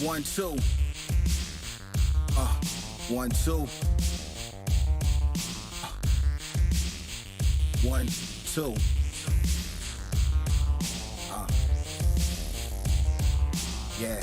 1, 2. 1, 2. 1, 2. Yeah.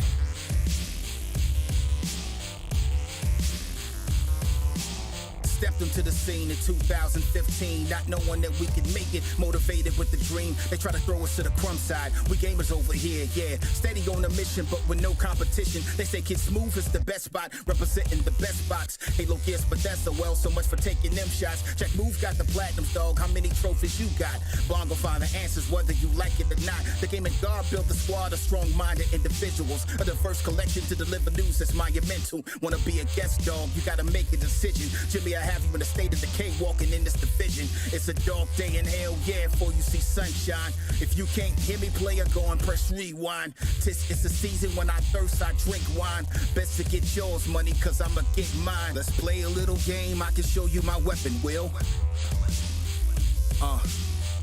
Stepped into the scene in 2015, not knowing that we could make it, motivated with the dream. They try to throw us to the crumb side. We gamers over here, yeah. Steady on a mission, but with no competition. They say Kid Smoove is the best spot, representing the best box. Halo Gears, Bethesda, well, so much for taking them shots. Check Move got the platinums, dog. How many trophies you got? Blonde will find the answers, whether you like it or not. The gaming guard built a squad of strong-minded individuals. A diverse collection to deliver news that's monumental. Wanna be a guest, dog? You gotta make a decision. Jimmy, I have you in a state of decay walking in this division. It's a dark day in hell, yeah, before you see sunshine. If you can't hear me, player, go and press rewind. It's the season when I thirst, I drink wine. Best to get yours, money, cause I'ma get mine. Let's play a little game, I can show you my weapon, Will.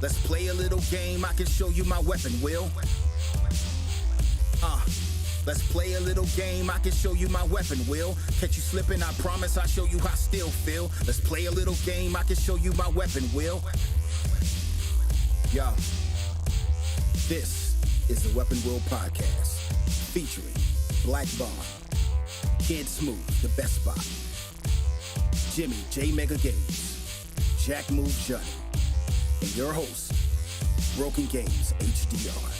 Let's play a little game, I can show you my weapon, Will. Let's play a little game, I can show you my weapon, Will. Catch you slipping, I promise I'll show you how I still feel. Let's play a little game, I can show you my weapon, Will. Yo, this is the Weapon Will Podcast, featuring Black Bond, Kid Smoove, the best spot, Jimmy J Mega Games, Jack Move Johnny, and your host, Broken Games HDR.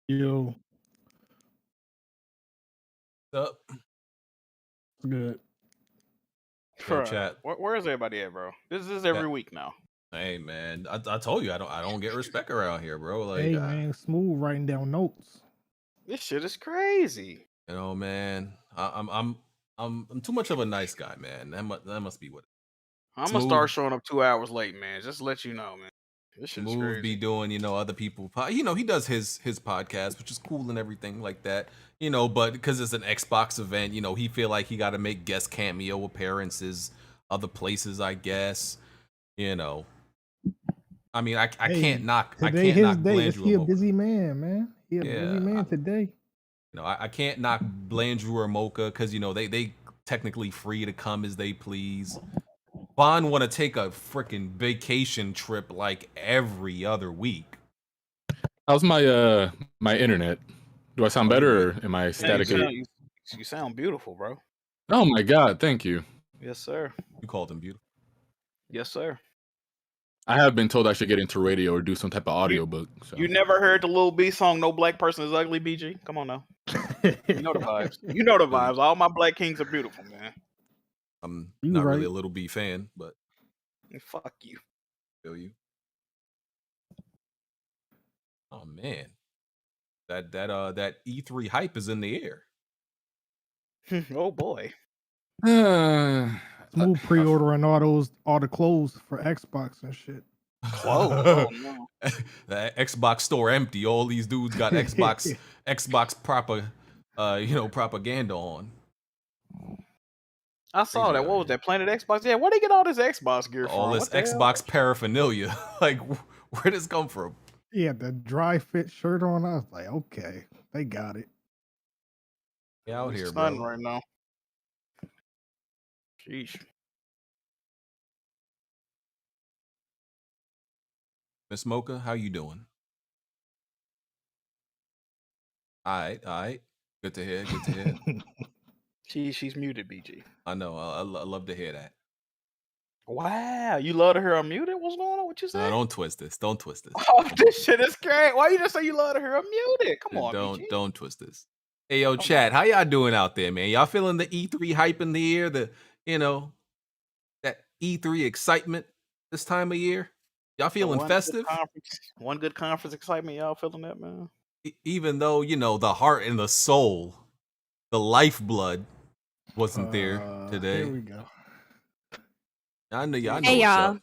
Yo, What's up? good. Yo, chat. Where is everybody at, bro? This is every week now. Hey man, I told you I don't get respect around here, bro. Like, Hey man, Smoove writing down notes. This shit is crazy. you know, man, I'm too much of a nice guy, man. That must be what. I'm gonna start showing up 2 hours late, man. Just to let you know, man. This shit is Smoove crazy. be doing, other people. He does his podcast, which is cool and everything like that. But because it's an Xbox event, he feel like he got to make guest cameo appearances other places, I guess. I mean, I can't knock. I can't knock Blandrew. He a busy man, man. He a busy man today. I can't knock Blandrew or Mocha because they technically free to come as they please. Bond want to take a freaking vacation trip like every other week. How's my my internet? Do I sound better or am I static? You sound beautiful, bro. Oh my god, thank you. Yes, sir. You called him beautiful. Yes, sir. I have been told I should get into radio or do some type of audiobook. So. You never heard the Lil B song "No Black Person Is Ugly"? BG, come on now. You know the vibes. You know the vibes. All my black kings are beautiful, man. I'm not really a Little B fan, but fuck you. Feel you. Oh man, that E3 hype is in the air. Oh boy. Smoove pre-ordering all the clothes for Xbox and shit. Oh no. The Xbox store empty. All these dudes got Xbox proper propaganda on. I saw that. What was that? Planet Xbox? Yeah, where'd they get all this Xbox gear from? All this Xbox paraphernalia. Like, where'd this come from? He had the dry fit shirt on. I was like, okay, they got it. Yeah, out here, bro. Right now. Sheesh. Miss Mocha, how you doing? All right. Good to hear. She's muted, BG. I know. I love to hear that. Wow, you love to hear unmuted? What's going on? What you say? No, don't twist this. Oh, this shit is great. Why you just say you love to hear unmuted? Come on, BG. Don't twist this. Hey, yo, chat, how y'all doing out there, man? Y'all feeling the E3 hype in the air? That E3 excitement this time of year? Y'all feeling festive? One good conference excitement. Y'all feeling that, man? even though the heart and the soul, the lifeblood wasn't there today. Here we go. I know y'all know Hey, what's y'all. up.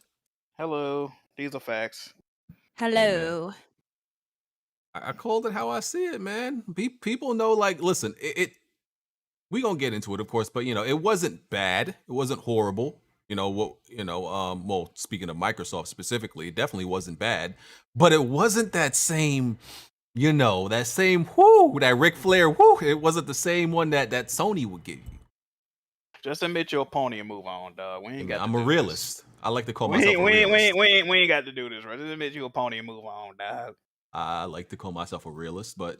Hello. These are facts. Hello. I called it how I see it, man. People know, like, listen, we gonna get into it, of course, but it wasn't bad. It wasn't horrible. Well, speaking of Microsoft specifically, it definitely wasn't bad, but it wasn't that same, that same whoo, that Ric Flair whoo. It wasn't the same one that Sony would give you. Just admit your pony and move on, dog. We ain't got. I'm a realist. I like to call We myself a realist. we ain't got to do this, right? Just admit you a pony and move on, dog. I like to call myself a realist, but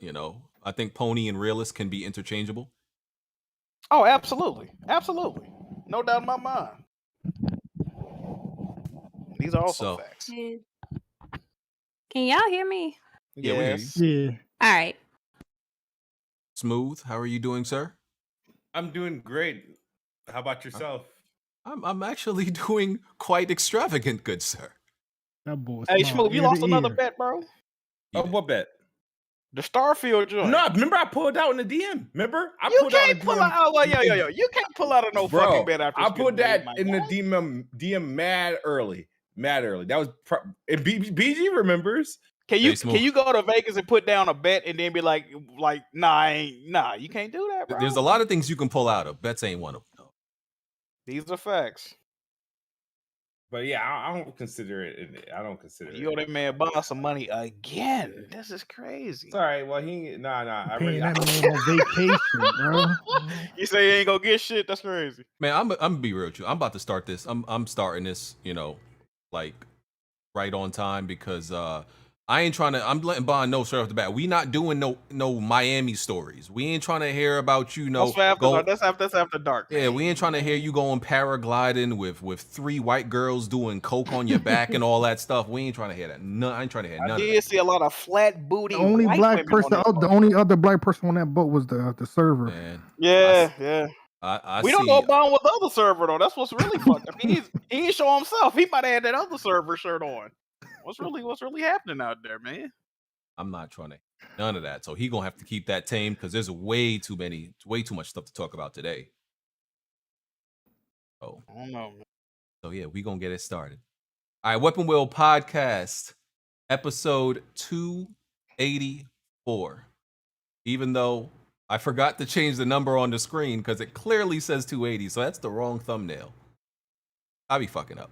I think pony and realist can be interchangeable. Oh, absolutely, absolutely, no doubt in my mind. These are also facts. Can y'all hear me? Yeah, we hear you. Yeah. All right. Smoove, how are you doing, sir? I'm doing great. How about yourself? I'm actually doing quite extravagant, good sir. That boy. Hey, smart Smoove, you ear lost to another ear. bet, bro. Oh, what bet? The Starfield joint. No, remember I pulled out in the DM. Remember? You can't pull out. Oh, well, yo. You can't pull out of no Bro, fucking bet after. I put that in the DM. DM mad early. That was and BG remembers. Can you go to Vegas and put down a bet and then be like nah, you can't do that, bro. There's a lot of things you can pull out of. Bets ain't one of them. These are facts. But yeah, I don't consider it. I don't consider it. You owe that man boss some money again. This is crazy. It's all right. Well, nah. I Paying really. that man on vacation, bro. You say he ain't gonna get shit? That's crazy. Man, I'm gonna be real with you. I'm about to start this. I'm starting this, like right on time because I ain't trying to. I'm letting Bond know straight off the bat. We not doing no Miami stories. We ain't trying to hear about That's after dark. Yeah, we ain't trying to hear you going paragliding with 3 white girls doing coke on your back and all that stuff. We ain't trying to hear that. No, I ain't trying to hear none of I that. did see a lot of flat booty. The only white black women person, on that the boat. only other black person on that boat was the server. Man, Yeah. I We don't know about with the other server though. That's what's really fucked up. He ain't show himself. He might have had that other server shirt on. What's really happening out there, man? I'm not trying to none of that. So he gonna have to keep that tame because there's way too much stuff to talk about today. Oh, I don't know, man. so yeah, we gonna get it started. All right, Weapon Wheel Podcast, episode 284. Even though I forgot to change the number on the screen because it clearly says 280, so that's the wrong thumbnail. I'll be fucking up.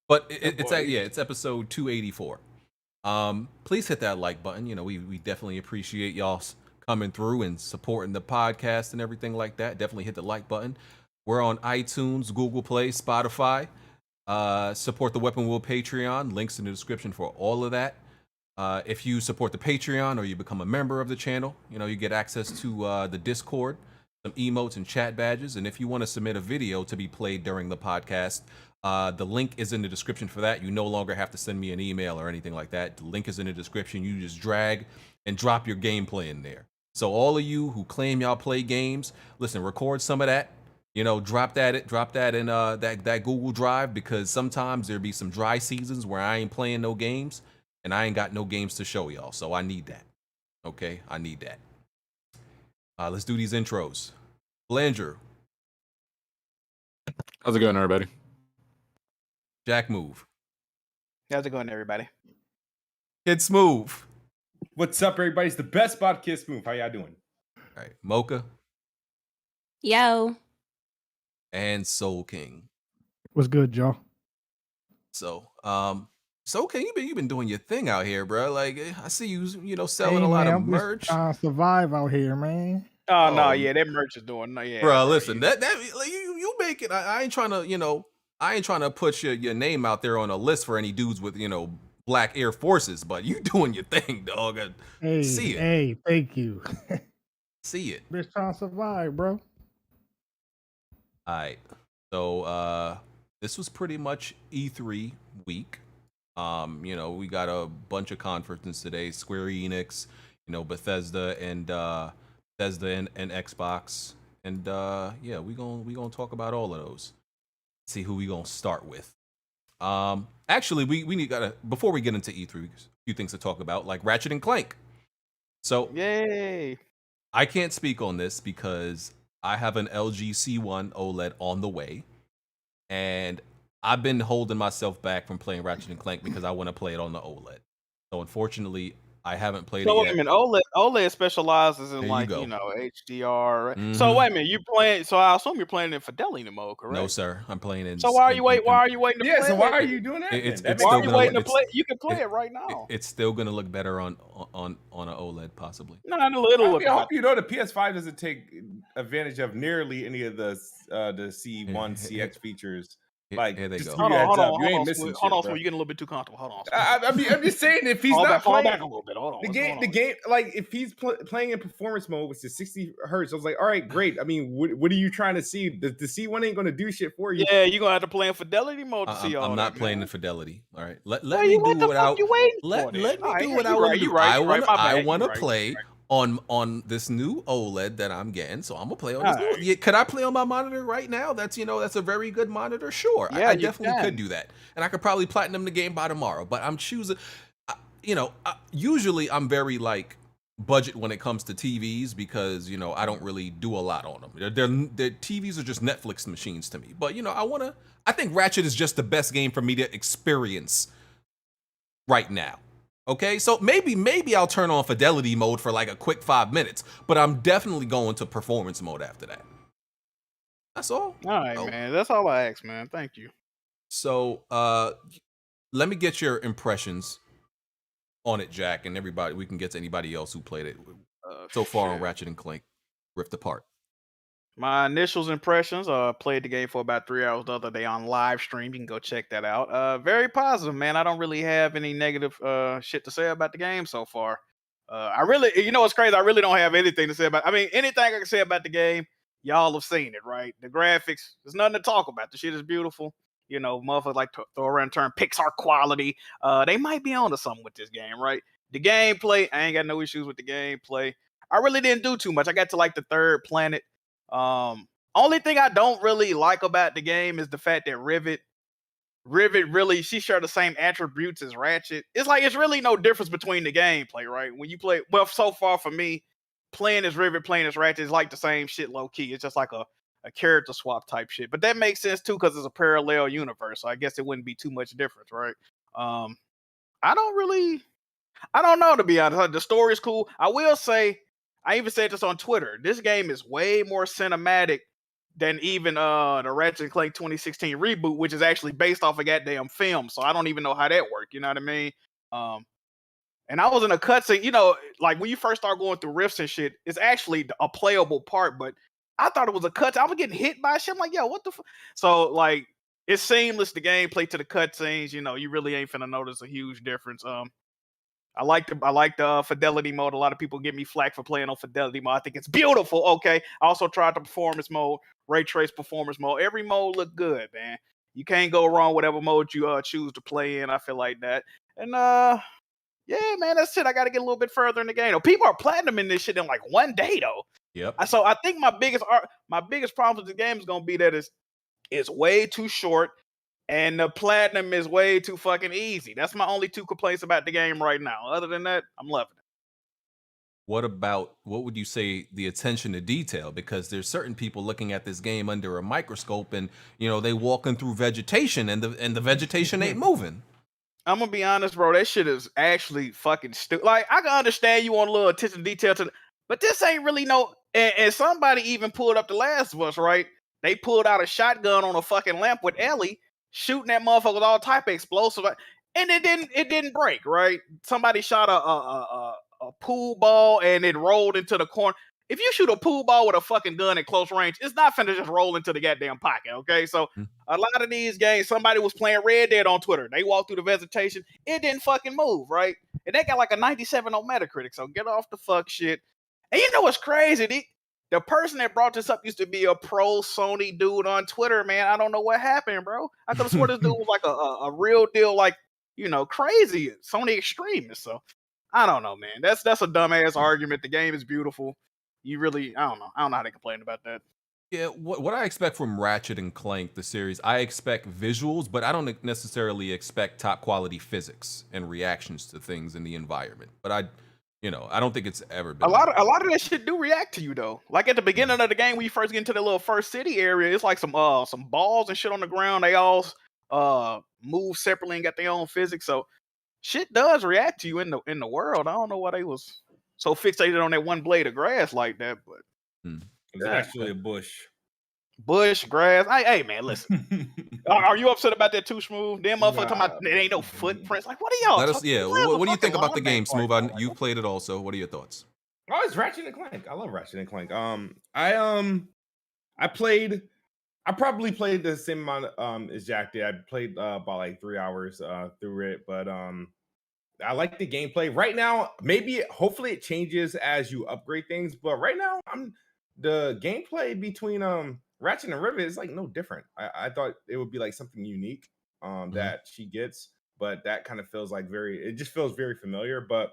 But it's episode 284. Please hit that like button. We definitely appreciate y'all coming through and supporting the podcast and everything like that. Definitely hit the like button. We're on iTunes, Google Play, Spotify. Support the Weapon Wheel Patreon. Links in the description for all of that. If you support the Patreon or you become a member of the channel, you get access to the Discord, some emotes and chat badges. And if you want to submit a video to be played during the podcast, the link is in the description for that. You no longer have to send me an email or anything like that. The link is in the description. You just drag and drop your gameplay in there. So all of you who claim y'all play games, listen, record some of that. Drop that in that Google Drive because sometimes there be some dry seasons where I ain't playing no games and I ain't got no games to show y'all. So I need that. Okay, I need that. Let's do these intros. Belanger. How's it going, everybody? Jack Move. How's it going, everybody? Kid Smoove. What's up, everybody? It's the best podcast move. How y'all doing? All right, Mocha Yo. and Soul King. What's good, y'all? So, Soul King, you've been doing your thing out here, bro. Like I see you, selling Hey, a lot man, of I'm just merch. trying to survive out here, man. Oh no, Oh. yeah, that merch is doing. No, yeah, Bro, listen, that like, you make it. I ain't trying to, I ain't trying to put your name out there on a list for any dudes with, black Air Forces, but you doing your thing, dog. I see it. Hey, thank you. See it. Just trying to survive, bro. All right. So this was pretty much E3 week. We got a bunch of conferences today. Square Enix, Bethesda and Xbox. And yeah, we gonna talk about all of those. See who we gonna start with. Actually, we gotta before we get into E3, a few things to talk about, like Ratchet and Clank. So Yay! I can't speak on this because I have an LG C1 OLED on the way, and I've been holding myself back from playing Ratchet and Clank because I want to play it on the OLED. So unfortunately, I haven't played So it wait a yet. minute, OLED specializes in There you like go. HDR. Right? So Mhm. wait a minute, you playing? So I assume you're playing in fidelity mode, correct? No, sir. I'm playing in. So why are you waiting? Why are you waiting to Yeah, play so it? why are you doing that? It's then? That it's makes Why still are you gonna waiting look. to play? It's You can play it, it right now. it's still gonna look better on an OLED possibly. No, a little. I look mean, I better. hope you know the PS5 doesn't take advantage of nearly any of the C1 CX features. Like, Here they just to go. give you a heads up, you hold ain't on, missing Smooth. shit, Hold on, bro. Smooth. You're getting a little bit too comfortable. Hold on. I'm just saying, if he's Fall not fall playing back a little bit. Hold on. the What's game, going on? like if he's playing in performance mode, which is 60 hertz, I was like, all right, great. I mean, what are you trying to see? The C1 ain't going to do shit for you. Yeah, you're gonna have to play in fidelity mode to see all I'm that. not playing man. in fidelity. All right. Let Well, me do what the what fuck you waiting for? let Then? me All right, do yeah, what I you want right, to do. you right, I you right. want My I bad. want You to right, play you right. on this new OLED that I'm getting. So I'm gonna play on All this new. right. Yeah, could I play on my monitor right now? That's that's a very good monitor. Sure, Yeah, I you definitely can. could do that, and I could probably platinum the game by tomorrow. But I'm choosing. Usually I'm very like budget when it comes to TVs because I don't really do a lot on them. Their TVs are just Netflix machines to me. But I think Ratchet is just the best game for me to experience right now. Okay, so maybe I'll turn on fidelity mode for like a quick 5 minutes, but I'm definitely going to performance mode after that. That's all. All right, man. That's all I ask, man. Thank you. So let me get your impressions on it, Jack, and everybody. We can get to anybody else who played it so far on Shit. Ratchet and Clank Rift Apart. My initials impressions. Played the game for about 3 hours the other day on live stream. You can go check that out. Very positive, man. I don't really have any negative shit to say about the game so far. I really, what's crazy? I really don't have anything to say about. I mean, anything I can say about the game, y'all have seen it, right? The graphics, there's nothing to talk about. The shit is beautiful. Motherfuckers like to throw around the term Pixar quality. They might be onto something with this game, right? The gameplay, I ain't got no issues with the gameplay. I really didn't do too much. I got to like the third planet. Only thing I don't really like about the game is the fact that Rivet really she share the same attributes as Ratchet. It's like it's really no difference between the gameplay, right? When you play, well, so far for me, playing as Rivet, playing as Ratchet is like the same shit low key. It's just like a character swap type shit. But that makes sense too because it's a parallel universe. So I guess it wouldn't be too much difference, right? I don't know, to be honest. The story is cool. I will say, I even said this on Twitter. This game is way more cinematic than even the Ratchet & Clank 2016 reboot, which is actually based off a goddamn film. So I don't even know how that worked. You know what I mean? And I was in a cutscene. Like when you first start going through rifts and shit, it's actually a playable part. But I thought it was a cutscene. I was getting hit by shit. I'm like, yo, what the? So like, it's seamless. The gameplay to the cutscenes. You really ain't finna notice a huge difference. I like the fidelity mode. A lot of people give me flack for playing on fidelity mode. I think it's beautiful. Okay. I also tried the performance mode, ray trace performance mode. Every mode looked good, man. You can't go wrong whatever mode you choose to play in. I feel like that. And yeah, man, that's it. I got to get a little bit further in the game. People are platinum in this shit in like one day though. Yep. So I think my biggest problem with the game is gonna be that it's way too short. And the platinum is way too fucking easy. That's my only two complaints about the game right now. Other than that, I'm loving it. What would you say the attention to detail? Because there's certain people looking at this game under a microscope and they walking through vegetation and the vegetation ain't moving. I'm gonna be honest, bro. That shit is actually fucking stupid. Like, I can understand you want a little attention to detail but this ain't really no. And somebody even pulled up The Last of Us, right? They pulled out a shotgun on a fucking lamp with Ellie, shooting that motherfucker with all type of explosive, and it didn't break, right? Somebody shot a pool ball and it rolled into the corner. If you shoot a pool ball with a fucking gun at close range, it's not finna just roll into the goddamn pocket, okay? So a lot of these games, somebody was playing Red Dead on Twitter. They walked through the vegetation, it didn't fucking move, right? And they got like a 97 on Metacritic, so get off the fuck shit. And you know what's crazy? The person that brought this up used to be a pro Sony dude on Twitter, man. I don't know what happened, bro. I could have sworn this dude was like a real deal, like, crazy Sony extremist. So I don't know, man. That's a dumbass argument. The game is beautiful. I don't know. I don't know how they complain about that. Yeah, what I expect from Ratchet and Clank, the series, I expect visuals, but I don't necessarily expect top quality physics and reactions to things in the environment. But You know, I don't think it's ever been A lot of that shit do react to you though. Like at the beginning of the game, when you first get into the little first city area, it's like some balls and shit on the ground. They all move separately and got their own physics. So shit does react to you in the world. I don't know why they was so fixated on that one blade of grass like that, but It's actually a bush. Bush, grass. Hey man, listen. Are you upset about that too, Smoove? Them motherfuckers talking about there ain't no footprints. Like, what are y'all? Let us, talking- yeah. What What do you think about the fucking game, lawn Smoove? back You've played it also. What are your thoughts? Oh, it's Ratchet and Clank. I love Ratchet and Clank. I probably played the same amount as Jack did. I played about like 3 hours through it, but I like the gameplay. Right now, hopefully it changes as you upgrade things, but right now the gameplay between Ratchet and Rivet is like no different. I thought it would be like something unique that she gets, but that kind of feels like it just feels very familiar. But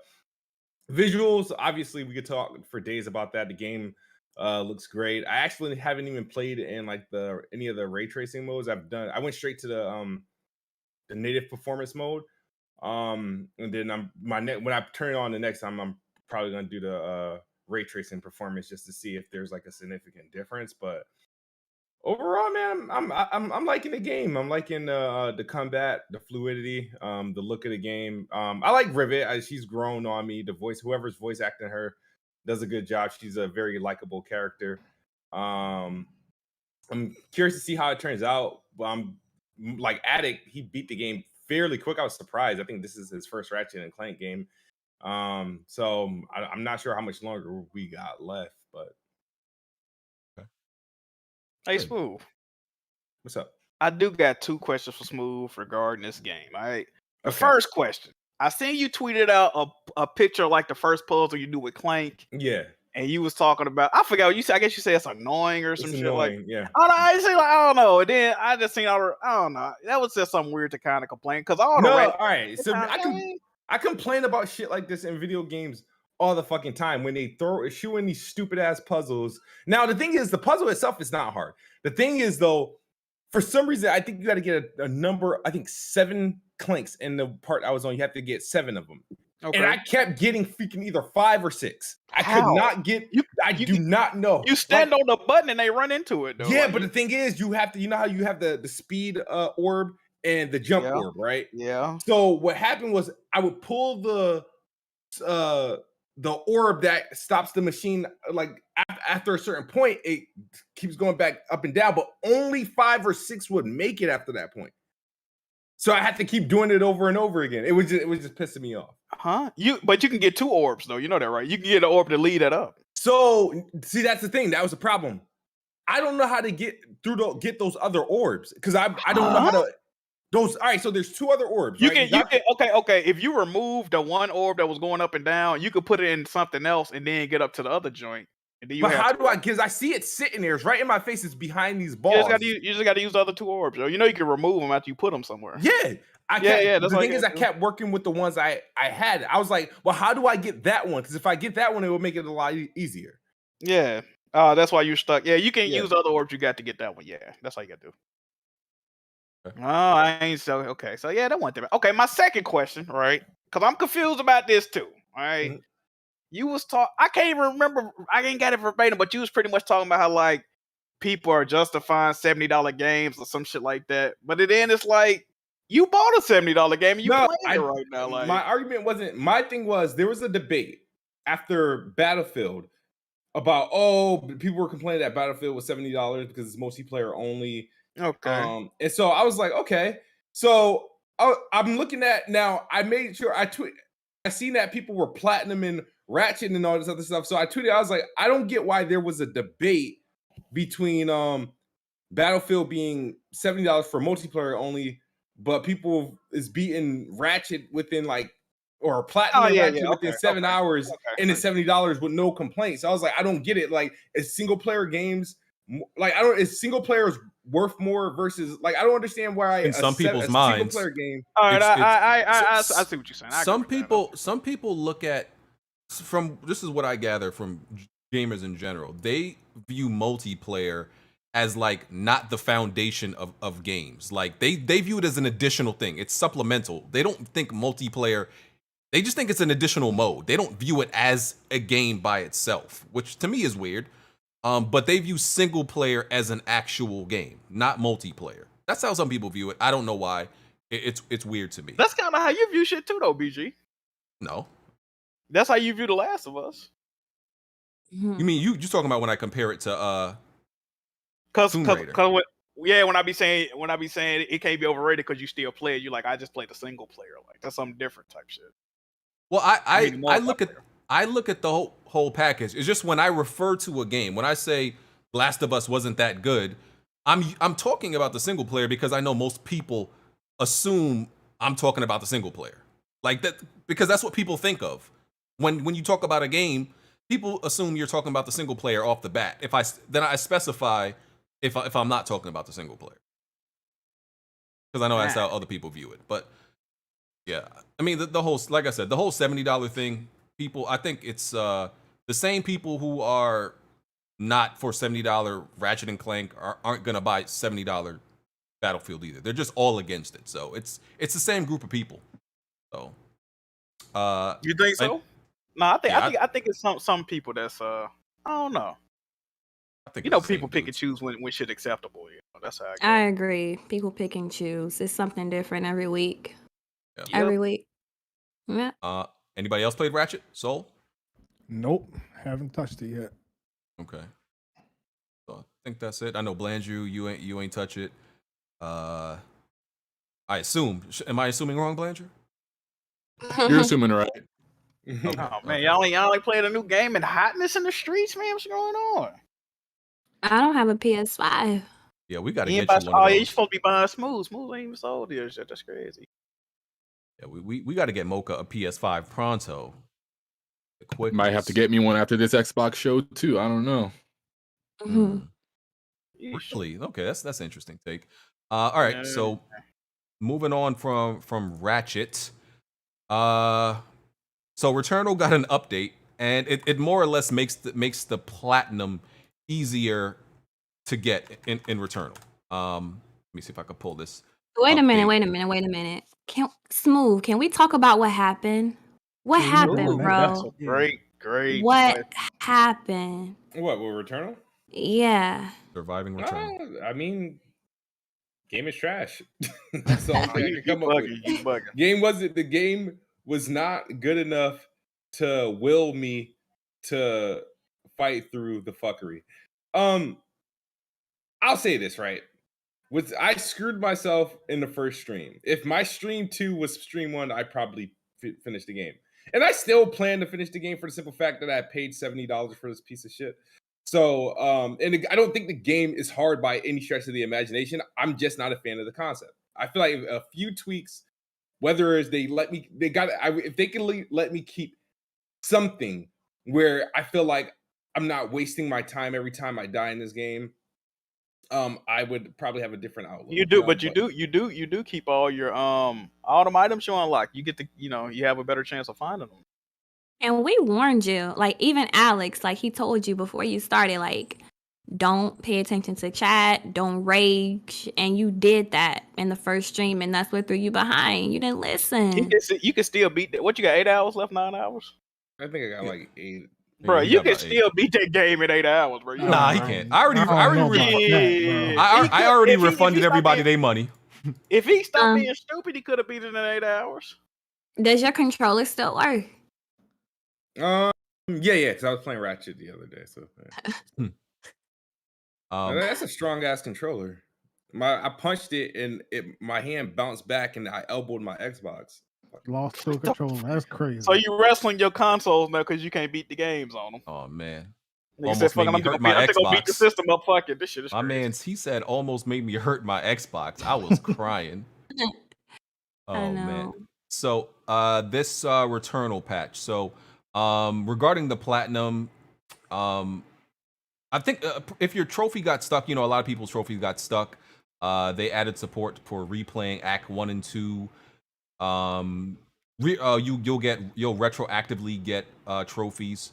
visuals, obviously, we could talk for days about that. The game looks great. I actually haven't even played in like any of the ray tracing modes. I went straight to the native performance mode. And then when I turn it on the next time, I'm probably gonna do the ray tracing performance just to see if there's like a significant difference. But overall, man, I'm liking the game. I'm liking the combat, the fluidity, the look of the game. I like Rivet. She's grown on me. Whoever's voice acting her does a good job. She's a very likable character. I'm curious to see how it turns out. But I'm like Addict. He beat the game fairly quick. I was surprised. I think this is his first Ratchet and Clank game. So I'm not sure how much longer we got left, but Hey, Smoove. What's up? I do got 2 questions for Smoove regarding this game. All right. The Okay. first question. I seen you tweeted out a picture like the first puzzle you do with Clank. Yeah. And you was talking about, I forgot what you said. I guess you said it's annoying or some It's shit like. annoying, yeah. I say like I don't know. And then I just seen I don't know. That was just something weird to kind of complain because all right. So I complain about shit like this in video games all the fucking time when they shoot in these stupid ass puzzles. Now the thing is, the puzzle itself is not hard. The thing is though, for some reason, I think you got to get a number. I think 7 clanks in the part I was on. You have to get 7 of them. Okay. And I kept getting freaking either 5 or 6. I could not get. I do not know. You stand on the button and they run into it though. Yeah, but the thing is, you have to. You know how you have the speed orb and the jump orb, right? Yeah. So what happened was I would pull the orb that stops the machine. Like after a certain point, it keeps going back up and down, but only 5 or 6 would make it after that point. So I had to keep doing it over and over again. It was just pissing me off. Huh? But you can get 2 orbs though. You know that, right? You can get an orb to lead that up. So see, that's the thing. That was the problem. I don't know how to get those other orbs because I don't know how to. Those all right. So there's 2 other orbs. You right? can okay. If you remove the one orb that was going up and down, you could put it in something else and then get up to the other joint. And then But how do I? Because I see it sitting there. It's right in my face. It's behind these balls. You just got to use the other 2 orbs. You know you can remove them after you put them somewhere. Yeah. The thing is, I kept working with the ones I had. I was like, well, how do I get that one? Because if I get that one, it will make it a lot easier. Yeah. That's why you're stuck. Yeah, you can use the other orbs you got to get that one. Yeah, that's how you got to do. Oh, I ain't so okay. So yeah, that one thing. Okay, my second question, right? Because I'm confused about this too. All right. Mm-hmm. You was I can't even remember. I ain't got it verbatim, but you was pretty much talking about how like people are justifying $70 games or some shit like that. But then it's like you bought a $70 game and you playing it right now. Like my argument wasn't. My thing was there was a debate after Battlefield about people were complaining that Battlefield was $70 because it's multiplayer only. Okay. And so I was like, okay. So I'm looking at now. I made sure I seen that people were platinum and Ratchet and all this other stuff. So I tweeted. I was like, I don't get why there was a debate between Battlefield being $70 for multiplayer only, but people is beating Ratchet within like or platinum Ratchet within 7 hours and it's $70 with no complaints. So I was like, I don't get it. Like, is single player games like is single players worth more versus like I don't understand why in some people's minds. Single player game. All right, I see what you're saying. Some people look at this is what I gather from gamers in general. They view multiplayer as like not the foundation of games. Like they view it as an additional thing. It's supplemental. They don't think multiplayer They just think it's an additional mode. They don't view it as a game by itself, which to me is weird. But they view single player as an actual game, not multiplayer. That's how some people view it. I don't know why. It's weird to me. That's kind of how you view shit too, though, BG. No. That's how you view The Last of Us. You mean you talking about when I compare it to Tomb Raider? When I be saying it can't be overrated because you still play it, you like I just played the single player. Like that's something different type shit. Well, I look at the whole package. It's just when I refer to a game, when I say Last of Us wasn't that good, I'm talking about the single player because I know most people assume I'm talking about the single player. Like that, because that's what people think of. When you talk about a game, people assume you're talking about the single player off the bat. Then I specify if I'm not talking about the single player. Because I know that's how other people view it. But yeah, I mean the whole, like I said, the whole $70 thing, people, I think it's the same people who are not for $70 Ratchet and Clank aren't gonna buy $70 Battlefield either. They're just all against it. So it's the same group of people. So you think so? No, I think it's some people that's I don't know. I think people pick and choose when shit acceptable. That's how I agree. People pick and choose. It's something different every week. Yeah. Every week. Yeah. Anybody else played Ratchet? Soul? Nope, haven't touched it yet. Okay. So I think that's it. I know Blandrew, you ain't touch it. I assume. Am I assuming wrong, Blandrew? You're assuming right. Okay. Oh man, y'all ain't played a new game and hotness in the streets, man. What's going on? I don't have a PS5. Yeah, we gotta get you one of those. You supposed to be buying Smoove. Smoove ain't even sold yet. Shit, that's crazy. Yeah, we got to get Mocha a PS5 pronto. Might have to get me one after this Xbox show too. I don't know. Really? Okay, that's an interesting take. All right, so moving on from Ratchet. So Returnal got an update, and it more or less makes the platinum easier to get in Returnal. Let me see if I can pull this. Wait a minute. Smoove, can we talk about what happened? What happened, bro? That's a great. What happened? What, with Returnal? Yeah. Surviving Returnal. I mean, game is trash. That's all I can come up with. The game was not good enough to will me to fight through the fuckery. I'll say this, right? I screwed myself in the first stream. If my stream 2 was stream 1, I probably finished the game. And I still plan to finish the game for the simple fact that I paid $70 for this piece of shit. So, and I don't think the game is hard by any stretch of the imagination. I'm just not a fan of the concept. I feel like a few tweaks, whether it's if they can let me keep something where I feel like I'm not wasting my time every time I die in this game, I would probably have a different outlook. You do keep all your all them items you unlock. You get to you have a better chance of finding them. And we warned you, like even Alex, like he told you before you started, like don't pay attention to chat, don't rage, and you did that in the first stream, and that's what threw you behind. You didn't listen. You can still beat that. What, you got 8 hours left? 9 hours? I think I got like 8. Bro, you can still beat that game in 8 hours, bro. Nah, he can't. I already refunded everybody their money. If he stopped being stupid, he could have beat it in 8 hours. Does your controller still work? Yeah, because I was playing Ratchet the other day. So that's a strong ass controller. I punched it and my hand bounced back and I elbowed my Xbox. Lost to a controller. That's crazy. So you wrestling your consoles now because you can't beat the games on them. Oh man. Almost made me hurt my Xbox. I'm gonna beat the system up. Fuck it. This shit is crazy. He said almost made me hurt my Xbox. I was crying. Oh man. So this Returnal patch. So regarding the platinum, I think if your trophy got stuck, a lot of people's trophies got stuck. They added support for replaying Act 1 and 2. You'll retroactively get trophies.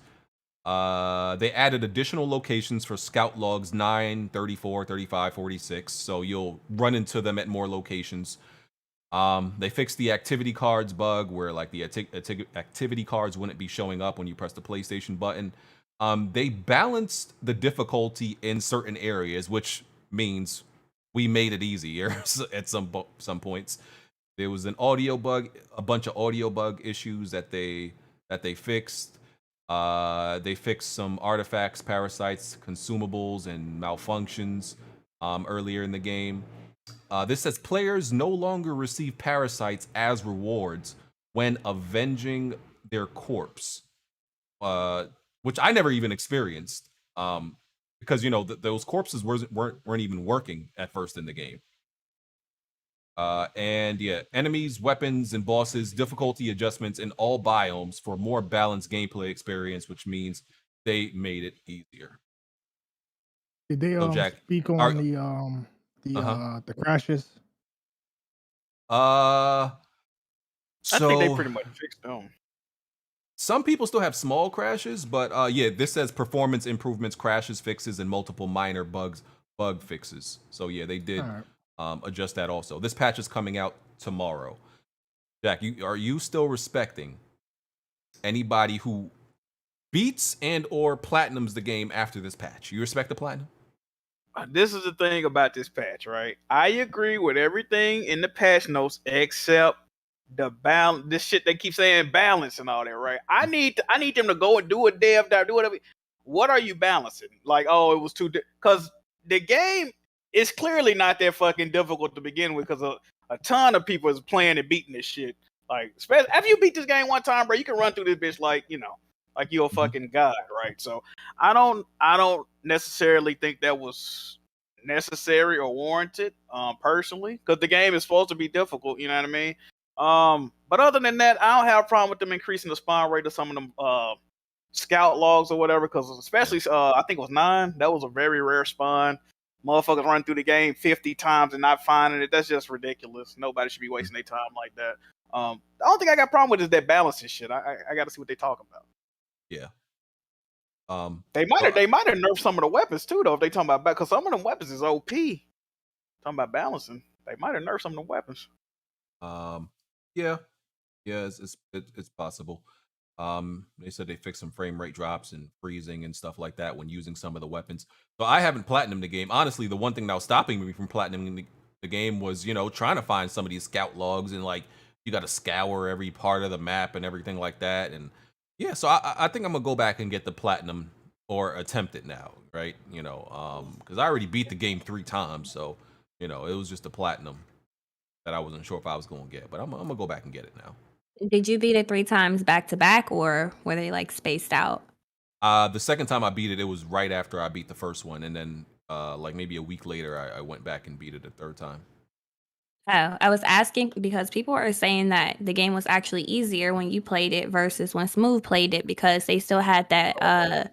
They added additional locations for scout logs 9, 34, 35, 46. So you'll run into them at more locations. They fixed the activity cards bug where like the activity cards wouldn't be showing up when you press the PlayStation button. They balanced the difficulty in certain areas, which means we made it easier at some points. There was an audio bug, a bunch of audio bug issues that they fixed. They fixed some artifacts, parasites, consumables, and malfunctions earlier in the game. This says players no longer receive parasites as rewards when avenging their corpse, which I never even experienced, because you know those corpses weren't even working at first in the game. And yeah, enemies, weapons, and bosses, difficulty adjustments in all biomes for more balanced gameplay experience, which means they made it easier. Did they So Jack, speak on the crashes? I think they So pretty much fixed them. some people still have small crashes, but yeah, this says performance improvements, crashes, fixes, and multiple minor bug fixes. So yeah, they did adjust that also. This patch is coming out tomorrow. Jack, are you still respecting anybody who beats and or platinums the game after this patch? You respect the platinum? This is the thing about this patch, right? I agree with everything in the patch notes except the balance. This shit they keep saying balance and all that, right? I need them to go and do a dev dive, do whatever. What are you balancing? Like, oh, it was too because the game is clearly not that fucking difficult to begin with, because a ton of people is playing and beating this shit. Like, especially after you beat this game one time, bro, you can run through this bitch like, you know, like you're a fucking god, right? So I don't necessarily think that was necessary or warranted, personally, because the game is supposed to be difficult, you know what I mean? But other than that, I don't have a problem with them increasing the spawn rate of some of them scout logs or whatever, because especially I think it was 9. That was a very rare spawn. Motherfuckers run through the game 50 times and not finding it. That's just ridiculous. Nobody should be wasting their time like that. The only thing I got a problem with is that balancing shit. I got to see what they talking about. Yeah. They might have nerfed some of the weapons too, though. If they talking about because some of them weapons is OP. Talking about balancing, they might have nerfed some of the weapons. Yeah, it's possible. They said they fixed some frame rate drops and freezing and stuff like that when using some of the weapons. So I haven't platinumed the game. Honestly, the one thing that was stopping me from platinuming the game was, you know, trying to find some of these scout logs, and like you got to scour every part of the map and everything like that. And yeah, so I think I'm gonna go back and get the platinum or attempt it now, right? You know, because I already beat the game 3 times, so you know it was just a platinum that I wasn't sure if I was gonna get, but I'm gonna go back and get it now. Did you beat it 3 times back to back, or were they like spaced out? The second time I beat it, it was right after I beat the first one, and then like maybe a week later, I went back and beat it a third time. Oh, I was asking because people are saying that the game was actually easier when you played it versus when Smoove played it, because they still had that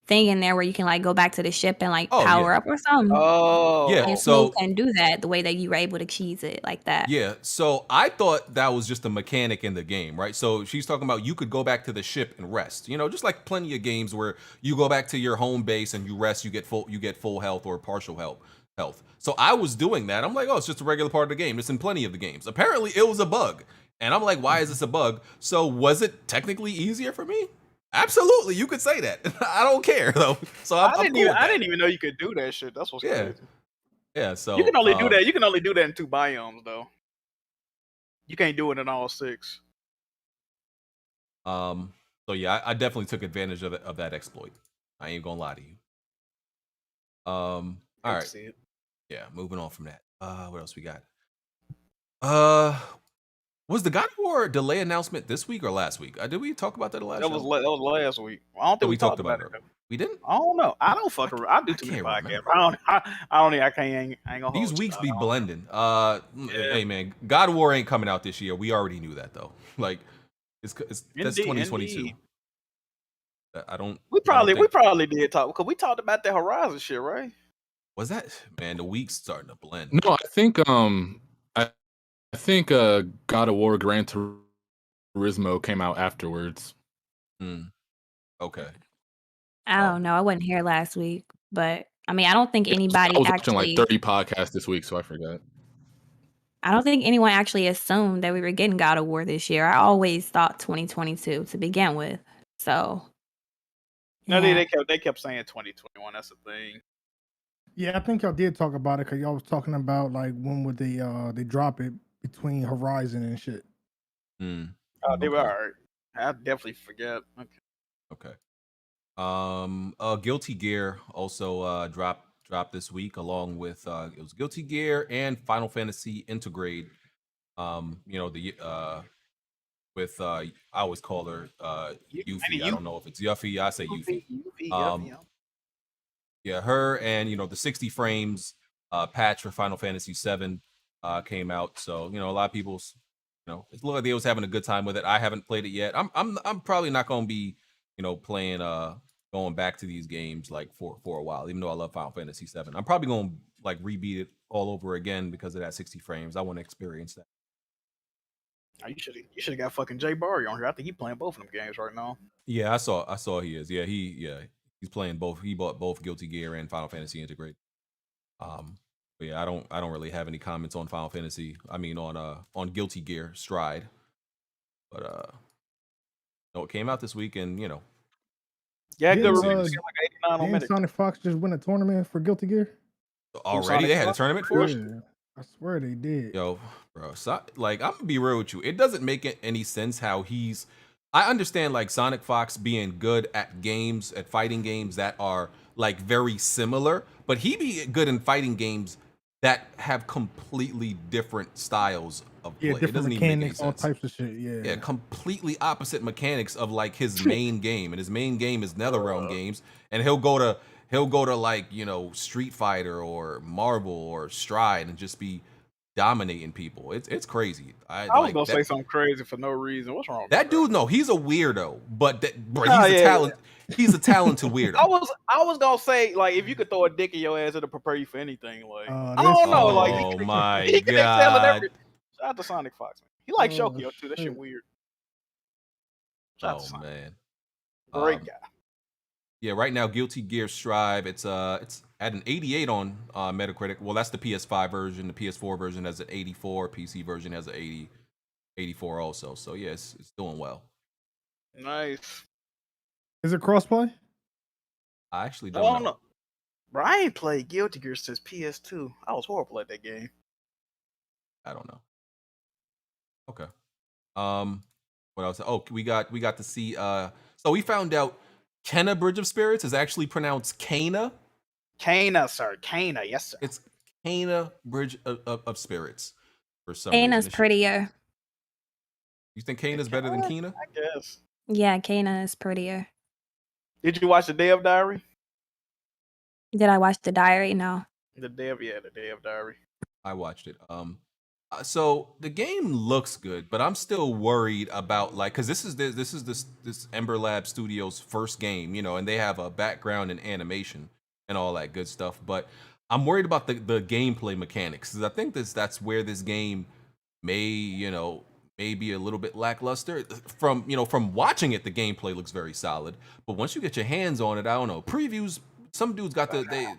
thing in there where you can like go back to the ship and like power up or something. Yeah, And so Smoove can do that the way that you were able to cheese it like that. yeah, so I thought that was just a mechanic in the game, right? So she's talking about you could go back to the ship and rest, you know, just like plenty of games where you go back to your home base and you rest, you get full health or partial health. So I was doing that. I'm like, oh, it's just a regular part of the game. It's in plenty of the games. Apparently, it was a bug, and I'm like, why is this a bug? So was it technically easier for me? Absolutely, you could say that. I don't care though. So I didn't even know you could do that shit. That's what's crazy. Yeah, so you can only do that. You can only do that in 2 biomes, though. You can't do it in all 6. So yeah, I definitely took advantage of that exploit. I ain't gonna lie to you. All right. See it. Yeah, moving on from that. What else we got? Was the God of War delay announcement this week or last week? Did we talk about that last? That was last week. I don't think we talked about it. We didn't. I don't know. I don't fuck around. I do too many podcasts. I ain't gonna. These weeks be blending. Hey man, God of War ain't coming out this year. We already knew that though. Like, that's 2022. I don't. We probably did talk because we talked about the Horizon shit, right? Was that, man? The week's starting to blend. No, I think God of War Gran Turismo came out afterwards. Okay. I don't know. I wasn't here last week, but I mean, I don't think anybody I was actually watching like 30 podcasts this week, so I forgot. I don't think anyone actually assumed that we were getting God of War this year. I always thought 2022 to begin with. So No, yeah. they kept saying 2021. That's the thing. Yeah, I think y'all did talk about it because y'all was talking about like when would they drop it between Horizon and shit. Oh, they were Okay. all right. I definitely forget. Okay. Guilty Gear also dropped this week along with it was Guilty Gear and Final Fantasy Intergrade. With I always call her Yuffie. I don't know if it's Yuffie. I say Yuffie. Yeah, her and the 60 frames patch for Final Fantasy 7 came out. So a lot of people's it looked like they was having a good time with it. I haven't played it yet. I'm probably not gonna be playing going back to these games like for a while, even though I love Final Fantasy 7. I'm probably gonna like rebeat it all over again because of that 60 frames. I want to experience that. Oh, you should have got fucking Jay Barry on here. I think he's playing both of them games right now. Yeah, I saw he is. Yeah, he's playing both. He bought both Guilty Gear and Final Fantasy Intergrade. But yeah, I don't really have any comments on Final Fantasy. I mean on Guilty Gear Stride. But it came out this week, and Yeah, good Didn't, reviews. Like 89 on Didn't Metacritic. Sonic Fox just win a tournament for Guilty Gear? already Sonic they had a Fox? tournament for it. Yeah, I swear they did. Yo, bro, like I'm gonna be real with you. It doesn't make any sense how he's. I understand like Sonic Fox being good at games, at fighting games that are like very similar, but he be good in fighting games that have completely different styles of play. Yeah, It different doesn't even make any mechanics, all sense. types of shit. Yeah. Yeah, completely opposite mechanics of like his main game, and his main game is NetherRealm games, and he'll go to like Street Fighter or Marvel or Stride and just be dominating people. It's crazy. I was like gonna that, say something crazy for no reason. What's wrong with that bro? dude. No, he's a weirdo, but bro, Oh, he's a yeah, talent. He's a talented weirdo. I was gonna say like if you could throw a dick in your ass, it'll prepare you for anything. Like I this don't know. Like Oh my he can excel at god. everything. Shout out to Sonic Fox, man. He likes Oh, Shokyo too. That shit shit. weird. Shout out to Oh Sonic. man. Great guy. Yeah, right now Guilty Gear Strive, it's at an 88 on Metacritic. Well, that's the PS5 version. The PS4 version has an 84. PC version has an 84 also. So yeah, it's doing well. Nice. Is it crossplay? I actually I don't don't know. know. Bro, I ain't played Guilty Gear since PS2. I was horrible at that game. I don't know. Okay. What else? Oh, we got to see so we found out Kenna Bridge of Spirits is actually pronounced Kana. Kana, sir. Kana, yes, sir. It's Kana Bridge of Spirits for some Kana's reason. prettier. You think Kana's better than Kena? I guess. Yeah, Kana is prettier. Did you watch the Dev Diary? Did I watch the diary? No. The Dev Diary. I watched it. So the game looks good, but I'm still worried about like because this is Ember Lab Studios' first game, and they have a background in animation and all that good stuff. But I'm worried about the gameplay mechanics because I think that's where this game may be a little bit lackluster. From watching it, the gameplay looks very solid, but once you get your hands on it, I don't know. Previews, some dudes got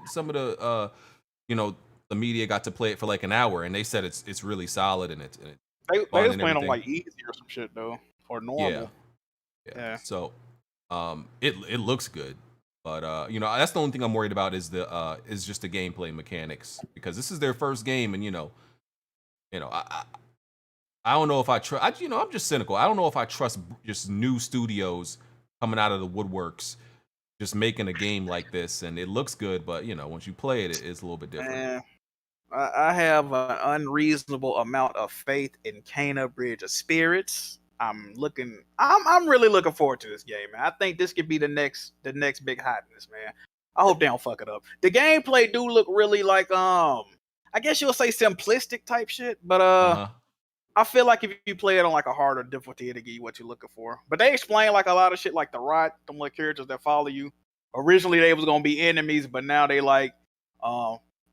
some of the the media got to play it for like an hour, and they said it's really solid and it's They was fun and playing on everything. like easy or some shit though, or normal. Yeah. So, it looks good, but that's the only thing I'm worried about is just the gameplay mechanics because this is their first game, and I don't know if I trust. I'm just cynical. I don't know if I trust just new studios coming out of the woodworks just making a game like this, and it looks good, but once you play it, it's a little bit different. Man, I have an unreasonable amount of faith in Kana Bridge of Spirits. I'm really looking forward to this game, man. I think this could be the next big hotness, man. I hope they don't fuck it up. The gameplay do look really like I guess you'll say simplistic type shit, but I feel like if you play it on like a harder difficulty, it'll give you what you're looking for. But they explain like a lot of shit, like the Rot, them little characters that follow you. Originally they was gonna be enemies, but now they like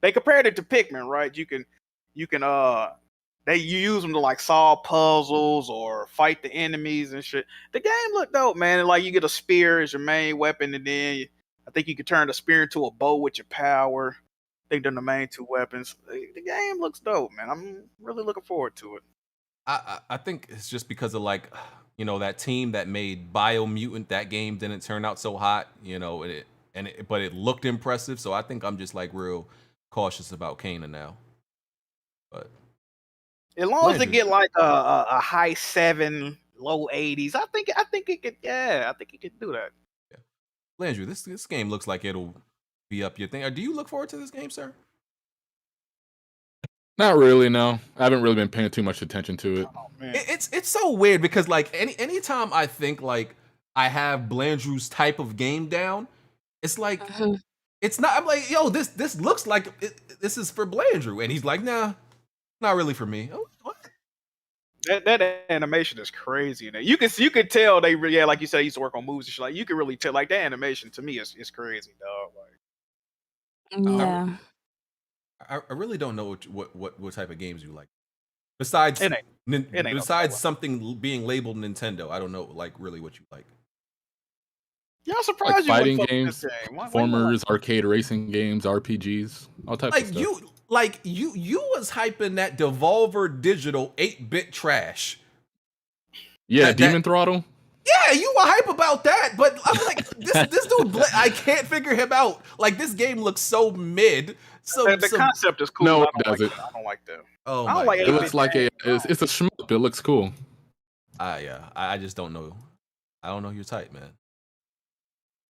they compared it to Pikmin, right? You use them to like solve puzzles or fight the enemies and shit. The game looked dope, man. Like you get a spear as your main weapon, and then I think you can turn the spear into a bow with your power. think they're the main two weapons. The game looks dope, man. I'm really looking forward to it. I think it's just because of like, that team that made Biomutant. That game didn't turn out so hot, but it looked impressive. So I think I'm just like real cautious about Kana now. But As long as they Landry. get like a high 7, low 80s, I think it could. Yeah, I think it could do that. Landry, this game looks like it'll be up your thing. Do you look forward to this game, sir? Not really, no. I haven't really been paying too much attention to it. Oh man, It's so weird because like anytime I think like I have Blandrew's type of game down, it's like it's not. I'm like, yo, this looks like this is for Blandrew, and he's like, nah, not really for me. Oh, what? that animation is crazy. And you can tell they really, like you said, they used to work on movies and shit. Like you can really tell. Like that animation to me is crazy, dog. Like Yeah. I really don't know what type of games you like. Besides It ain't no besides Zelda. something being labeled Nintendo, I don't know like really what you like. yeah, I'm surprised you fighting wouldn't fuck with games, this game. Why you Performers, arcade racing games, RPGs, all types of Like stuff. you was hyping that Devolver Digital 8-bit trash. Yeah, that- Demon Throttle. Yeah, you were hype about that, but I'm like, this dude, I can't figure him out. Like this game looks so mid. So the concept is cool. No, I it don't like doesn't. that. I don't like that. oh I my don't like god, It looks like it's a shmup. It looks cool. I just don't know. I don't know your type, man.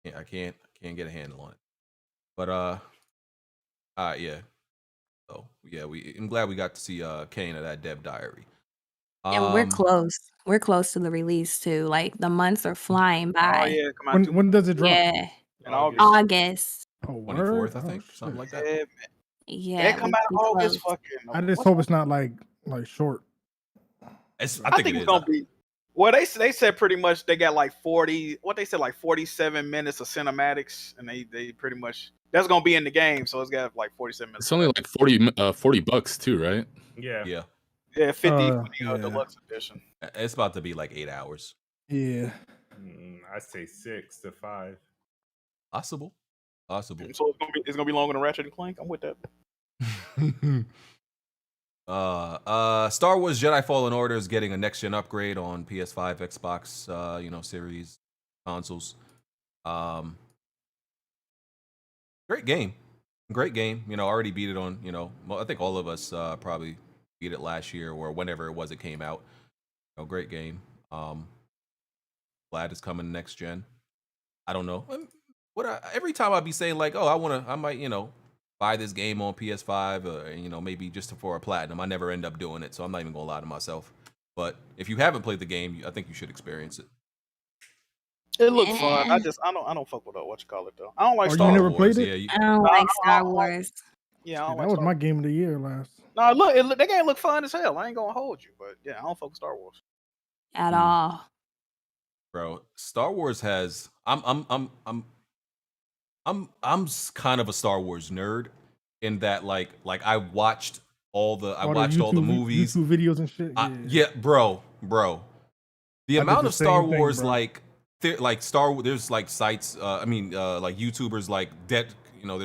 Yeah, I can't get a handle on it. But yeah. So yeah, I'm glad we got to see Kane of that Dev Diary. And we're close. We're close to the release too. Like the months are flying Oh by. yeah, come out When does it drop? Yeah. in August. August. Oh, 24th, word? I Oh, think, something shit. like that. Yeah, man. Yeah. They come we out too August. close. Fucking. I just hope it's not like short. I I think think it it's is. gonna be. Well, they said pretty much they got like 40. What they said like 47 minutes of cinematics, and they pretty much that's gonna be in the game. So it's got like 47 minutes. It's only like $40 too, right? Yeah. Yeah, Yeah, 50 for the yeah. deluxe edition. it's about to be like 8 hours. Yeah. I say 6 to 5. Possible. So it's gonna be longer than Ratchet and Clank. I'm with that. Star Wars Jedi Fallen Order is getting a next gen upgrade on PS5, Xbox, series consoles. Great game. Already beat it on, I think all of us probably beat it last year or whenever it was it came out. Great game. Glad it's coming next gen. I don't know. Every time I'd be saying like, oh, I might, buy this game on PS5 or, maybe just for a platinum. I never end up doing it, so I'm not even gonna lie to myself. But if you haven't played the game, I think you should experience it. It looked fun. I don't fuck with what you call it though. I don't like Oh, you Star never Wars. played it? Yeah, I don't like Star don't- Wars Yeah, I don't that like was Star my game of the year last. No, look, that game look fun as hell. I ain't gonna hold you, but yeah, I don't fuck with Star Wars. at all. bro. Star Wars has. I'm kind of a Star Wars nerd in that like I watched all the movies. YouTube videos and shit. Yeah, bro. The I did amount the of Star same thing, Wars bro. there's like sites, like YouTubers like their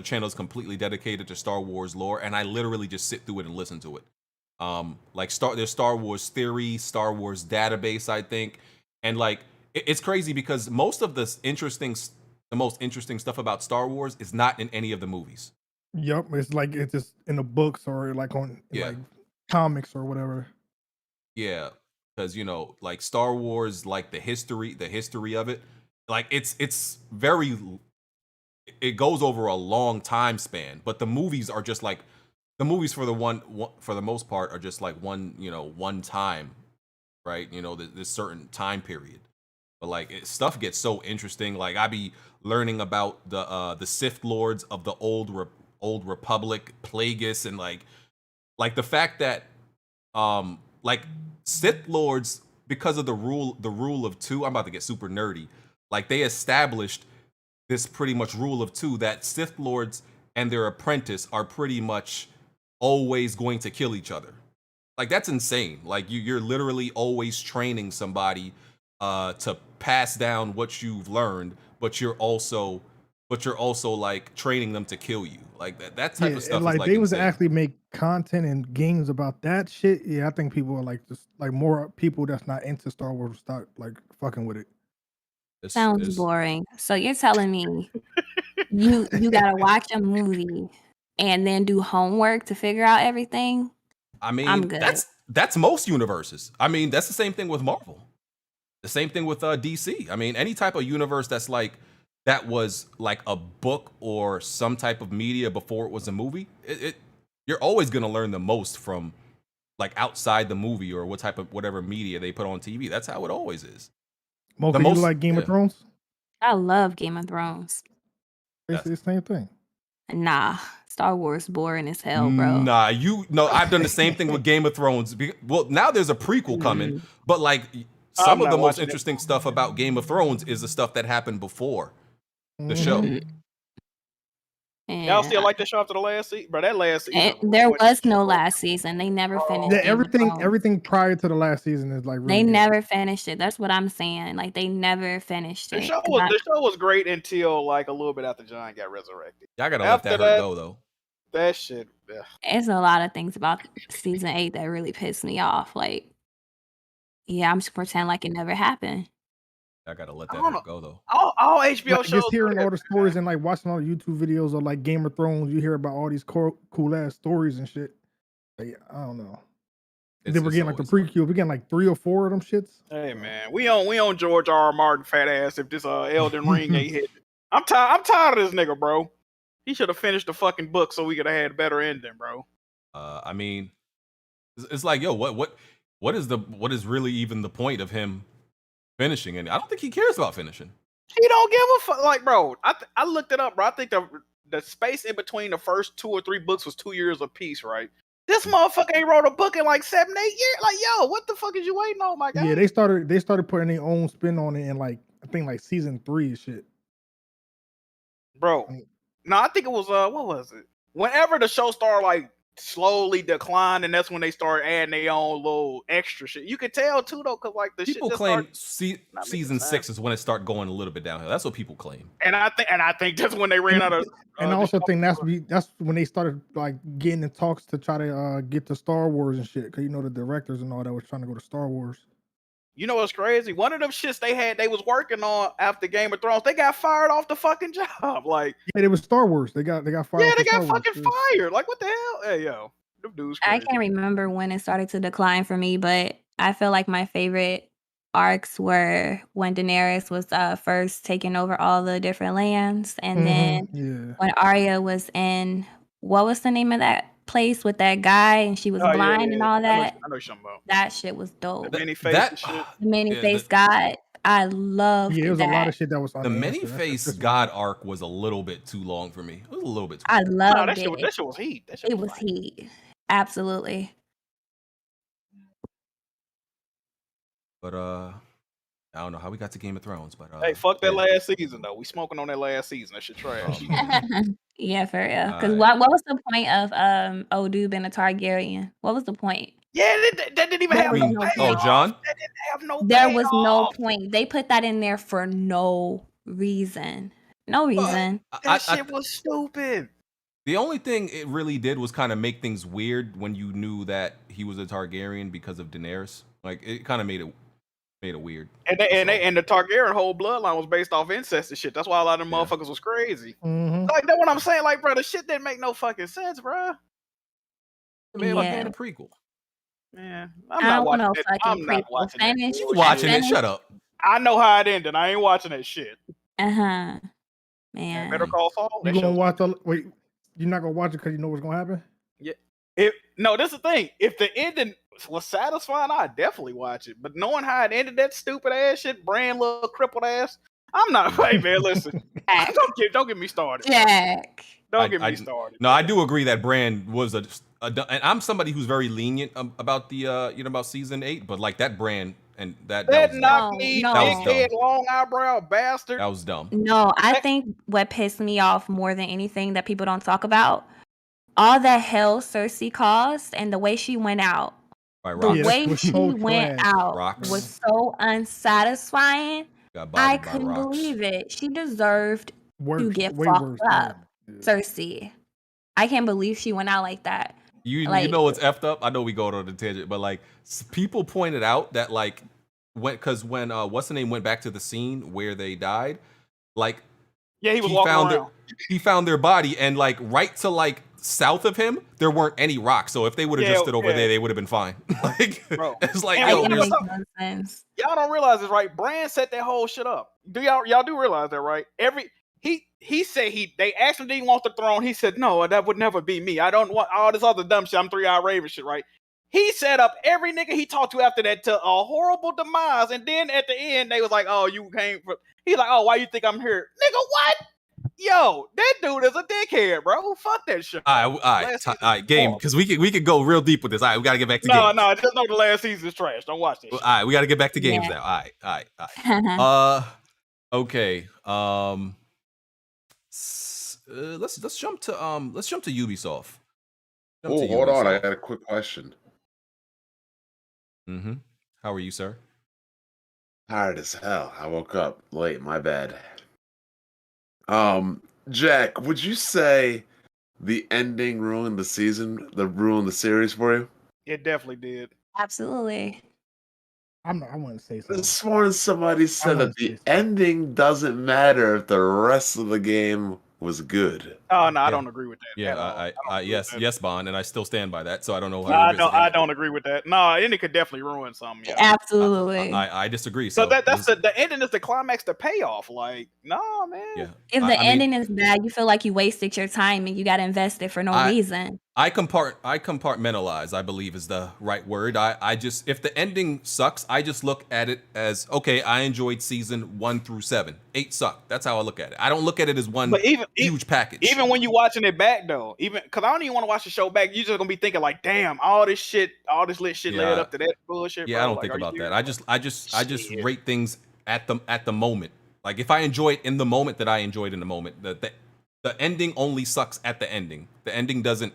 channels completely dedicated to Star Wars lore, and I literally just sit through it and listen to it. There's Star Wars Theory, Star Wars Database, I think, and like it's crazy because most of the most interesting stuff about Star Wars is not in any of the movies. Yep, it's just in the books or like on like comics or whatever. Yeah, because like Star Wars, like the history of it, like it goes over a long time span. But the movies are just like for the most part are just like one time, right? This certain time period. But like stuff gets so interesting. Like I be learning about the Sith Lords of the old Republic, Plagueis, and like the fact that like Sith Lords, because of the rule of two, I'm about to get super nerdy. Like they established this pretty much rule of two that Sith Lords and their apprentice are pretty much always going to kill each other. Like that's insane. Like you're literally always training somebody to pass down what you've learned, but you're also but you're also like training them to kill you. Like that type of stuff like is like they was insane. actually make content and games about that shit. Yeah, I think people are like just like more people that's not into Star Wars start like fucking with it. Sounds boring. So you're telling me you gotta watch a movie and then do homework to figure out everything? I I'm mean, good. that's most universes. I mean, that's the same thing with Marvel. The same thing with DC. I mean, any type of universe that's like that was like a book or some type of media before it was a movie. You're always gonna learn the most from like outside the movie or what type of whatever media they put on TV. That's how it always is. Mocha, you like Game of Thrones? I love Game of Thrones. Basically the same thing. Nah, Star Wars boring as hell, bro. Nah, I've done the same thing with Game of Thrones. Well, now there's a prequel coming, but like some of the most interesting stuff about Game of Thrones is the stuff that happened before the show. Y'all still like the show after the last season? Bro, that last season. There was no last season. They never finished Yeah, Game of Thrones. everything prior to the last season is like really They good. never finished it. That's what I'm saying. Like they never finished The it. show was great until like a little bit after John got resurrected. Y'all gotta let that hurt go though. That shit. Yeah. It's a lot of things about season 8 that really pissed me off. Like, yeah, I'm just pretend like it never happened. I gotta let that hurt go though. All HBO like, shows. Just hearing all the stories and like watching all the YouTube videos of like Game of Thrones, you hear about all these cool ass stories and shit. Like, I don't know. Then we're getting like the prequel. We're getting like 3 or 4 of them shits. Hey man, we on George R. R. Martin fat ass. If this Elden Ring ain't hit, I'm tired of this nigga, bro. He should have finished the fucking book so we could have had a better ending, bro. I mean, it's like, yo, what is really even the point of him finishing? And I don't think he cares about finishing. He don't give a fuck. Like, bro, I looked it up, bro. I think the space in between the first 2 or 3 books was 2 years apiece, right? This motherfucker ain't wrote a book in like 7, 8 years. Like, yo, what the fuck is you waiting on, my guy? Yeah, they started putting their own spin on it in like I think like season 3 and shit. Bro, no, I think it was what was it? Whenever the show started like slowly declining, that's when they started adding their own little extra shit. You could tell too though, cause like the people shit claim season 6 is when it started going a little bit downhill. That's what people claim. And I think that's when they ran out of. And I also think that's when they started like getting in talks to try to get to Star Wars and shit. Cause you know the directors and all that was trying to go to Star Wars. You know what's crazy? One of them shits they was working on after Game of Thrones, they got fired off the fucking job. Like, yeah, it was Star Wars. They got fired. Yeah, they got fucking fired. Like, what the hell? Hey, yo, them dudes crazy. I can't remember when it started to decline for me, but I feel like my favorite arcs were when Daenerys was first taking over all the different lands, and then when Arya was in, what was the name of that place with that guy and she was blind and all that. I know something about that shit was dope. The many face shit. The many face god. I love there was that. a lot of shit that was the many face god arc was a little bit too long for me. It was a little bit too long. I loved that it. That shit was heat. That shit it was heat. Absolutely. But I don't know how we got to Game of Thrones, but hey, fuck that last season though. We smoking on that last season. That shit trash. Yeah, for real. Because what was the point of Odu being a Targaryen? What was the point? Yeah, that didn't even have no payoff. Oh, John? That didn't have no There payoff. was no point. They put that in there for no reason. No reason. That shit was stupid. The only thing it really did was kind of make things weird when you knew that he was a Targaryen because of Daenerys. Like, it kind of made it weird. And the Targaryen whole bloodline was based off incest and shit. That's why a lot of them motherfuckers was crazy. Like, that's what I'm saying. Like, bro, the shit didn't make no fucking sense, bro. Man, like a prequel. Man, I don't want no fucking prequel. Finish. You watching it? Shut up. I know how it ended. I ain't watching that shit. Man. Better Call Saul. You gonna watch wait? You're not gonna watch it because you know what's gonna happen? Yeah. No, this is the thing. If the ending was satisfying, I'd definitely watch it. But knowing how it ended, that stupid ass shit, brand little crippled ass, I'm not. Hey man, listen, don't get me started. Jack, don't get me started. No, I do agree that Brand was and I'm somebody who's very lenient about the about season 8, but like that Brand and that knocked me, big head, long eyebrow bastard. That was dumb. No, I think what pissed me off more than anything that people don't talk about, all that hell Cersei caused and the way she went out. The way she went out was so unsatisfying. I couldn't believe it. She deserved Worse, get way fucked worse. up. Yeah. Cersei. I can't believe she went out like that. You Like, know what's effed up? I know we going on a tangent, but like people pointed out that like when what's the name went back to the scene where they died, like Yeah, he was walking around. He found their body, and like right to like south of him, there weren't any rocks. So if they would have just stood over there, they would have been fine. Like, Bro. it's like, And yo, it there's makes no sense. Y'all don't realize this, right? Brand set that whole shit up. Do y'all do realize that, right? He said they asked him, did he want the throne? He said, no, that would never be me. I don't want all this other dumb shit. I'm 3-Eyed Raven shit, right? He set up every nigga he talked to after that to a horrible demise, and then at the end they was like, "Oh, you came from." He's like, "Oh, why you think I'm here, nigga? What? Yo, that dude is a dickhead, bro. Fuck that shit." all right, game, because we could go real deep with this. All right, we gotta get back to games. No, just know the last season is trash. Don't watch this. All right, we gotta get back to games now. All right. Okay. Let's jump to Ubisoft. Oh, hold on. I got a quick question. Mm-hmm. How are you, sir? Tired as hell. I woke up late. My bad. Jack, would you say the ending ruined the season, ruined the series for you? It definitely did. Absolutely. I wouldn't say so. This morning somebody said that the ending doesn't matter if the rest of the game was good. Oh no, I don't agree with that. Yeah, yes, Bond, and I still stand by that. So I don't know how. I don't agree with that. No, it could definitely ruin something. Yeah. Absolutely. I disagree. So that's the ending is the climax, the payoff. Like, no, man. Yeah. If the ending is bad, you feel like you wasted your time and you got to invest it for no reason. I compartmentalize, I believe is the right word. I just, if the ending sucks, I just look at it as, okay, I enjoyed season 1 through 7. 8 sucked. That's how I look at it. I don't look at it as one huge package. Even when you're watching it back though, even because I don't even want to watch the show back, you're just gonna be thinking like, damn, all this lit shit led up to that bullshit. Yeah, bro. I don't think about that. I just rate things at the moment. Like if I enjoy it in the moment, that I enjoyed in the moment. The ending only sucks at the ending. The ending doesn't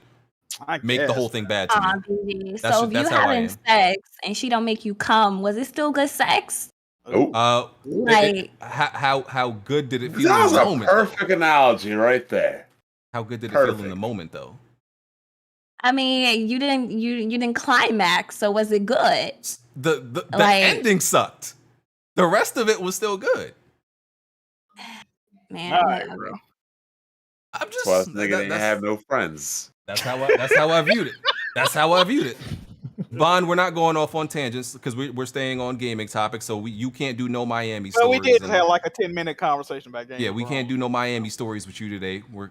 make the whole thing bad to me. So if you having sex and she don't make you come, was it still good sex? Oh, how good did it feel? That was in the a moment, perfect analogy right there. How good did it feel in the moment, though? I mean, you didn't climax, so was it good? The ending sucked. The rest of it was still good. Man, bro. I'm just nigga didn't have no friends. That's how I viewed it. That's how I viewed it. Bond, we're not going off on tangents because we're staying on gaming topics, so you can't do no Miami stories. Well, we did just have like a 10-minute conversation about games. Yeah, we can't do no Miami stories with you today. We're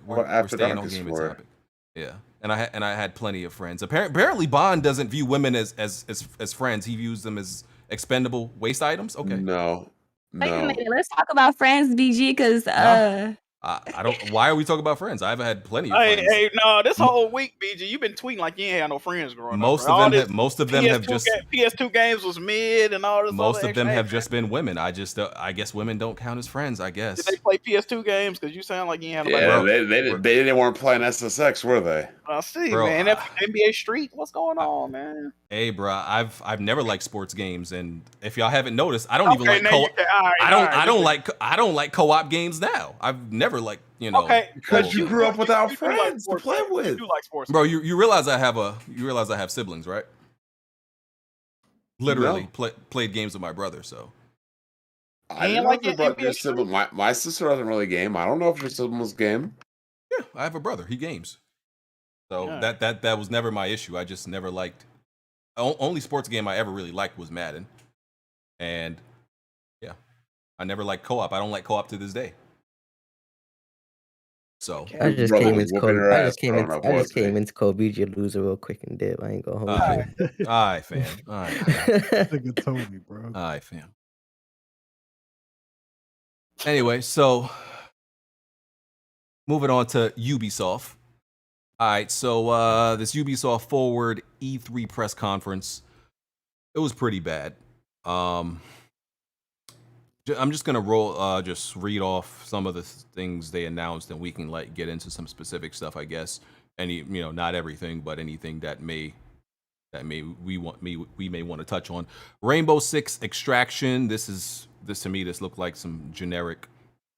staying on gaming topic. Yeah, and I had plenty of friends. Apparently, Bond doesn't view women as friends. He views them as expendable waste items. Okay. No. Wait a minute. Let's talk about friends, BG, because I don't. Why are we talking about friends? I've had plenty of friends. Hey, no, this whole week, BG, you've been tweeting like you ain't had no friends growing up. Most of them have just PS2 games was mid and all this. Most of them have just been women. I guess women don't count as friends. I guess. Did they play PS2 games? Because you sound like you ain't had nobody. Yeah, they didn't weren't playing SSX, were they? I see, bro, man. NBA Street, what's going on, man? Hey, bro, I've never liked sports games, and if y'all haven't noticed, I don't even like co-op. I don't like co-op games now. I've never liked, Okay, because you grew up without friends to play with. You like sports, bro. You realize I have siblings, right? Literally played games with my brother, so. I didn't like your sibling. My sister doesn't really game. I don't know if your siblings game. Yeah, I have a brother. He games. So that was never my issue. I just never liked. Only sports game I ever really liked was Madden, and yeah, I never liked co-op. I don't like co-op to this day. So I just came into Kobe BG loser real quick and dip. I ain't gonna hold you. All right, fam. All right. Nigga told me, bro. All right, fam. Anyway, so moving on to Ubisoft. All right, so this Ubisoft Forward E3 press conference, it was pretty bad. I'm just gonna just read off some of the things they announced, and we can get into some specific stuff, I guess. Not everything, but anything that we may want to touch on. Rainbow Six Extraction. This to me, this looked like some generic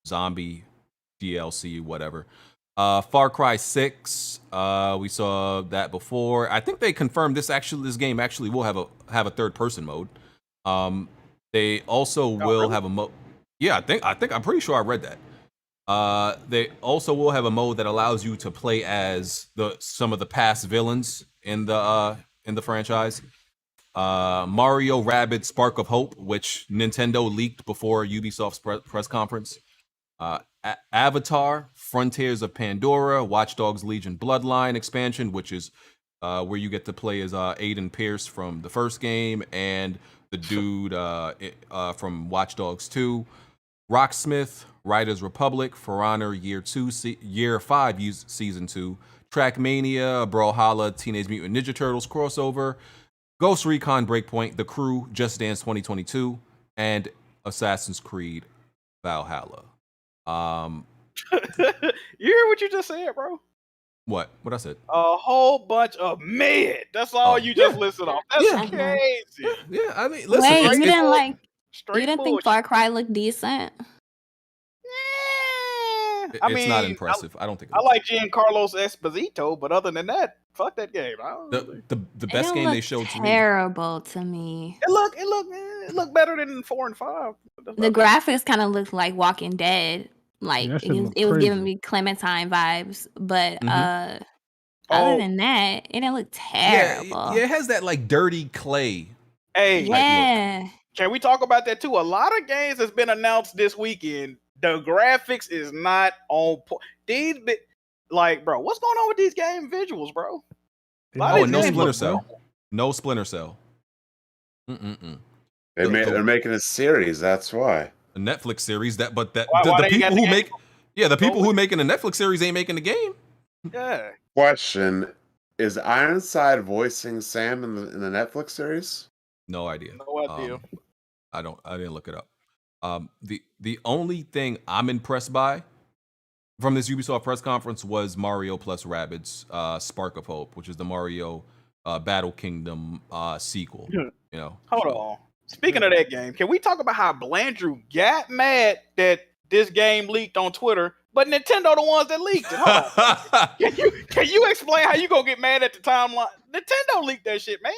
zombie DLC, whatever. Far Cry 6, we saw that before. I think they confirmed this game actually will have a third person mode. They also will really? have a mode. Yeah, I'm pretty sure I read that. They also will have a mode that allows you to play as some of the past villains in the franchise. Mario Rabbids Spark of Hope, which Nintendo leaked before Ubisoft's press conference. Avatar, Frontiers of Pandora, Watch Dogs Legion Bloodline expansion, which is where you get to play as Aiden Pierce from the first game and the dude from Watch Dogs 2. Rocksmith, Riders Republic, For Honor Year 5 Season 2, Trackmania, Brawlhalla, Teenage Mutant Ninja Turtles crossover, Ghost Recon Breakpoint, The Crew, Just Dance 2022, and Assassin's Creed Valhalla. You hear what you just said, bro? What I said? A whole bunch of mid. That's all you just listed off. That's crazy. Yeah, I mean, listen. Wait, you didn't like? Straight You didn't think bullshit. Far Cry looked decent? It's not impressive. I don't think. I like Giancarlo Esposito, but other than that, fuck that game. The best game they showed to me. Terrible to me. It looked better than 4 and 5. The graphics kind of looked like Walking Dead. Like Yeah, that shit it look was giving crazy. me Clementine vibes, but Mhm. other than that, it didn't look terrible. Yeah, it has that like dirty clay. Hey, Yeah. can we talk about that too? A lot of games that's been announced this weekend. The graphics is not on point. Bro, what's going on with these game visuals, bro? Oh, and no Splinter Cell. No Splinter Cell. They're making a series. That's why. A Netflix series the Why they people got who the make game? the people who making the Netflix series ain't making the game. Yeah. Question: is Ironside voicing Sam in the Netflix series? No idea. No idea. I didn't look it up. The only thing I'm impressed by from this Ubisoft press conference was Mario plus Rabbids Spark of Hope, which is the Mario Battle Kingdom sequel. Yeah. You know. Hold on. Speaking of that game, can we talk about how Blandrew got mad that this game leaked on Twitter, but Nintendo the ones that leaked it? Hold on. Can you explain how you gonna get mad at the timeline? Nintendo leaked that shit, man.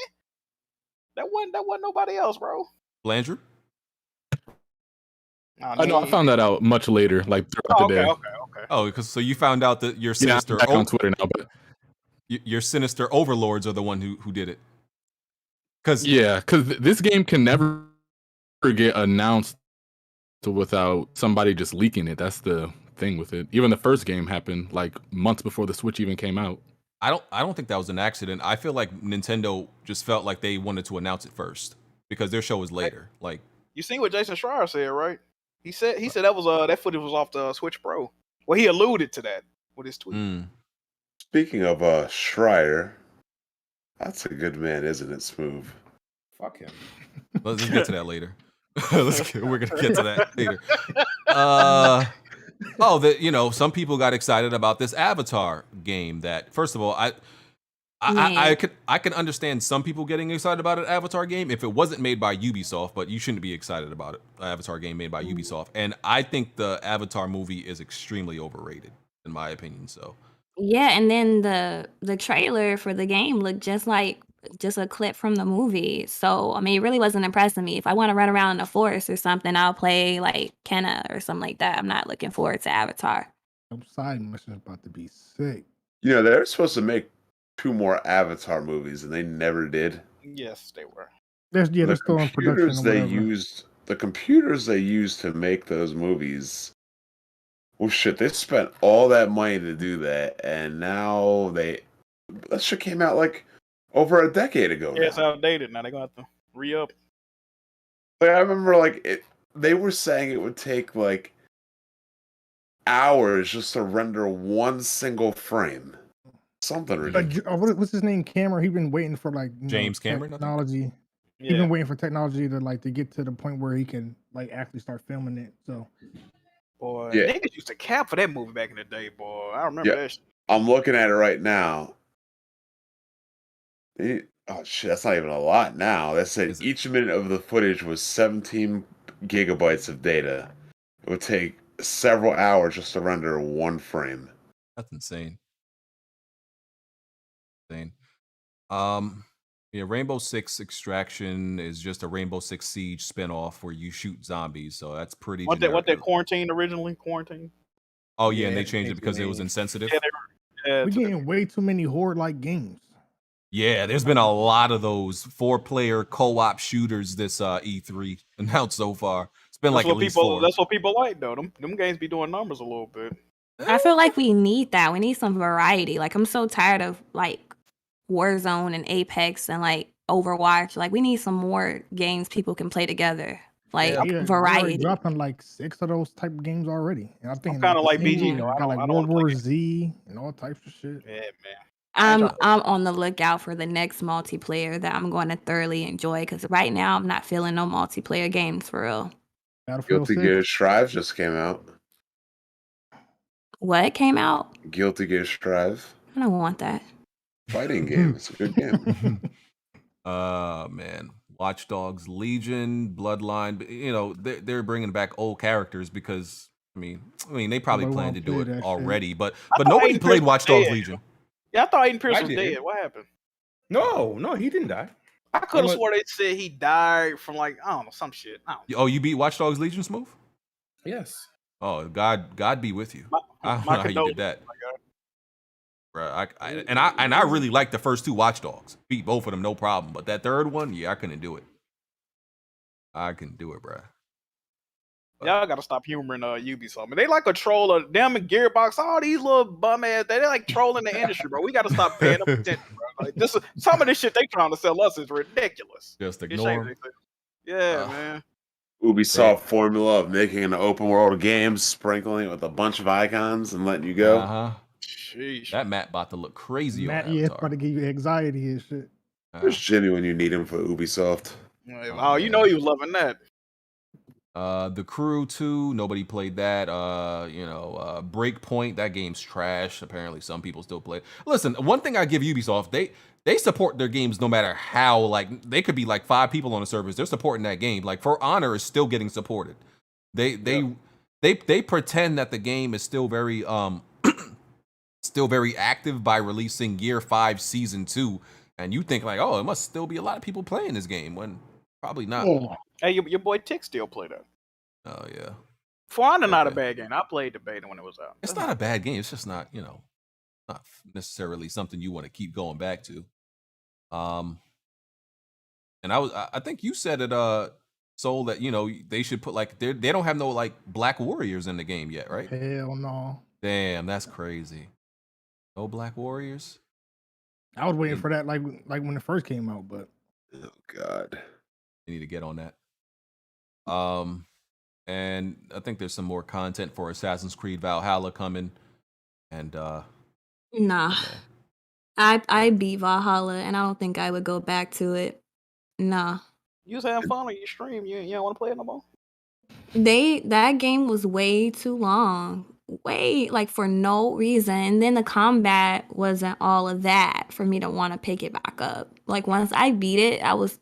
That wasn't nobody else, bro. Blandrew? I know. I found that out much later, like throughout the day. Okay. Oh, because so you found out that your Yeah, sinister I'm back on Twitter now, but your sinister overlords are the one who did it. Because this game can never get announced without somebody just leaking it. That's the thing with it. Even the first game happened like months before the Switch even came out. I don't think that was an accident. I feel like Nintendo just felt like they wanted to announce it first because their show was later. Like, you seen what Jason Schreier said, right? He said that was that footage was off the Switch Pro. Well, he alluded to that with his tweet. Speaking of Schreier, that's a good man, isn't it, Smoove? Fuck him. Let's get to that later. We're gonna get to that later. Some people got excited about this Avatar game. That first of all, I can understand some people getting excited about an Avatar game if it wasn't made by Ubisoft, but you shouldn't be excited about it. An Avatar game made by Ubisoft, and I think the Avatar movie is extremely overrated, in my opinion. So Yeah, and then the trailer for the game looked just like a clip from the movie. So I mean, it really wasn't impressing me. If I want to run around in the forest or something, I'll play like Kenna or something like that. I'm not looking forward to Avatar. Side mission is about to be sick. You know, they're supposed to make 2 more Avatar movies, and they never did. Yes, they were. They're still in production. The computers they used to make those movies. Well, shit, they spent all that money to do that, and now that shit came out like over a decade ago. Yeah, it's outdated. Now they're gonna have to re-up. Like, I remember, they were saying it would take like hours just to render one single frame. Something ridiculous. What's his name? Cameron. He's been waiting for James Cameron technology. Yeah. He's been waiting for technology to get to the point where he can actually start filming it. So, boy, Yeah. niggas used to cap for that movie back in the day, boy. I remember that shit. I'm looking at it right now. Oh shit, that's not even a lot now. That said each minute of the footage was 17 gigabytes of data. It would take several hours just to render one frame. That's insane. Insane. Yeah, Rainbow Six Extraction is just a Rainbow Six Siege spinoff where you shoot zombies. So that's pretty What generic. that quarantine originally? Quarantine? Oh yeah, and they changed it because it was insensitive. We're getting way too many horde-like games. Yeah, there's been a lot of those 4-player co-op shooters this E3 announced so far. It's been That's like at least people, 4. That's what people like though. Them games be doing numbers a little bit. I feel like we need that. We need some variety. Like I'm so tired of like Warzone and Apex and like Overwatch. Like we need some more games people can play together. Like variety. Dropping like 6 of those type of games already. And I think I'm kind of like BG though. got like World War Z and all types of shit. Yeah, man. I'm on the lookout for the next multiplayer that I'm going to thoroughly enjoy because right now I'm not feeling no multiplayer games for real. Guilty Gear Strive just came out. What came out? Guilty Gear Strive. I don't want that. Fighting game. It's a good game. Man. Watch Dogs Legion, Bloodline, but, you know, they're bringing back old characters because I mean they probably planned to do it already, but nobody played Watch Dogs Legion. Yeah, I thought Aiden Pierce was dead. What happened? No, he didn't die. I could have swore they said he died from like I don't know some shit. Oh, you beat Watch Dogs Legion, Smoove? Yes. Oh, God be with you. I don't know how you did that. Bruh, I really like the first 2 Watch Dogs. Beat both of them, no problem. But that third one, yeah, I couldn't do it. I couldn't do it, bruh. Y'all gotta stop humoring Ubisoft. Man, they like a troll of them and Gearbox. All these little bum ass, they like trolling the industry, bro. We gotta stop paying them attention, bro. Like some of this shit they trying to sell us is ridiculous. Just ignore them. Yeah, man. Ubisoft formula of making an open world game, sprinkling it with a bunch of icons and letting you go. Sheesh. That map about to look crazy. Matt, it's about to give you anxiety and shit. There's Jenny when you need him for Ubisoft. Oh, you know you was loving that. The Crew 2, nobody played that. Breakpoint, that game's trash. Apparently some people still play it. Listen, one thing I give Ubisoft, they support their games no matter how, like, they could be like 5 people on the servers. They're supporting that game. Like, For Honor is still getting supported. They pretend that the game is still very active by releasing Year 5 Season 2. And you think like, oh, it must still be a lot of people playing this game when probably not. Oh. Hey, your boy Tick still play that. Oh, yeah. For Honor, not a bad game. I played the beta when it was out. It's not a bad game. It's just not, not necessarily something you want to keep going back to. And I think you said it, Soul, that, they should put like, they don't have no like Black Warriors in the game yet, right? Hell no. Damn, that's crazy. No Black Warriors? I was waiting for that like when it first came out, but oh god. You need to get on that. And I think there's some more content for Assassin's Creed Valhalla coming. And nah. I beat Valhalla and I don't think I would go back to it. Nah. You was having fun on your stream. You don't want to play it no more? That game was way too long. Way, like, for no reason. And then the combat wasn't all of that for me to want to pick it back up. Like, once I beat it, I was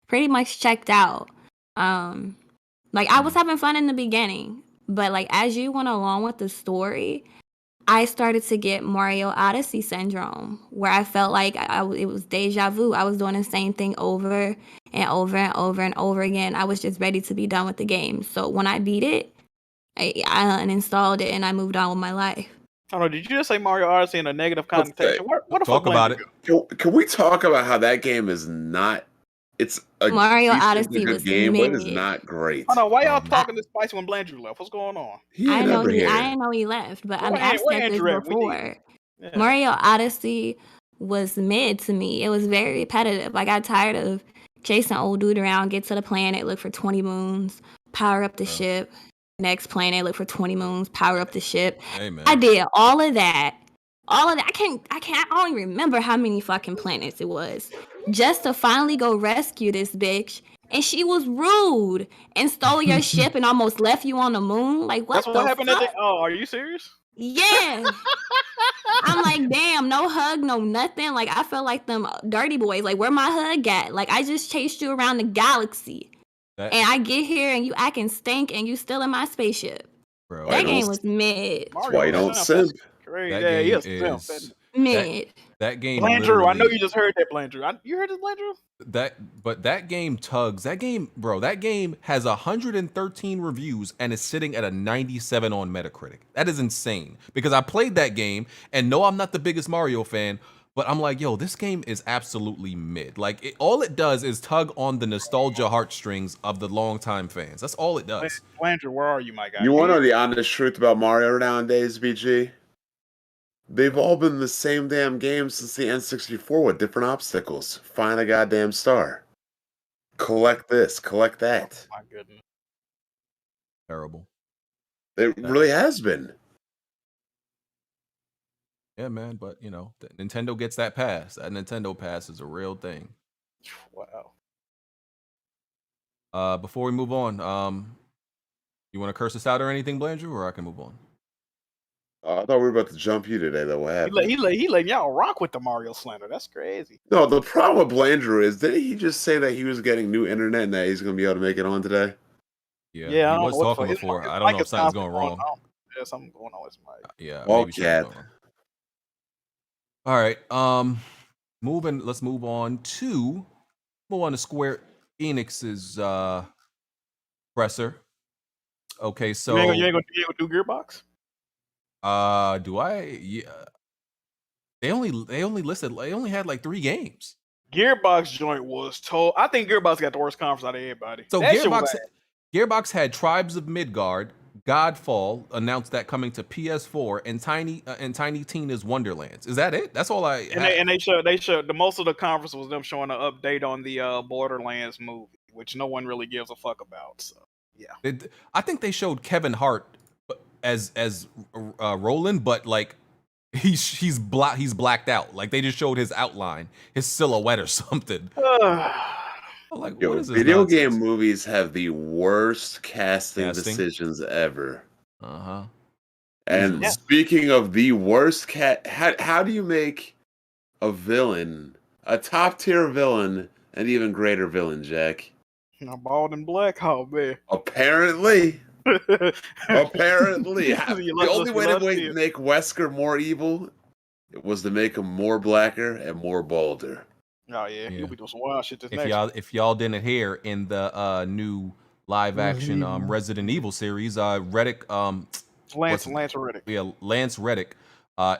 pretty much checked out. Like, I was having fun in the beginning, but like as you went along with the story, I started to get Mario Odyssey syndrome, where I felt like it was deja vu. I was doing the same thing over and over and over and over again. I was just ready to be done with the game. So when I beat it, I uninstalled it and I moved on with my life. Oh no! Did you just say Mario Odyssey in a negative connotation? What the Talk fuck about it. Can we talk about how that game is not? It's a Mario decent, Odyssey good was game, but it's mid. not great. Oh no! Why y'all talking this spicy when Blandrew left? What's going on? I didn't know he left, but I mean, I've said this before. Yeah. Mario Odyssey was mid to me. It was very repetitive. I got tired of chasing old dude around, get to the planet, look for 20 moons, power up the ship. Next planet, look for 20 moons, power up the ship. Hey, man. I did all of that. I don't even remember how many fucking planets it was. Just to finally go rescue this bitch. And she was rude and stole your ship and almost left you on the moon. Like, what? That's what happened at the. Oh, are you serious? Yeah. I'm like, damn, no hug, no nothing. Like, I felt like them dirty boys. Like, where my hug at? Like, I just chased you around the galaxy. And I get here and you acting stink and you still in my spaceship. bro. Why That don't game was mid. That's why you don't Simp, simp. Crazy. That Yeah, he game is simp. is Mid. that game. Blandrew, I know literally- you just heard that, Blandrew. You heard this, Blandrew? That game tugs. That game, bro. That game has 113 reviews and is sitting at a 97 on Metacritic. That is insane. Because I played that game and no, I'm not the biggest Mario fan, but I'm like, yo, this game is absolutely mid. Like, all it does is tug on the nostalgia heartstrings of the longtime fans. That's all it does. Blandrew, where are you, my guy? You want to know the honest truth about Mario nowadays, BG? They've all been the same damn game since the N64 with different obstacles. Find a goddamn star. Collect this, collect that. Oh, my goodness. Terrible. It really has been. Yeah, man. But you know, Nintendo gets that pass. That Nintendo pass is a real thing. Wow. Before we move on, you want to curse us out or anything, Blandrew, or I can move on? I thought we were about to jump you today, though. What happened? He letting y'all rock with the Mario slander. That's crazy. No, the problem with Blandrew is, didn't he just say that he was getting new internet and that he's going to be able to make it on today? Yeah, Yeah, I he don't was know what's talking his before. mic- I don't know mic if is something's constantly going wrong. on. There's something going on with his mic. Yeah, Well, maybe something's cat. going on. All right, let's move on to Square Enix's presser. Okay, so You ain't gonna do Gearbox? do I? Yeah. They only had like 3 games. Gearbox joint was told. I think Gearbox got the worst conference out of everybody. So That shit was Gearbox had Tribes of Midgard, Godfall announced that coming to PS4, and Tiny Tina's Wonderlands. Is that it? That's all I. And they showed the most of the conference was them showing an update on the Borderlands movie, which no one really gives a fuck about. So yeah, I think they showed Kevin Hart as Roland, but like he's blacked out. Like they just showed his outline, his silhouette or something. Like, Yo, what is this video nonsense? game movies have the worst casting decisions ever. Uh-huh. And Yeah. speaking of the worst how do you make a villain, a top tier villain, an even greater villain, Jack? Bald and black. Oh man. Apparently. Apparently, The only way to make Wesker more evil was to make him more blacker and more balder. Oh yeah, you'll be doing some wild shit this next. If y'all didn't hear in the new live action Resident Evil series, Reddick Lance Reddick. Yeah, Lance Reddick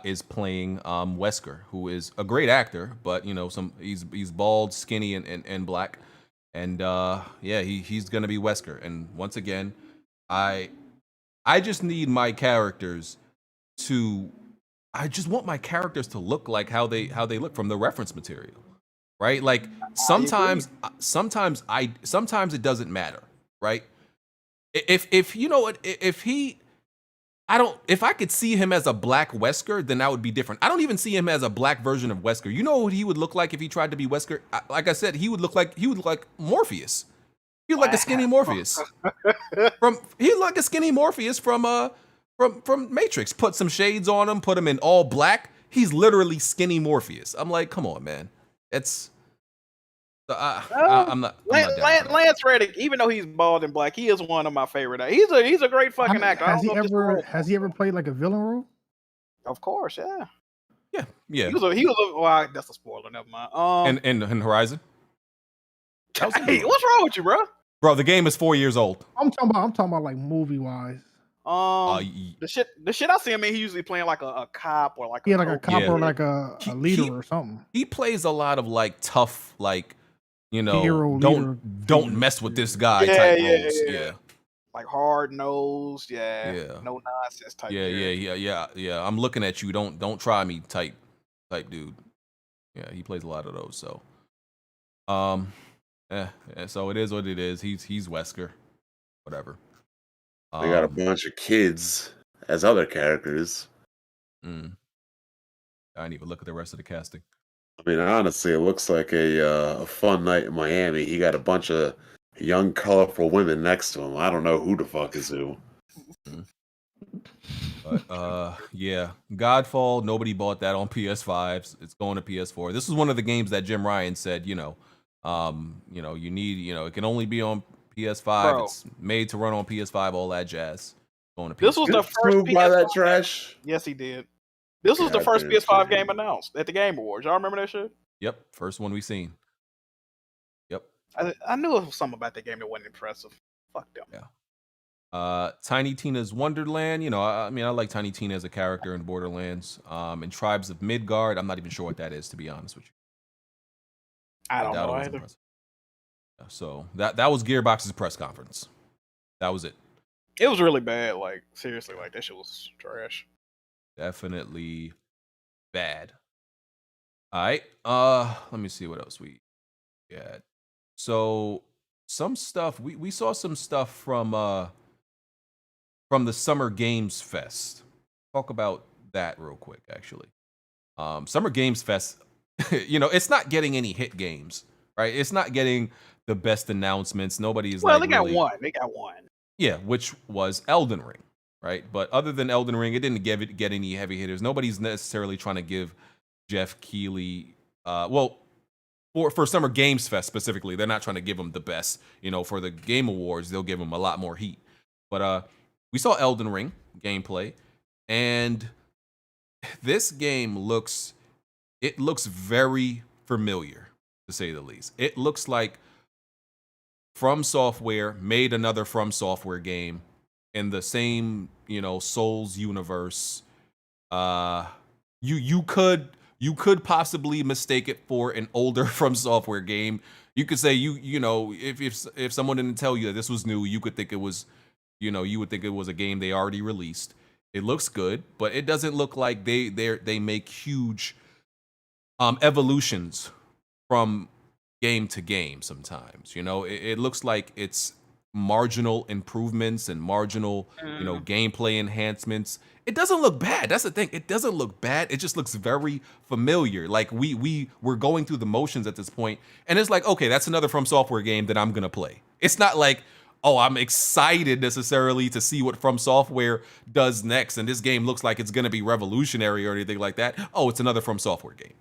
is playing Wesker, who is a great actor, but you know, he's bald, skinny, and black, and yeah, he's gonna be Wesker. And once again, I just need my characters to, I just want my characters to look like how they look from the reference material, right? Like sometimes it doesn't matter, right? If you know what, if I could see him as a black Wesker, then that would be different. I don't even see him as a black version of Wesker. You know what he would look like if he tried to be Wesker? Like I said, he would look like Morpheus. He look like a skinny Morpheus. He look like a skinny Morpheus from Matrix. Put some shades on him, put him in all black. He's literally skinny Morpheus. I'm like, come on, man. It's I'm not down for that. Lance Reddick, even though he's bald and black, he is one of my favorite. He's a great fucking actor. Has he ever played like a villain role? Of course, yeah. Yeah. He was a well, that's a spoiler, never mind. In Horizon. Hey, what's wrong with you, bro? Bro, the game is 4 years old. I'm talking about like movie wise. The shit I see him in, he usually playing like a cop or like like a cop or like a leader or something. He plays a lot of like tough, like, you know, Hero, don't mess with this guy type roles. Yeah. Like hard nosed, no nonsense type. Yeah. I'm looking at you. Don't try me type dude. Yeah, he plays a lot of those. So, so it is what it is. He's Wesker, whatever. They got a bunch of kids as other characters. I didn't even look at the rest of the casting. I mean, honestly, it looks like a fun night in Miami. He got a bunch of young, colorful women next to him. I don't know who the fuck is who. But yeah, Godfall. Nobody bought that on PS5s. It's going to PS4. This is one of the games that Jim Ryan said, you need, it can only be on PS5. Bro. It's made to run on PS5. All that jazz. Going to This was PS5. the Did first Smoove buy that PS5. trash? Yes, he did. This was the God first damn PS5 shame. game announced at the Game Awards. Y'all remember that shit? Yep, first one we seen. Yep. I knew it was something about that game that wasn't impressive. Fuck them. Yeah. Tiny Tina's Wonderland. You know, I mean, I like Tiny Tina as a character in Borderlands. And Tribes of Midgard. I'm not even sure what that is, to be honest with you. I don't doubt know it was either. impressive. Yeah, so that was Gearbox's press conference. That was it. It was really bad. Like seriously, like that shit was trash. Definitely bad. All right. Let me see what else we had. So some stuff we saw some stuff from the Summer Games Fest. Talk about that real quick, actually. Summer Games Fest, you know, it's not getting any hit games, right? It's not getting the best announcements. Nobody is Well, like they got really, one. They got one. yeah, which was Elden Ring, right? But other than Elden Ring, it didn't get any heavy hitters. Nobody's necessarily trying to give Geoff Keighley, well, for Summer Games Fest specifically, they're not trying to give him the best. You know, for the Game Awards, they'll give him a lot more heat. But we saw Elden Ring gameplay, and this game looks very familiar, to say the least. It looks like From Software made another From Software game in the same, you know, Souls universe. You could possibly mistake it for an older From Software game. You could say you know, if someone didn't tell you that this was new, you could think it was, you know, you would think it was a game they already released. It looks good, but it doesn't look like they make huge evolutions from game to game sometimes. You know, it looks like it's marginal improvements and marginal, you know, gameplay enhancements. It doesn't look bad. That's the thing. It doesn't look bad. It just looks very familiar. Like we're going through the motions at this point, and it's like, okay, that's another From Software game that I'm gonna play. It's not like, oh, I'm excited necessarily to see what From Software does next, and this game looks like it's gonna be revolutionary or anything like that. Oh, it's another From Software game.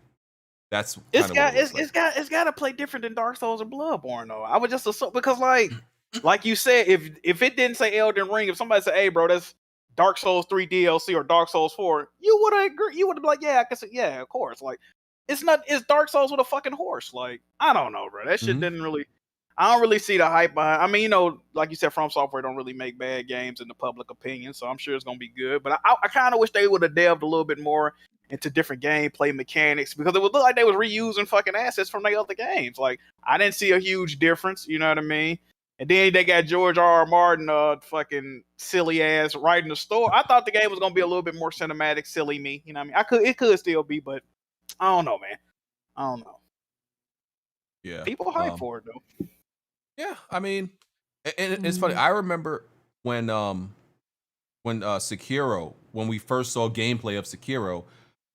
That's It's kind of it's got to play different than Dark Souls and Bloodborne though. I would just assume because like you said, if it didn't say Elden Ring, if somebody said, "Hey, bro, that's Dark Souls 3 DLC or Dark Souls 4," you would have agreed. You would have been like, "Yeah, I can say, yeah, of course." Like, it's Dark Souls with a fucking horse. Like, I don't know, bro. That shit didn't really. I don't really see the hype behind. I mean, you know, like you said, From Software don't really make bad games in the public opinion, so I'm sure it's gonna be good. But I kind of wish they would have delved a little bit more into different gameplay mechanics because it would look like they was reusing fucking assets from their other games. Like, I didn't see a huge difference. You know what I mean? And then they got George R.R. Martin, fucking silly ass writing the story. I thought the game was gonna be a little bit more cinematic, silly me. You know what I mean? It could still be, but I don't know, man. I don't know. Yeah. People hype for it though. Yeah, I mean, and it's funny. I remember when Sekiro, when we first saw gameplay of Sekiro,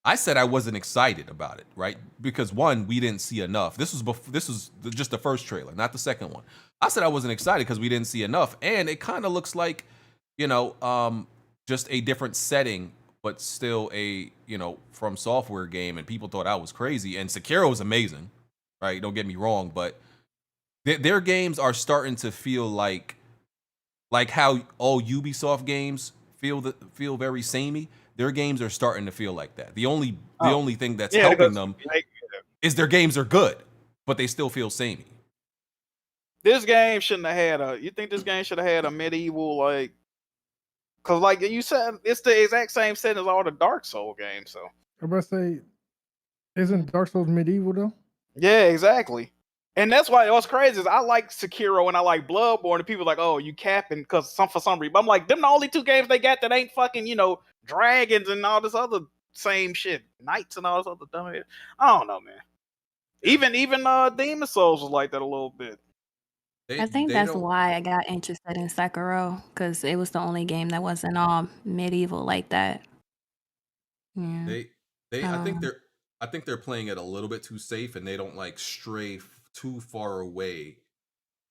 I said I wasn't excited about it, right? Because one, we didn't see enough. This was just the first trailer, not the second one. I said I wasn't excited because we didn't see enough, and it kind of looks like, you know, just a different setting, but still a, you know, From Software game, and people thought I was crazy. And Sekiro was amazing, right? Don't get me wrong, but their games are starting to feel like how all Ubisoft games feel very samey. Their games are starting to feel like that. The only thing that's helping them is their games are good, but they still feel samey. This game shouldn't have had you think this game should have had a medieval, like, because like you said, it's the exact same setting as all the Dark Souls games. So I'm about to say, isn't Dark Souls medieval though? yeah, exactly. And that's why what's crazy is I like Sekiro and I like Bloodborne, and people are like, oh, you capping because for some reason. I'm like, them the only two games they got that ain't fucking, you know, dragons and all this other same shit, knights and all this other dumb shit. I don't know, man. Even Demon Souls was like that a little bit. I think that's why I got interested in Sekiro, because it was the only game that wasn't all medieval like that. Yeah. I think they're playing it a little bit too safe, and they don't like stray too far away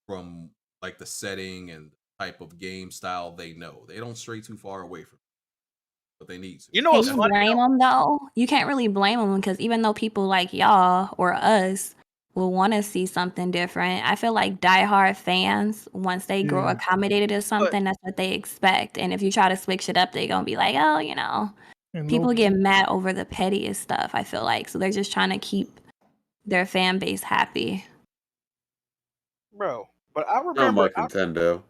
from like the setting and type of game style they know. They don't stray too far away from it, but they need to. You know Can what's you funny? blame them though? You can't really blame them because even though people like y'all or us will want to see something different. I feel like diehard fans, once they grow Yeah. accommodated to But something, that's what they expect. And if you try to switch it up, they're gonna be like, oh, And people no, get mad over the pettiest stuff, I feel like. So they're just trying to keep their fan base happy. bro, but I Not remember like Nintendo.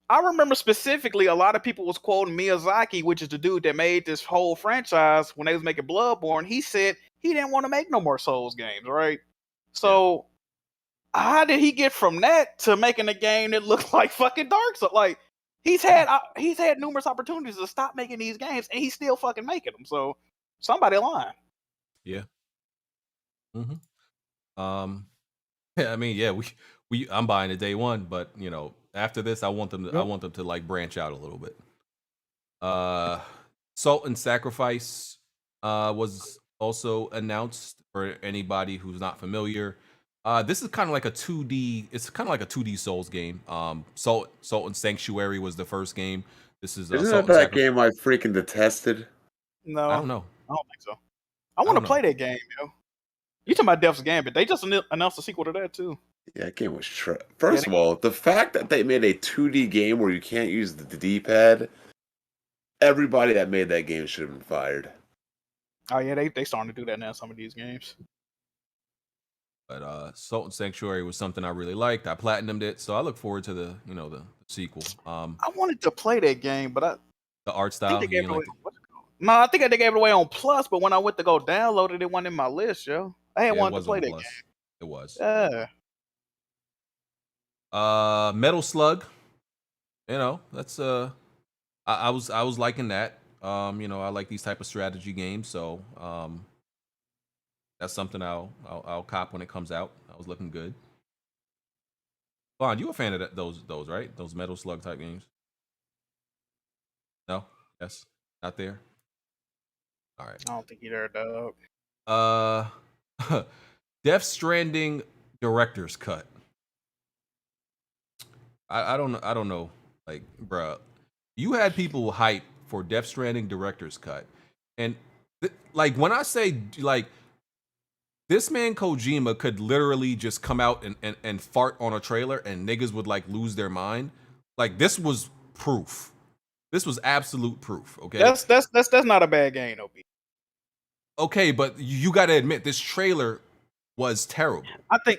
I remember specifically a lot of people was quoting Miyazaki, which is the dude that made this whole franchise when they was making Bloodborne. He said he didn't want to make no more Souls games, right? So how did he get from that to making a game that looked like fucking Dark Souls? Like he's had numerous opportunities to stop making these games, and he's still fucking making them. So somebody lying. Yeah. Yeah, I mean, yeah, I'm buying it day one, but after this, I want them to like branch out a little bit. Salt and Sacrifice was also announced for anybody who's not familiar. This is kind of like a 2D. It's kind of like a 2D Souls game. Salt and Sanctuary was the first game. This is Isn't Salt that and game I freaking detested? No, I don't know. I don't think so. I want to play that game, yo. You talking about Death's Gambit? They just announced a sequel to that too. Yeah, that game was First of all, the fact that they made a 2D game where you can't use the D-pad, everybody that made that game should have been fired. Oh yeah, they starting to do that now. Some of these games. But Salt and Sanctuary was something I really liked. I platinumed it, so I look forward to the sequel. I wanted to play that game, but the art style. I think no, I think they gave it away on Plus, but when I went to go download it, it wasn't in my list, yo. I had wanted to play that game. It was. Yeah. Metal Slug. That's I was liking that. I like these type of strategy games, so that's something I'll cop when it comes out. I was looking good. Bond, you a fan of those right? Those Metal Slug type games? No? Yes? Not there? All right. I don't think you're there, dog. Death Stranding director's cut. I don't know. Like, bruh, you had people hype for Death Stranding director's cut, and like when I say like this man Kojima could literally just come out and fart on a trailer and niggas would like lose their mind. Like this was proof. This was absolute proof. Okay, that's not a bad game, though. Okay, but you got to admit this trailer was terrible. I think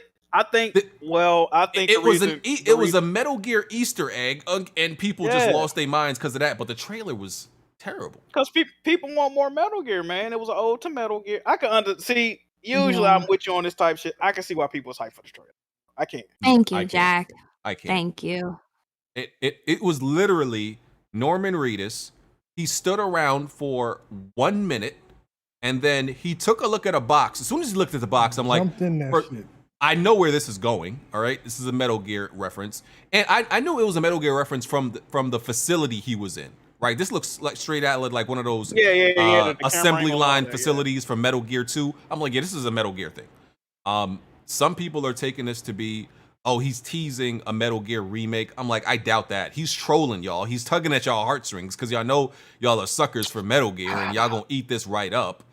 it was a Metal Gear Easter egg, and people just lost their minds because of that. But the trailer was terrible. Because people want more Metal Gear, man. It was an ode to Metal Gear. I can see. Usually, I'm with you on this type shit. I can see why people was hyped for the trailer. I can't. Thank you, Jack. I can't. Thank you. It was literally Norman Reedus. He stood around for 1 minute. And then he took a look at a box. As soon as he looked at the box, I'm like, I know where this is going. All right, this is a Metal Gear reference, and I knew it was a Metal Gear reference from the facility he was in. Right, this looks like straight out like one of those the assembly line facilities from Metal Gear 2. I'm like, yeah, this is a Metal Gear thing. Some people are taking this to be, oh, he's teasing a Metal Gear remake. I'm like, I doubt that. He's trolling y'all. He's tugging at y'all heartstrings because y'all know y'all are suckers for Metal Gear and y'all gonna eat this right up.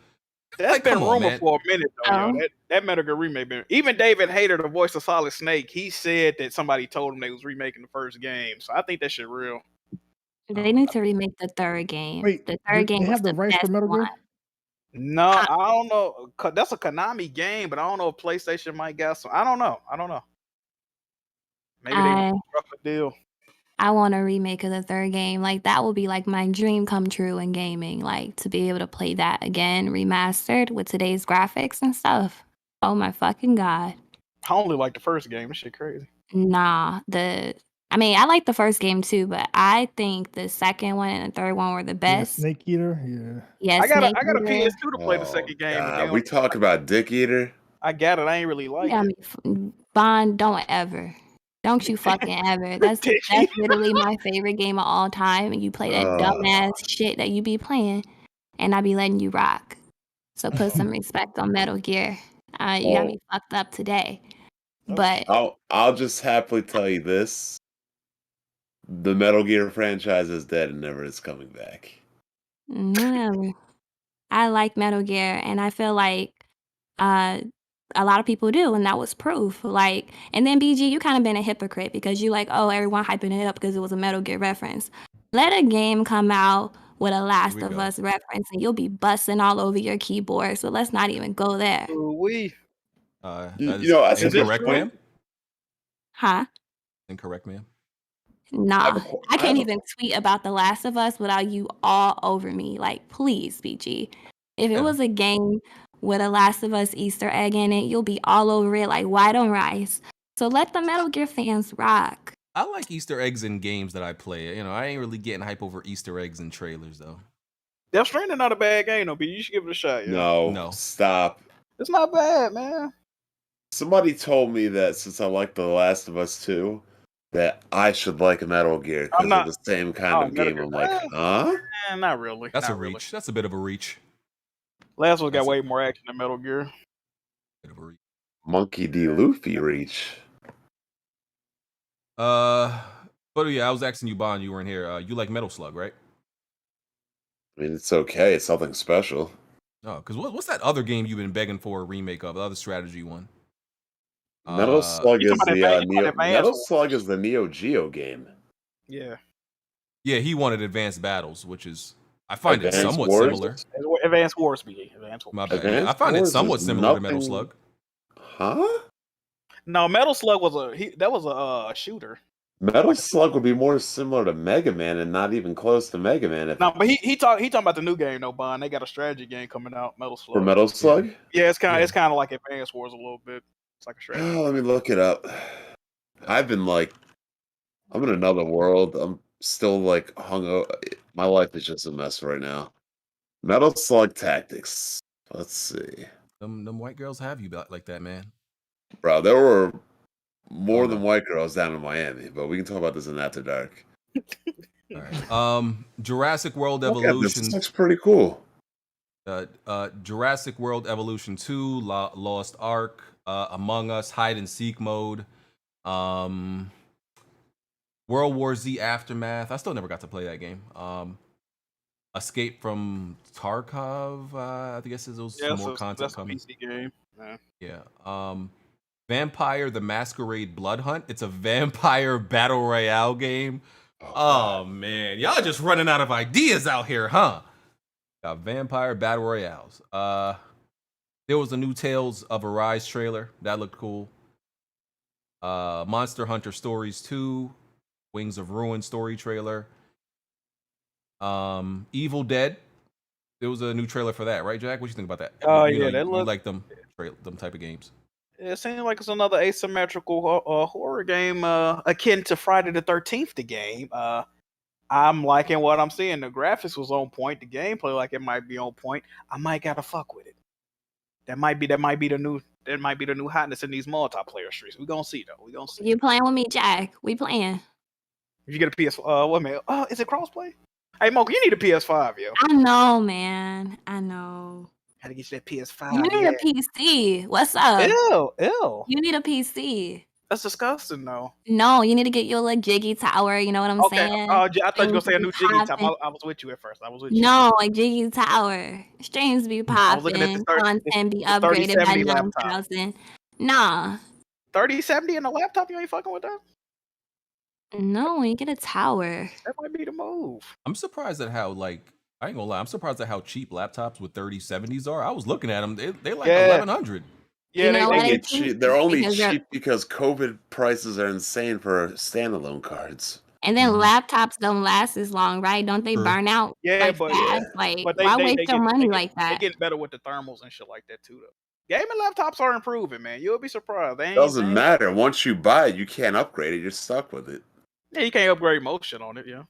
That's been rumored for a minute, though. Yo. That Metal Gear remake been. Even David Hayter, the voice of Solid Snake, he said that somebody told him they was remaking the first game. So I think that shit real. They need to remake the third game. Wait, the third game they have was the rights for Metal Gear? No, I don't know. That's a Konami game, but I don't know if PlayStation might get some. I don't know. Maybe they struck a deal. I want a remake of the third game. Like that will be like my dream come true in gaming. Like to be able to play that again, remastered with today's graphics and stuff. Oh my fucking god! I only like the first game. This shit crazy. Nah, I like the first game too, but I think the second one and the third one were the best. Yeah, Snake Eater, yeah. Yes, I got a PS2 to play the second game. We talk about Dick Eater. I got it. I ain't really like it. Bond, don't you fucking ever. That's literally my favorite game of all time. And you play that dumbass shit that you be playing, and I be letting you rock. So put some respect on Metal Gear. You got me fucked up today. But I'll just happily tell you this. The Metal Gear franchise is dead and never is coming back. Whatever. I like Metal Gear, and I feel like a lot of people do, and that was proof. Like, and then BG, you kind of been a hypocrite because you like, oh, everyone hyping it up because it was a Metal Gear reference. Let a game come out with a Last of Us reference, and you'll be busting all over your keyboard. So let's not even go there. We. That You is know, that's a good incorrect, ma'am. point. Huh? Incorrect, ma'am. Nah, I can't even tweet about The Last of Us without you all over me. Like, please, BG. If it was a game with a Last of Us Easter egg in it, you'll be all over it like white on rice. So let the Metal Gear fans rock. I like Easter eggs in games that I play. You know, I ain't really getting hype over Easter eggs in trailers though. Death Stranding not a bad game though, but you should give it a shot. Yeah. No, stop. It's not bad, man. Somebody told me that since I like The Last of Us 2, that I should like Metal Gear because of the same kind of game. I'm like, huh? Not really. That's not a reach. Really. That's a bit of a reach. Last one got way more action than Metal Gear. Bit of a reach. Monkey D. Luffy reach. But yeah, I was asking you, Bond. You weren't here. You like Metal Slug, right? I mean, it's okay. It's something special. Oh, because what's that other game you've been begging for a remake of? The other strategy one. Metal Slug is the Metal Slug is the Neo Geo game. Yeah. Yeah, he wanted Advanced Battles, which is I find it somewhat similar. Advanced Wars, BG. My bad. I find it somewhat similar to Metal Slug. Huh? No, Metal Slug was a shooter. Metal Slug would be more similar to Mega Man and not even close to Mega Man. No, but he talking about the new game though, Bond. They got a strategy game coming out, Metal Slug. For Metal Slug? Yeah, it's kind of like Advanced Wars a little bit. It's like a strategy. Oh, let me look it up. I'm in another world. I'm still like hung up. My life is just a mess right now. Metal Slug Tactics. Let's see. Them white girls have you like that, man. Bro, there were more than white girls down in Miami, but we can talk about this in After Dark. All right. Jurassic World Evolution. This looks pretty cool. Jurassic World Evolution 2, Lost Ark, Among Us, Hide and Seek mode, World War Z Aftermath. I still never got to play that game. Escape from Tarkov. I guess there's more content that's coming. A PC game. Yeah. Vampire the Masquerade Blood Hunt. It's a vampire battle royale game. Oh man, y'all just running out of ideas out here, huh? Got vampire battle royales. There was a new Tales of Arise trailer that looked cool. Monster Hunter Stories 2, Wings of Ruin story trailer. Evil Dead. There was a new trailer for that, right, Jack? What you think about that? Oh you look like them type of games. It seems like it's another asymmetrical horror game akin to Friday the 13th, the game. I'm liking what I'm seeing. The graphics was on point. The gameplay, like it might be on point. I might gotta fuck with it. That might be the new hotness in these multiplayer streets. We gonna see though. We gonna see. You playing with me, Jack? We playing. If you get a PS, wait a minute. Is it crossplay? Hey, Mocha, you need a PS5, yo. I know, man. I know. How to get you that PS5? You need a PC. What's up? Ew. You need a PC. That's disgusting, though. No, you need to get your little Jiggy Tower. You know what I'm saying? I thought you were gonna say a new Jiggy Tower. I was with you at first. No, like Jiggy Tower. Streams be popping. Content be upgraded by 9,000. Nah. 3070 in a laptop? You ain't fucking with that? No, you get a tower. That might be the move. I'm surprised at how I ain't gonna lie. I'm surprised at how cheap laptops with 3070s are. I was looking at them. They're like 1,100. Yeah, they get cheap. They're only cheap because COVID prices are insane for standalone cards. And then laptops don't last as long, right? Don't they burn out? Fast? Like, why waste your money like that? They get better with the thermals and shit like that too, though. Gaming laptops are improving, man. You'll be surprised. Doesn't matter. Once you buy it, you can't upgrade it. You're stuck with it. Yeah, you can't upgrade most shit on it, yeah.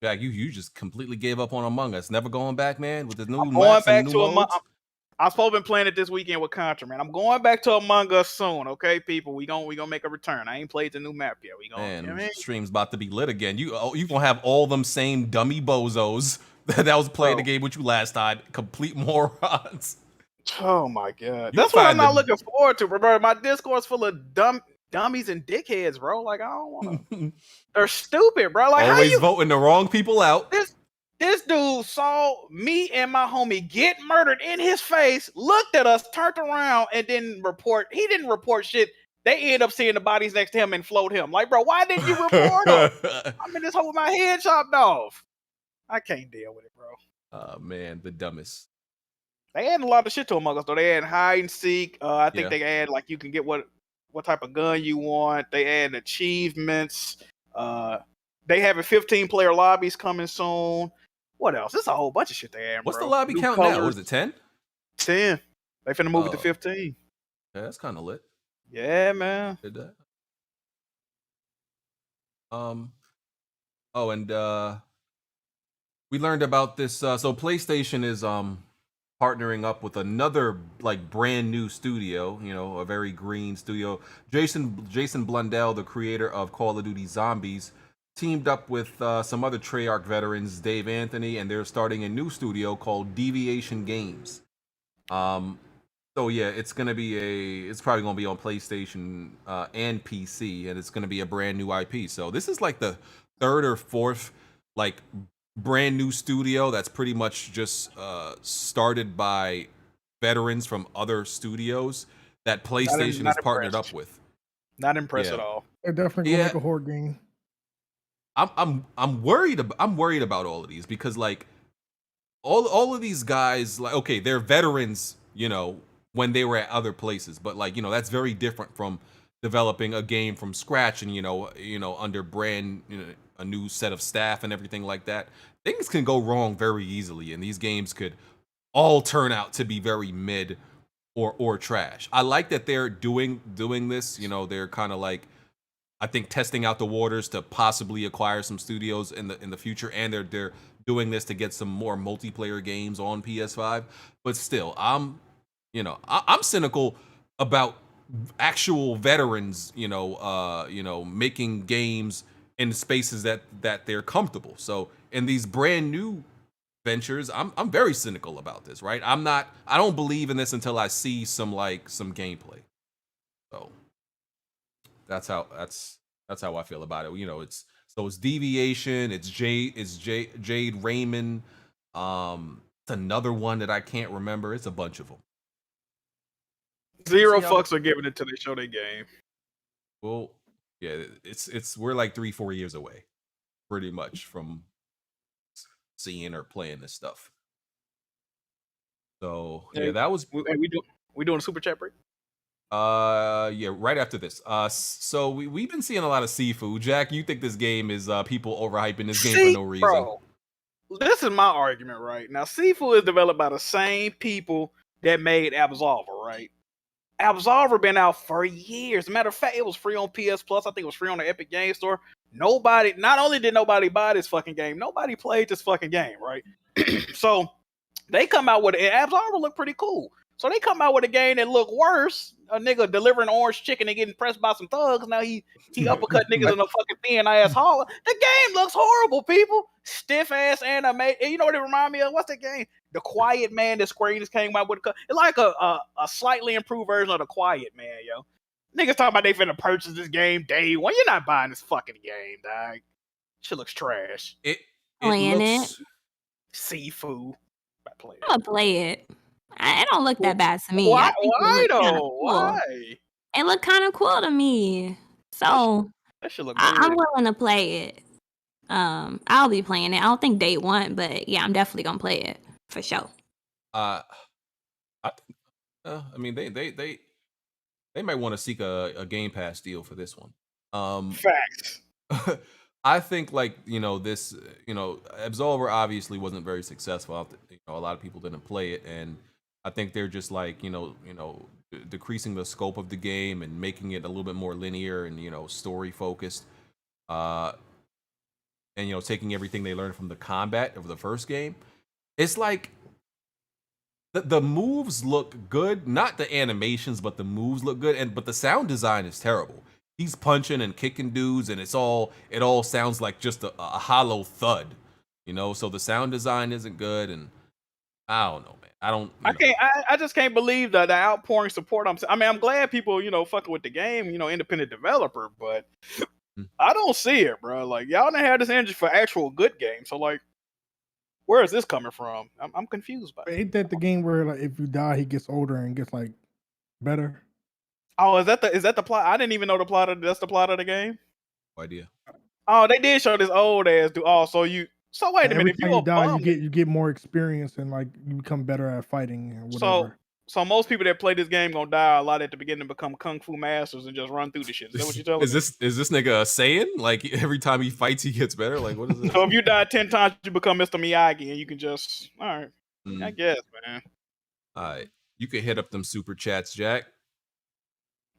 Jack, you just completely gave up on Among Us. Never going back, man, with the new going back to Among Us. I'm supposed to be playing it this weekend with Contra, man. I'm going back to Among Us soon, okay, people? We gonna make a return. I ain't played the new map yet. Stream's about to be lit again. You gonna have all them same dummy bozos that was playing the game with you last time. Complete morons. Oh my god, that's what I'm not looking forward to, bro. My Discord's full of dummies and dickheads, bro. Like I don't want to. They're stupid, bro. Like always voting the wrong people out. This dude saw me and my homie get murdered in his face, looked at us, turned around, and didn't report. He didn't report shit. They ended up seeing the bodies next to him and float him. Like, bro, why didn't you report him? I'm in this hole with my head chopped off. I can't deal with it, bro. Oh man, the dumbest. They add a lot of shit to Among Us, though. They add hide and seek. I think Yeah. they add, like, you can get what type of gun you want. They add achievements. They have a 15-player lobbies coming soon. What else? There's a whole bunch of shit they add, What's bro. the lobby New count now? colors. What is it, 10? 10. They finna move it to Oh. 15. Yeah, that's kind of lit. Yeah, man. Did that. Oh, and we learned about this. So PlayStation is partnering up with another like brand new studio. You know, a very green studio. Jason Blundell, the creator of Call of Duty Zombies, teamed up with some other Treyarch veterans, Dave Anthony, and they're starting a new studio called Deviation Games. So yeah, it's probably gonna be on PlayStation and PC, and it's gonna be a brand new IP. So this is like the third or fourth like brand new studio that's pretty much just started by veterans from other studios that PlayStation not is partnered impressed. up with. Not impressed Yeah. at all. They're definitely gonna make a horror game. I'm worried about all of these because like all of these guys, like, okay, they're veterans, you know, when they were at other places, but like, you know, that's very different from developing a game from scratch and you know under brand, you know, a new set of staff and everything like that. Things can go wrong very easily, and these games could all turn out to be very mid or trash. I like that they're doing this. You know, they're kind of like, I think, testing out the waters to possibly acquire some studios in the future, and they're doing this to get some more multiplayer games on PS5. But still, I'm cynical about actual veterans, making games in spaces that they're comfortable. So in these brand new ventures, I'm very cynical about this, right? I don't believe in this until I see some gameplay. So that's how I feel about it. You know, it's Deviation, it's Jade Raymond, it's another one that I can't remember. It's a bunch of them. Zero fucks are giving it till they show their game. Well, yeah, we're like 3-4 years away, pretty much, from seeing or playing this stuff. So yeah, that was. We doing a super chat break? Yeah, right after this. So we've been seeing a lot of seafood. Jack, you think this game is people overhyping this game for no reason? Bro, this is my argument right now. Seafood is developed by the same people that made Absolver, right? Absolver been out for years. Matter of fact, it was free on PS Plus. I think it was free on the Epic Game Store. Not only did nobody buy this fucking game, nobody played this fucking game, right? So they come out with it. Absolver looked pretty cool. So they come out with a game that looked worse. A nigga delivering orange chicken and getting pressed by some thugs. Now he uppercut niggas in a fucking thin ass hall. The game looks horrible, people. Stiff ass anime. And you know what it remind me of? What's that game? The Quiet Man that Square Enix came out with. It's like a slightly improved version of The Quiet Man, yo. Niggas talking about they finna purchase this game day one. You're not buying this fucking game, dog. Shit looks trash. It Playing looks seafood. I'm gonna play it. It don't look that bad to me. Why? I think Why it look kinda though? cool. Why? It looked kind of cool to me. So that should look I'm good. willing to play it. I'll be playing it. I don't think day one, but yeah, I'm definitely gonna play it for sure. I mean, they might want to seek a Game Pass deal for this one. Facts. I think this, Absolver obviously wasn't very successful. A lot of people didn't play it, and I think they're just decreasing the scope of the game and making it a little bit more linear and story focused. And taking everything they learned from the combat of the first game. It's like the moves look good, not the animations, but the moves look good, but the sound design is terrible. He's punching and kicking dudes, and it all sounds like just a hollow thud, So the sound design isn't good, and I don't know, man. I just can't believe the outpouring support. I'm glad people fucking with the game, independent developer, but I don't see it, bro. Like, y'all done had this energy for actual good games, so like, where is this coming from? I'm confused by it. Ain't that the game where like if you die, he gets older and gets like better? Oh, is that the plot? I didn't even know that's the plot of the game. No idea. Oh, they did show this old ass dude. Oh, so wait a Every minute. If time you you a die, bum, you get more experience and like you become better at fighting or whatever. so most people that play this game gonna die a lot at the beginning and become kung fu masters and just run through the shit. Is that what you're telling me? Is this nigga saying like every time he fights he gets better? Like what is this? So if you die 10 times, you become Mr. Miyagi and you can just all right. I guess, man. All right, you can hit up them super chats, Jack.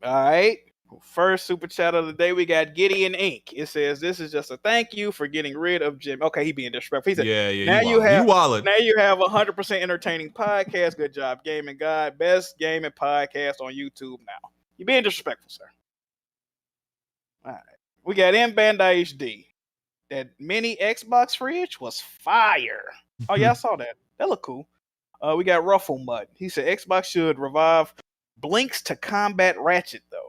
All right. First super chat of the day, we got Gideon Inc. It says, "This is just a thank you for getting rid of Jim." Okay, he being disrespectful. He said, Yeah. You wildin'. Now you have 100% entertaining podcast. Good job, Gaming God. Best gaming podcast on YouTube now. You being disrespectful, sir. All right. We got M Band HD. That mini Xbox fridge was fire. Oh yeah, I saw that. That looked cool. We got Ruffle Mud. He said Xbox should revive Blinks to combat Ratchet though.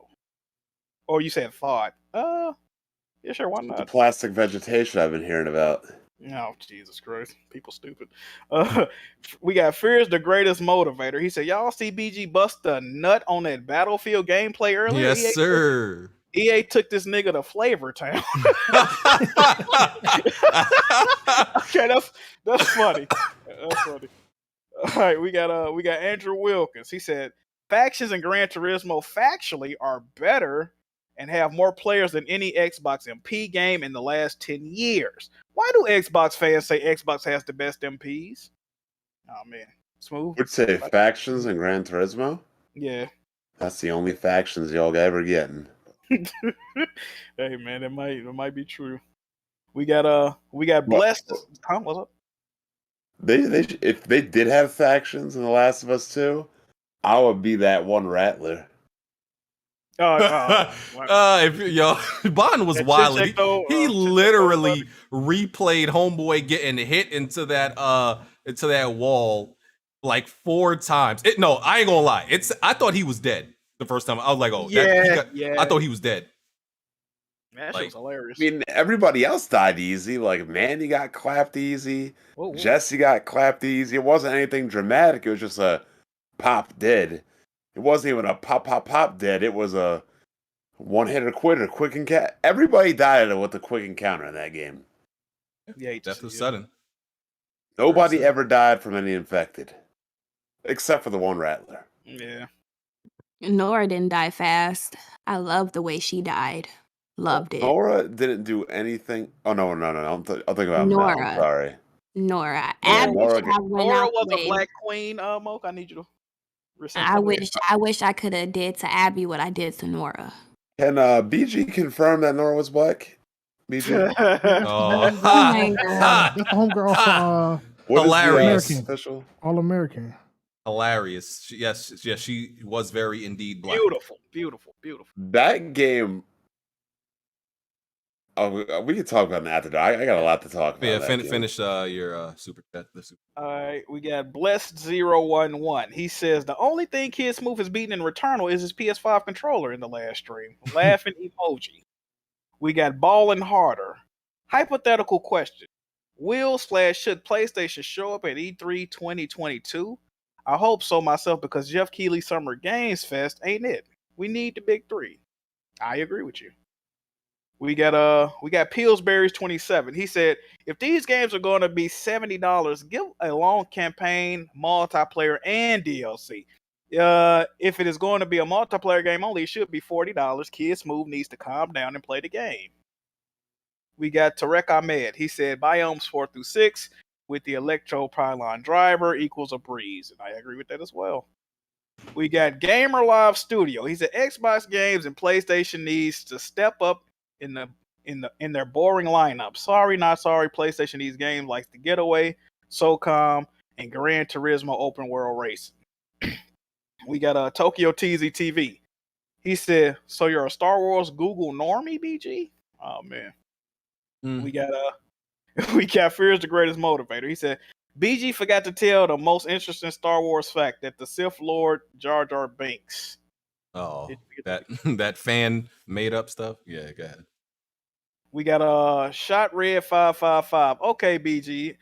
Or you said thought. Yeah, sure, why The not? plastic vegetation I've been hearing about. Oh, Jesus Christ. People stupid. We got Fear's the greatest motivator. He said, y'all see BG bust a nut on that Battlefield gameplay earlier? Yes, sir. EA took this nigga to Flavor Town. Okay, that's funny. That's funny. All right, we got Andrew Wilkins. He said, factions in Gran Turismo factually are better and have more players than any Xbox MP game in the last 10 years. Why do Xbox fans say Xbox has the best MPs? Oh, man. Smoove? Would say factions in Gran Turismo? Yeah. That's the only factions y'all ever getting. Hey, man, it might be true. We got Blessed. Huh? What's up? If they did have factions in The Last of Us 2, I would be that one Rattler. Bond was wild. He literally replayed Homeboy getting hit into that wall like 4 times. No, I ain't gonna lie. I thought he was dead the first time. I was like, oh, yeah. I thought he was dead. That shit was hilarious. I mean, everybody else died easy. Like Manny got clapped easy. Whoa. Jesse got clapped easy. It wasn't anything dramatic. It was just a pop dead. It wasn't even a pop dead. It was a one-hitter quitter, quick encounter. Everybody died with a quick encounter in that game. Yeah, death was sudden. Nobody ever died from any infected, except for the one Rattler. Yeah. Nora didn't die fast. I love the way she died. Loved it. Nora didn't do anything. Oh no! I'm thinking about Nora. Mel. I'm sorry. Nora. Yeah, Nora Was a black queen, Mocha. I need you to I wish I could have did to Abby what I did to Nora. Can BG confirm that Nora was black? BG? Oh my God. That's the homegirl. Hilarious. American. All American. Hilarious. Yes, she was very indeed black. Beautiful. That game. Oh, we can talk about it after. I got a lot to talk about. Yeah, finish your super chat. All right, we got Blessed011. He says the only thing Kid Smoove has beaten in Returnal is his PS5 controller in the last stream. Laughing emoji. We got Ballin' Harder. Hypothetical question. Should PlayStation show up at E3 2022? I hope so myself because Geoff Keighley Summer Games Fest ain't it. We need the big 3. I agree with you. We got Pillsbury's 27. He said, if these games are going to be $70, give a long campaign, multiplayer, and DLC. If it is going to be a multiplayer game only, it should be $40. Kid Smoove needs to calm down and play the game. We got Tarek Ahmed. He said, Biomes 4 through 6 with the Electro Pylon driver equals a breeze. And I agree with that as well. We got Gamer Live Studio. He said, Xbox games and PlayStation needs to step up in their boring lineup. Sorry, not sorry. PlayStation needs games like The Getaway, SOCOM, and Gran Turismo Open World Racing. We got Tokyo TZ TV. He said, "So you're a Star Wars Google normie, BG?" Oh man. We got Fear's the greatest motivator. He said, BG forgot to tell the most interesting Star Wars fact that the Sith Lord Jar Jar Binks. Oh, that fan made up stuff. Yeah, go ahead. We got Shot Red 555. Okay, BG,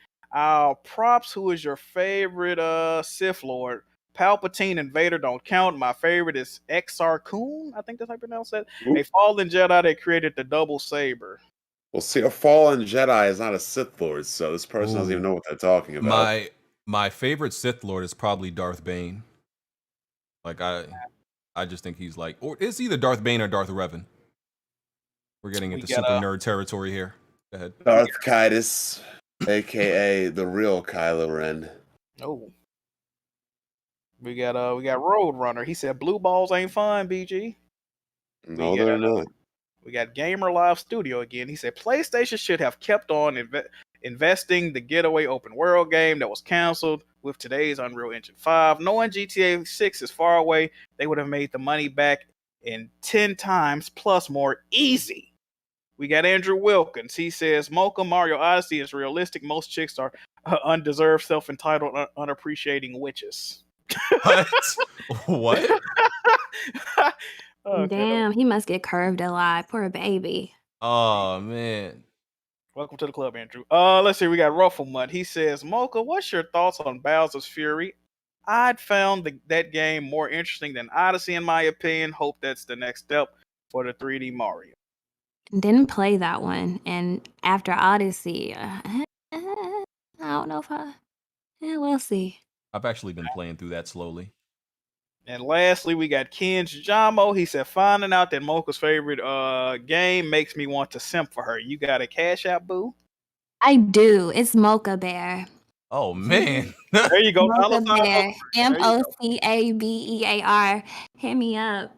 Props, who is your favorite Sith Lord? Palpatine and Vader don't count. My favorite is Exar Kun. I think that's how you pronounce that. A fallen Jedi that created the double saber. Well, see, a fallen Jedi is not a Sith Lord, so this person doesn't even know what they're talking about. My favorite Sith Lord is probably Darth Bane. Like I just think he's like, or it's either Darth Bane or Darth Revan. We're getting into super nerd territory here. Go ahead. Darth Kaitis, aka the real Kylo Ren. Oh. We got Roadrunner. He said blue balls ain't fun, BG. No, they're not. We got Gamer Live Studio again. He said PlayStation should have kept on investing the Getaway open world game that was canceled with today's Unreal Engine 5. Knowing GTA 6 is far away, they would have made the money back in 10 times plus more easy. We got Andrew Wilkins. He says Mocha Mario Odyssey is realistic. Most chicks are undeserved, self-entitled, unappreciating witches. What? Okay. Damn, he must get curved a lot. Poor baby. Oh man. Welcome to the club, Andrew. Let's see. We got Rufflemut. He says, Mocha, what's your thoughts on Bowser's Fury? I'd found that game more interesting than Odyssey, in my opinion. Hope that's the next step for the 3D Mario. Didn't play that one, and after Odyssey, I don't know if we'll see. I've actually been playing through that slowly. And lastly, we got Ken's Jamo. He said, finding out that Mocha's favorite game makes me want to simp for her. You got a Cash App, boo? I do. It's Mocha Bear. Oh, man. There you go. Mocha Bear. MOCABEAR. Hit me up.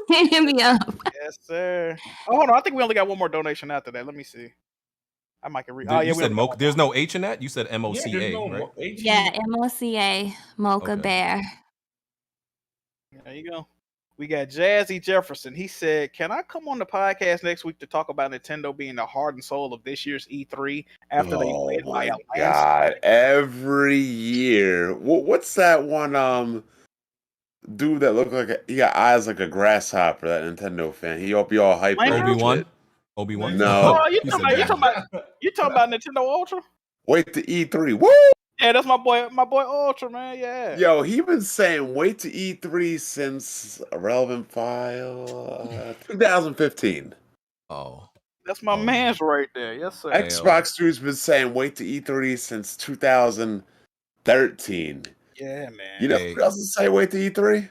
Hit me up. Yes, sir. Oh, hold on. I think we only got one more donation after that. Let me see. I might get read. Oh, yeah, you said Mocha. There's no H in that? You said MOCA, right? Yeah, MOCA. Mocha Bear. There you go. We got Jazzy Jefferson. He said, can I come on the podcast next week to talk about Nintendo being the heart and soul of this year's E3 after they played by a God, every year. What's that one dude that looked like he got eyes like a grasshopper, that Nintendo fan? He'll be all hyped. Obi-Wan? No. Oh, you talking about Nintendo Ultra? Wait to E3. Woo! Yeah, that's my boy Ultra, man. Yeah. Yo, he been saying wait to E3 since a relevant file 2015. Oh. That's my man's right there. Yes, sir. Xbox dude's been saying wait to E3 since 2013. Yeah, man. You know who else say wait to E3?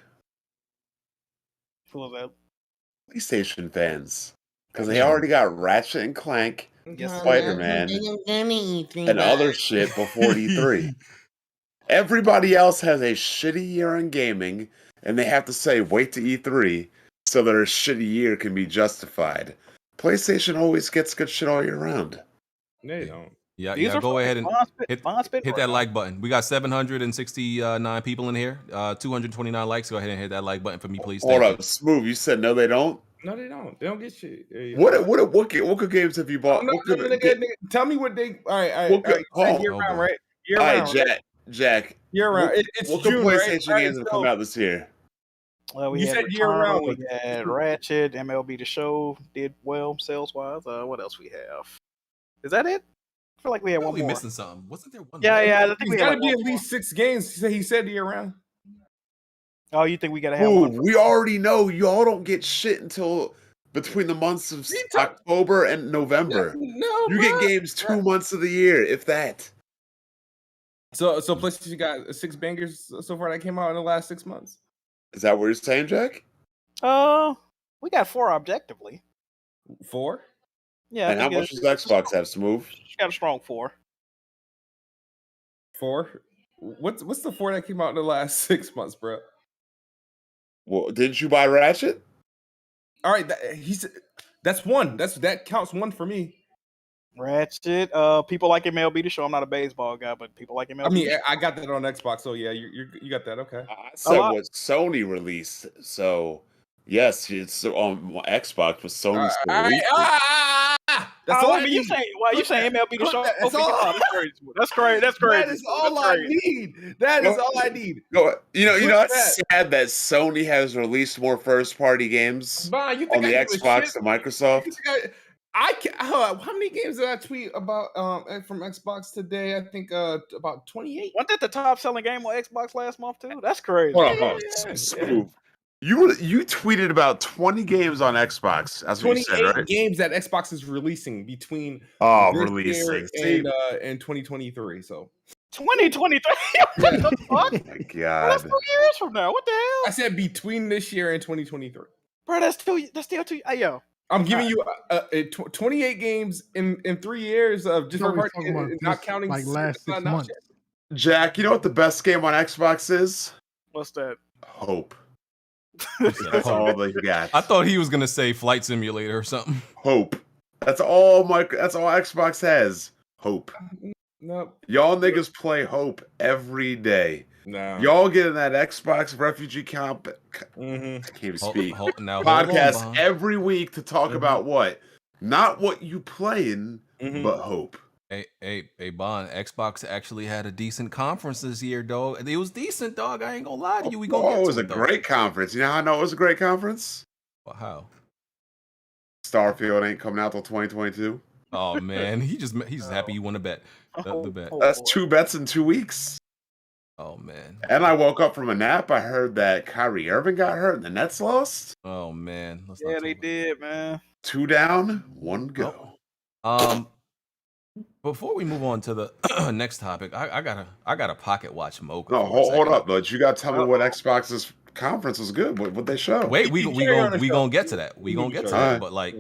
Who was that? PlayStation fans. Because they already got Ratchet and Clank, Spider-Man, and other shit before E3. Everybody else has a shitty year in gaming, and they have to say wait to E3 so their shitty year can be justified. PlayStation always gets good shit all year round. They don't. Yeah, go ahead and hit that like button. We got 769 people in here, 229 likes. Go ahead and hit that like button for me, please. Hold up, Smoove. You said no, they don't? No, they don't. They don't get shit. What good games have you bought? Tell me what they. All right. Year round, right? Year round. Jack. Year round. It's what June, PlayStation games have so, come out this year? Well, you said year round. We had Ratchet, MLB The Show did well sales wise. What else we have? Is that it? I feel like we had one more. Missing something. Wasn't there one? Yeah. I think we got to be at least 6 games. He said year round. Oh, you think we gotta have one? We already know y'all don't get shit until between the months of October and November. No, you get games 2 months of the year, if that. So PlayStation got 6 bangers so far that came out in the last 6 months. Is that what you're saying, Jack? We got 4 objectively. 4? Yeah. And how much does Xbox have, Smoove? She got a strong 4. 4? What's the 4 that came out in the last 6 months, bro? Well, didn't you buy Ratchet? All right, that's 1. That counts 1 for me. Ratchet. People like MLB The Show. I'm not a baseball guy, but people like MLB. I mean, I got that on Xbox, so yeah, you got that. Okay. I said what Sony released, so yes, it's on Xbox, but Sony's released. That's all I need. You saying MLB The Show? That's all. That's crazy. That is all I need. That is all I need. You know, it's sad that Sony has released more first-party games on the Xbox than Microsoft. How many games did I tweet about from Xbox today? I think about 28. Wasn't that the top selling game on Xbox last month too? That's crazy. Hold on. Smoove. You tweeted about 20 games on Xbox. That's what you said, 28 right? games that Xbox is releasing between releasing and 2023. So 2023. What the fuck? Oh my Bro, God. that's 2 years from now. What the hell? I said between this year and 2023. Bro, that's still 2. Hey, yo. I'm giving you 28 games in 3 years of just Always for talking about not just, counting like last 6 months. Jack, you know what the best game on Xbox is? What's that? Hope. That's all they got. I thought he was gonna say Flight Simulator or something. Hope. That's all Xbox has. Hope. Nope. Y'all niggas play Hope every day. No. Y'all get in that Xbox refugee camp. I can't even speak. Podcast every week to talk about what? Not what you playing, but Hope. Hey, Bond. Xbox actually had a decent conference this year, dog. It was decent, dog. I ain't gonna lie to you. We gonna get it was to a it, though. great conference. You know how I know it was a great conference? Well, how? Starfield ain't coming out till 2022. Oh man, he's just happy you won a bet. The bet. That's 2 bets in 2 weeks. Oh man. And I woke up from a nap. I heard that Kyrie Irving got hurt and the Nets lost. Oh man. Yeah, they did, man. 2 down, 1 go. Before we move on to the next topic, I gotta pocket watch Mocha. No, hold up, but you gotta tell me what Xbox's conference was good. What they show? Wait, we gonna get to that. We gonna get to that. But like,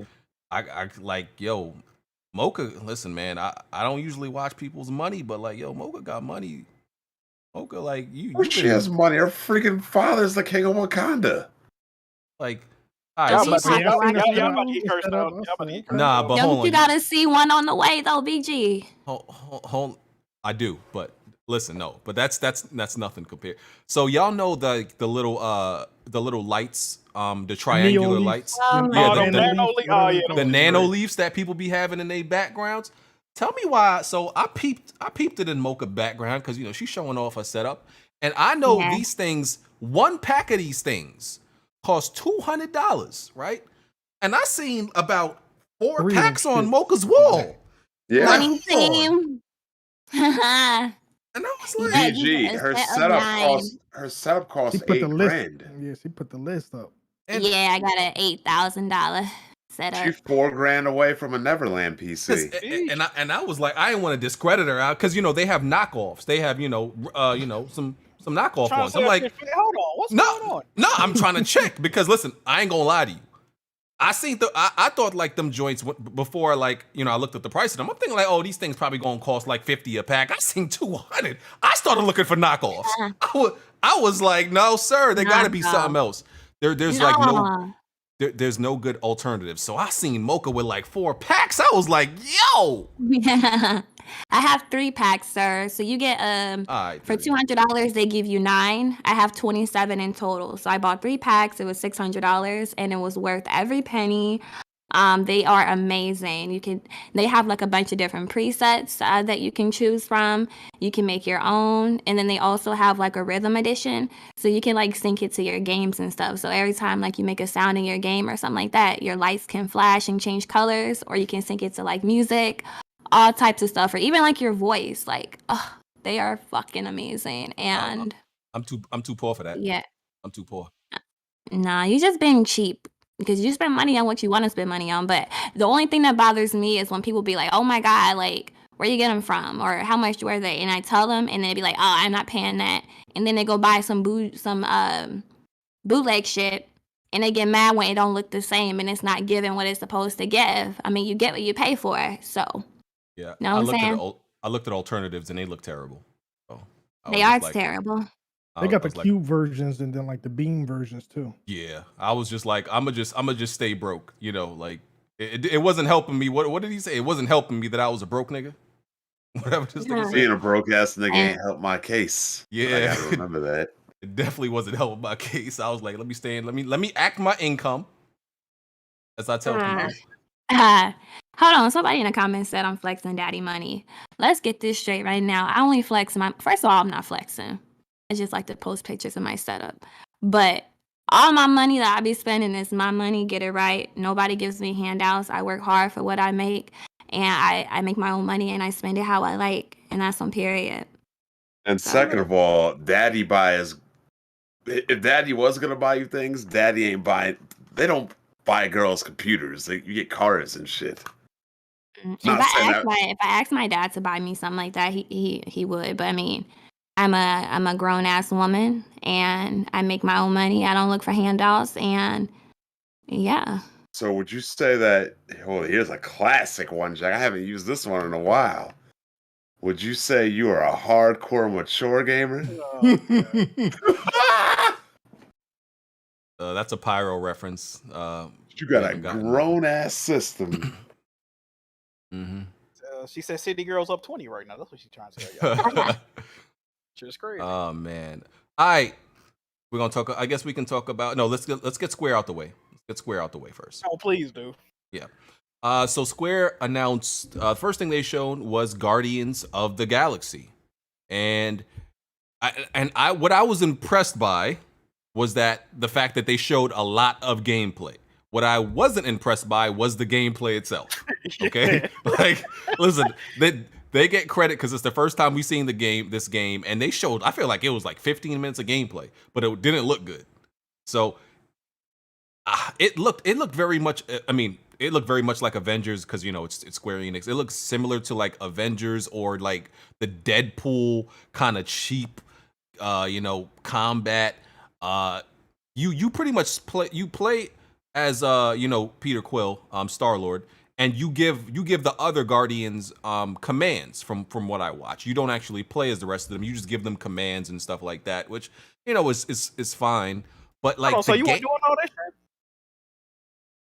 I like, yo, Mocha. Listen, man, I don't usually watch people's money, but like, yo, Mocha got money. Mocha, like she has money. Her freaking father's the king of Wakanda. Like, all right, nah, but hold on. You gotta see one on the way though, BG. Hold, I do, but listen, no, but that's nothing compared. So y'all know the little lights, the triangular lights, the nano leaves that people be having in their backgrounds. Tell me why. So I peeped it in Mocha background because she's showing off her setup, and I know these things. One pack of these things cost $200, right? And I seen about 4 packs on Mocha's wall. Yeah. Money team. And I was like, BG, her setup cost $8,000. Yeah, she put the list up. Yeah, I got an $8,000 setup. She's $4,000 away from a Neverland PC. And I was like, I didn't want to discredit her out because they have knockoffs. They have some knockoff ones. I'm like, hold on, what's going on? No, I'm trying to check because listen, I ain't gonna lie to you. I thought like them joints before, like I looked at the price of them. I'm thinking like, oh, these things probably gonna cost like $50 a pack. I seen $200. I started looking for knockoffs. I was like, no, sir, they gotta be something else. There's no good alternatives. So I seen Mocha with like 4 packs. I was like, yo. I have 3 packs, sir. So you get for $200 they give you 9. I have 27 in total. So I bought 3 packs. It was $600 and it was worth every penny. They are amazing. They have like a bunch of different presets that you can choose from. You can make your own, and then they also have like a rhythm edition, so you can like sync it to your games and stuff. So every time like you make a sound in your game or something like that, your lights can flash and change colors, or you can sync it to like music, all types of stuff, or even like your voice. Like, they are fucking amazing. And I'm too poor for that. Yeah, I'm too poor. Nah, you just being cheap. Because you spend money on what you want to spend money on. But the only thing that bothers me is when people be like, oh my God, like, where you get them from? Or how much were they? And I tell them, and they be like, oh, I'm not paying that. And then they go buy some bootleg shit, and they get mad when it don't look the same and it's not giving what it's supposed to give. I mean, you get what you pay for. So, yeah, know what I'm saying? I looked at alternatives and they look terrible. So they are terrible. They got the cube versions and then like the beam versions too. Yeah, I was just like, I'm gonna just stay broke. Like it wasn't helping me. What did he say? It wasn't helping me that I was a broke nigga. Whatever this nigga said. Being a broke ass nigga ain't helped my case. Yeah, I gotta remember that. It definitely wasn't helping my case. I was like, let me stay in. Let me act my income, as I tell people. Hold on, somebody in the comments said I'm flexing daddy money. Let's get this straight right now. I only flex first of all, I'm not flexing. I just like to post pictures of my setup. But all my money that I be spending is my money. Get it right. Nobody gives me handouts. I work hard for what I make, and I make my own money, and I spend it how I like, and that's on period. And So- second of all, Daddy buys. If Daddy was gonna buy you things, Daddy ain't buying. They don't buy girls computers. You get cars and shit. If Not saying that- I asked my dad to buy me something like that, he would. But I mean, I'm a grown ass woman, and I make my own money. I don't look for handouts, and yeah. So would you say that? Well, here's a classic one, Jack. I haven't used this one in a while. Would you say you are a hardcore mature gamer? That's a Pyro reference. You got a grown ass system. Mm-hmm. She said City Girls up 20 right now. That's what she's trying to tell y'all. Shit's crazy. Oh man. All right. We're gonna talk. I guess we can talk about. No, let's get Square out the way. Let's get Square out the way first. Oh, please do. Yeah. So Square announced the first thing they showed was Guardians of the Galaxy, and what I was impressed by was that the fact that they showed a lot of gameplay. What I wasn't impressed by was the gameplay itself. Okay, like listen, they get credit because it's the first time we've seen this game, and they showed. I feel like it was like 15 minutes of gameplay, but it didn't look good. So it looked very much. I mean, it looked very much like Avengers because it's Square Enix. It looks similar to like Avengers or like the Deadpool kind of cheap, combat. You pretty much play as Peter Quill, Star-Lord, and you give the other Guardians commands from what I watch. You don't actually play as the rest of them. You just give them commands and stuff like that, which is fine. But like, so you weren't doing all that shit?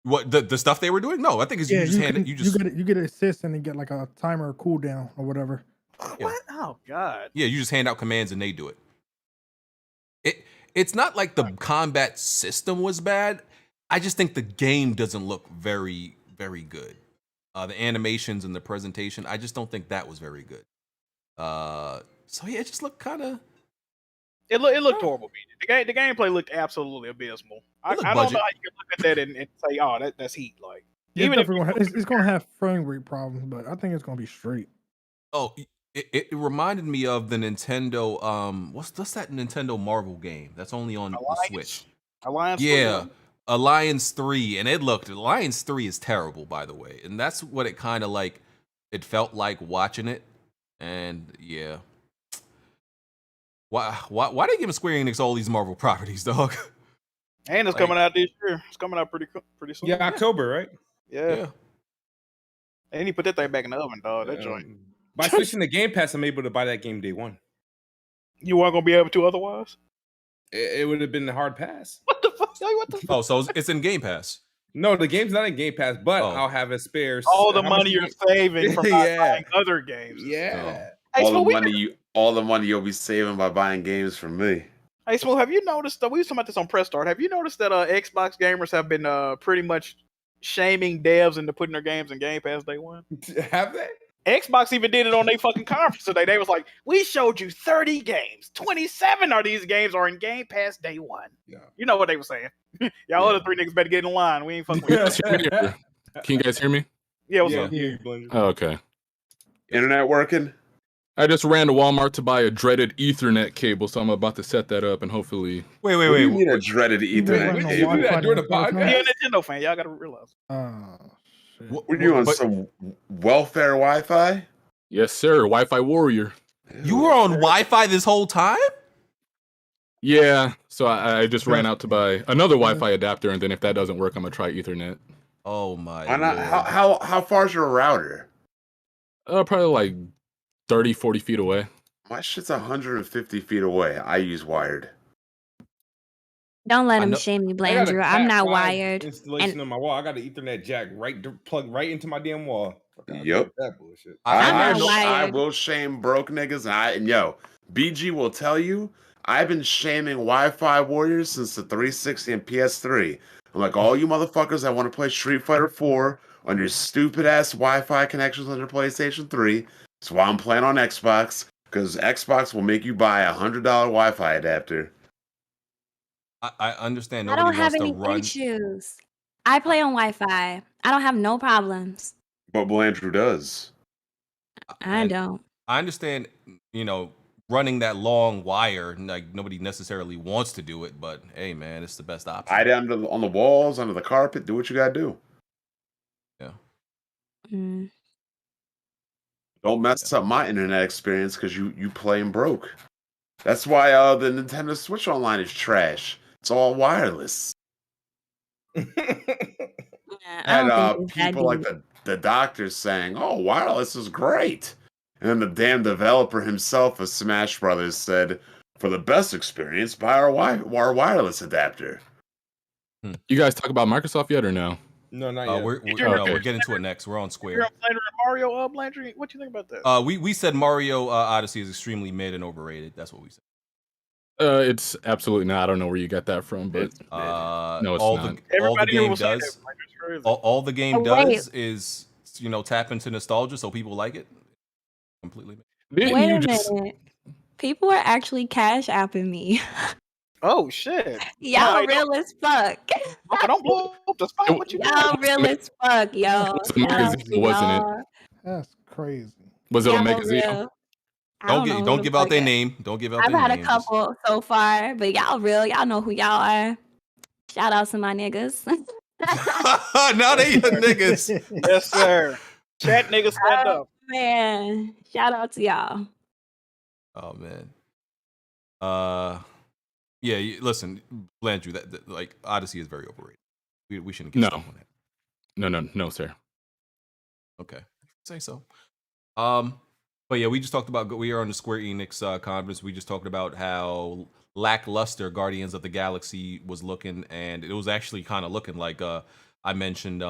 What the stuff they were doing? No, I think it's you get an assist and then get like a timer or cooldown or whatever. Yeah. What? Oh god. Yeah, you just hand out commands and they do it. It's not like the combat system was bad. I just think the game doesn't look very, very good. The animations and the presentation, I just don't think that was very good. So yeah, it just looked kind of. It looked horrible. The gameplay looked absolutely abysmal. I don't know how you can look at that and say, "Oh, that's heat." Like, even if it's going to have frame rate problems, but I think it's going to be straight. Oh, it reminded me of the Nintendo. What's that Nintendo Marvel game that's only on the Switch? Alliance. Yeah, Alliance 3, and Alliance 3 is terrible, by the way, and that's what it kind of like. It felt like watching it, and yeah. Why they giving Square Enix all these Marvel properties, dog? And it's coming out this year. It's coming out pretty soon. Yeah, October, right? Yeah. And he put that thing back in the oven, dog. That joint. By switching to Game Pass, I'm able to buy that game day one. You weren't gonna be able to otherwise. It would have been a hard pass. What the fuck? What the fuck? Oh, so it's in Game Pass. No, the game's not in Game Pass, but I'll have a spare. All the money you're saving from buying other games. Yeah. Hey, all the money you'll be saving by buying games from me. Hey, Smoove, have you noticed that we was talking about this on Press Start? Have you noticed that Xbox gamers have been pretty much shaming devs into putting their games in Game Pass day one? Have they? Xbox even did it on their fucking conference today. They was like, "We showed you 30 games. 27 of these games are in Game Pass day one." Yeah. You know what they were saying? Y'all other three niggas better get in line. We ain't fucking with you. Can you guys hear me? Yeah, what's up? Oh, okay. Internet working? I just ran to Walmart to buy a dreaded Ethernet cable, so I'm about to set that up and hopefully. Wait. What do you mean a dreaded Ethernet cable? You do that during the podcast? You're a Nintendo fan. Y'all gotta realize. Were you on some welfare Wi-Fi? Yes, sir. Wi-Fi warrior. You were on Wi-Fi this whole time? Yeah. So I just ran out to buy another Wi-Fi adapter, and then if that doesn't work, I'm gonna try Ethernet. Oh my! Why not? How far is your router? Probably like 30, 40 feet away. My shit's 150 feet away. I use wired. Don't let him shame you, Blandrew. I'm not wired. Installation on my wall. I got an Ethernet jack plugged right into my damn wall. Yep. That bullshit. I will shame broke niggas. And BG will tell you, I've been shaming Wi-Fi warriors since the 360 and PS3. I'm like, all you motherfuckers that want to play Street Fighter 4 on your stupid ass Wi-Fi connections on your PlayStation 3. That's why I'm playing on Xbox, because Xbox will make you buy $100 Wi-Fi adapter. I understand I nobody don't have wants to any run. issues. I play on Wi-Fi. I don't have no problems. But Blandrew does. I don't. I understand, running that long wire. Like nobody necessarily wants to do it, but hey, man, it's the best option. Hide on the walls, under the carpet. Do what you gotta do. Yeah. Mm. Don't mess up my internet experience because you playing broke. That's why the Nintendo Switch Online is trash. It's all wireless. Yeah, I And don't think it's that people like deep. the doctors saying, "Oh, wireless is great," and then the damn developer himself of Smash Brothers said, "For the best experience, buy our wireless adapter." You guys talk about Microsoft yet or no? No, not yet. We're getting to it next. We're on You're Square. playing Mario Blandry? What you think about that? We said Mario Odyssey is extremely mid and overrated. That's what we said. It's absolutely not. I don't know where you got that from, but no, it's all not. all the game was saying does. that, like, it's crazy. All the game Oh, does is tap into nostalgia, so people like it. Completely. Didn't Wait you a just? minute. People are actually cash apping me. Oh shit! Y'all No, real as fuck. Mocha, don't blow up the spot. What you Y'all doing? real as fuck, yo. It's a magazine, wasn't it? That's crazy. Was it a Y'all magazine? real. I don't know who Don't the give out fuck their it- name. Don't give out I've their had name. a couple so far, but y'all real. Y'all know who y'all are. Shout out to my niggas. Now they your niggas. Yes, sir. Chat niggas stand Oh, up. man. Shout out to y'all. Oh man. Yeah. Listen, Blandrew, that like Odyssey is very overrated. We shouldn't get No. stuck on that. No, sir. Okay, say so. But yeah, we just talked about we are on the Square Enix conference. We just talked about how lackluster Guardians of the Galaxy was looking, and it was actually kind of looking like I mentioned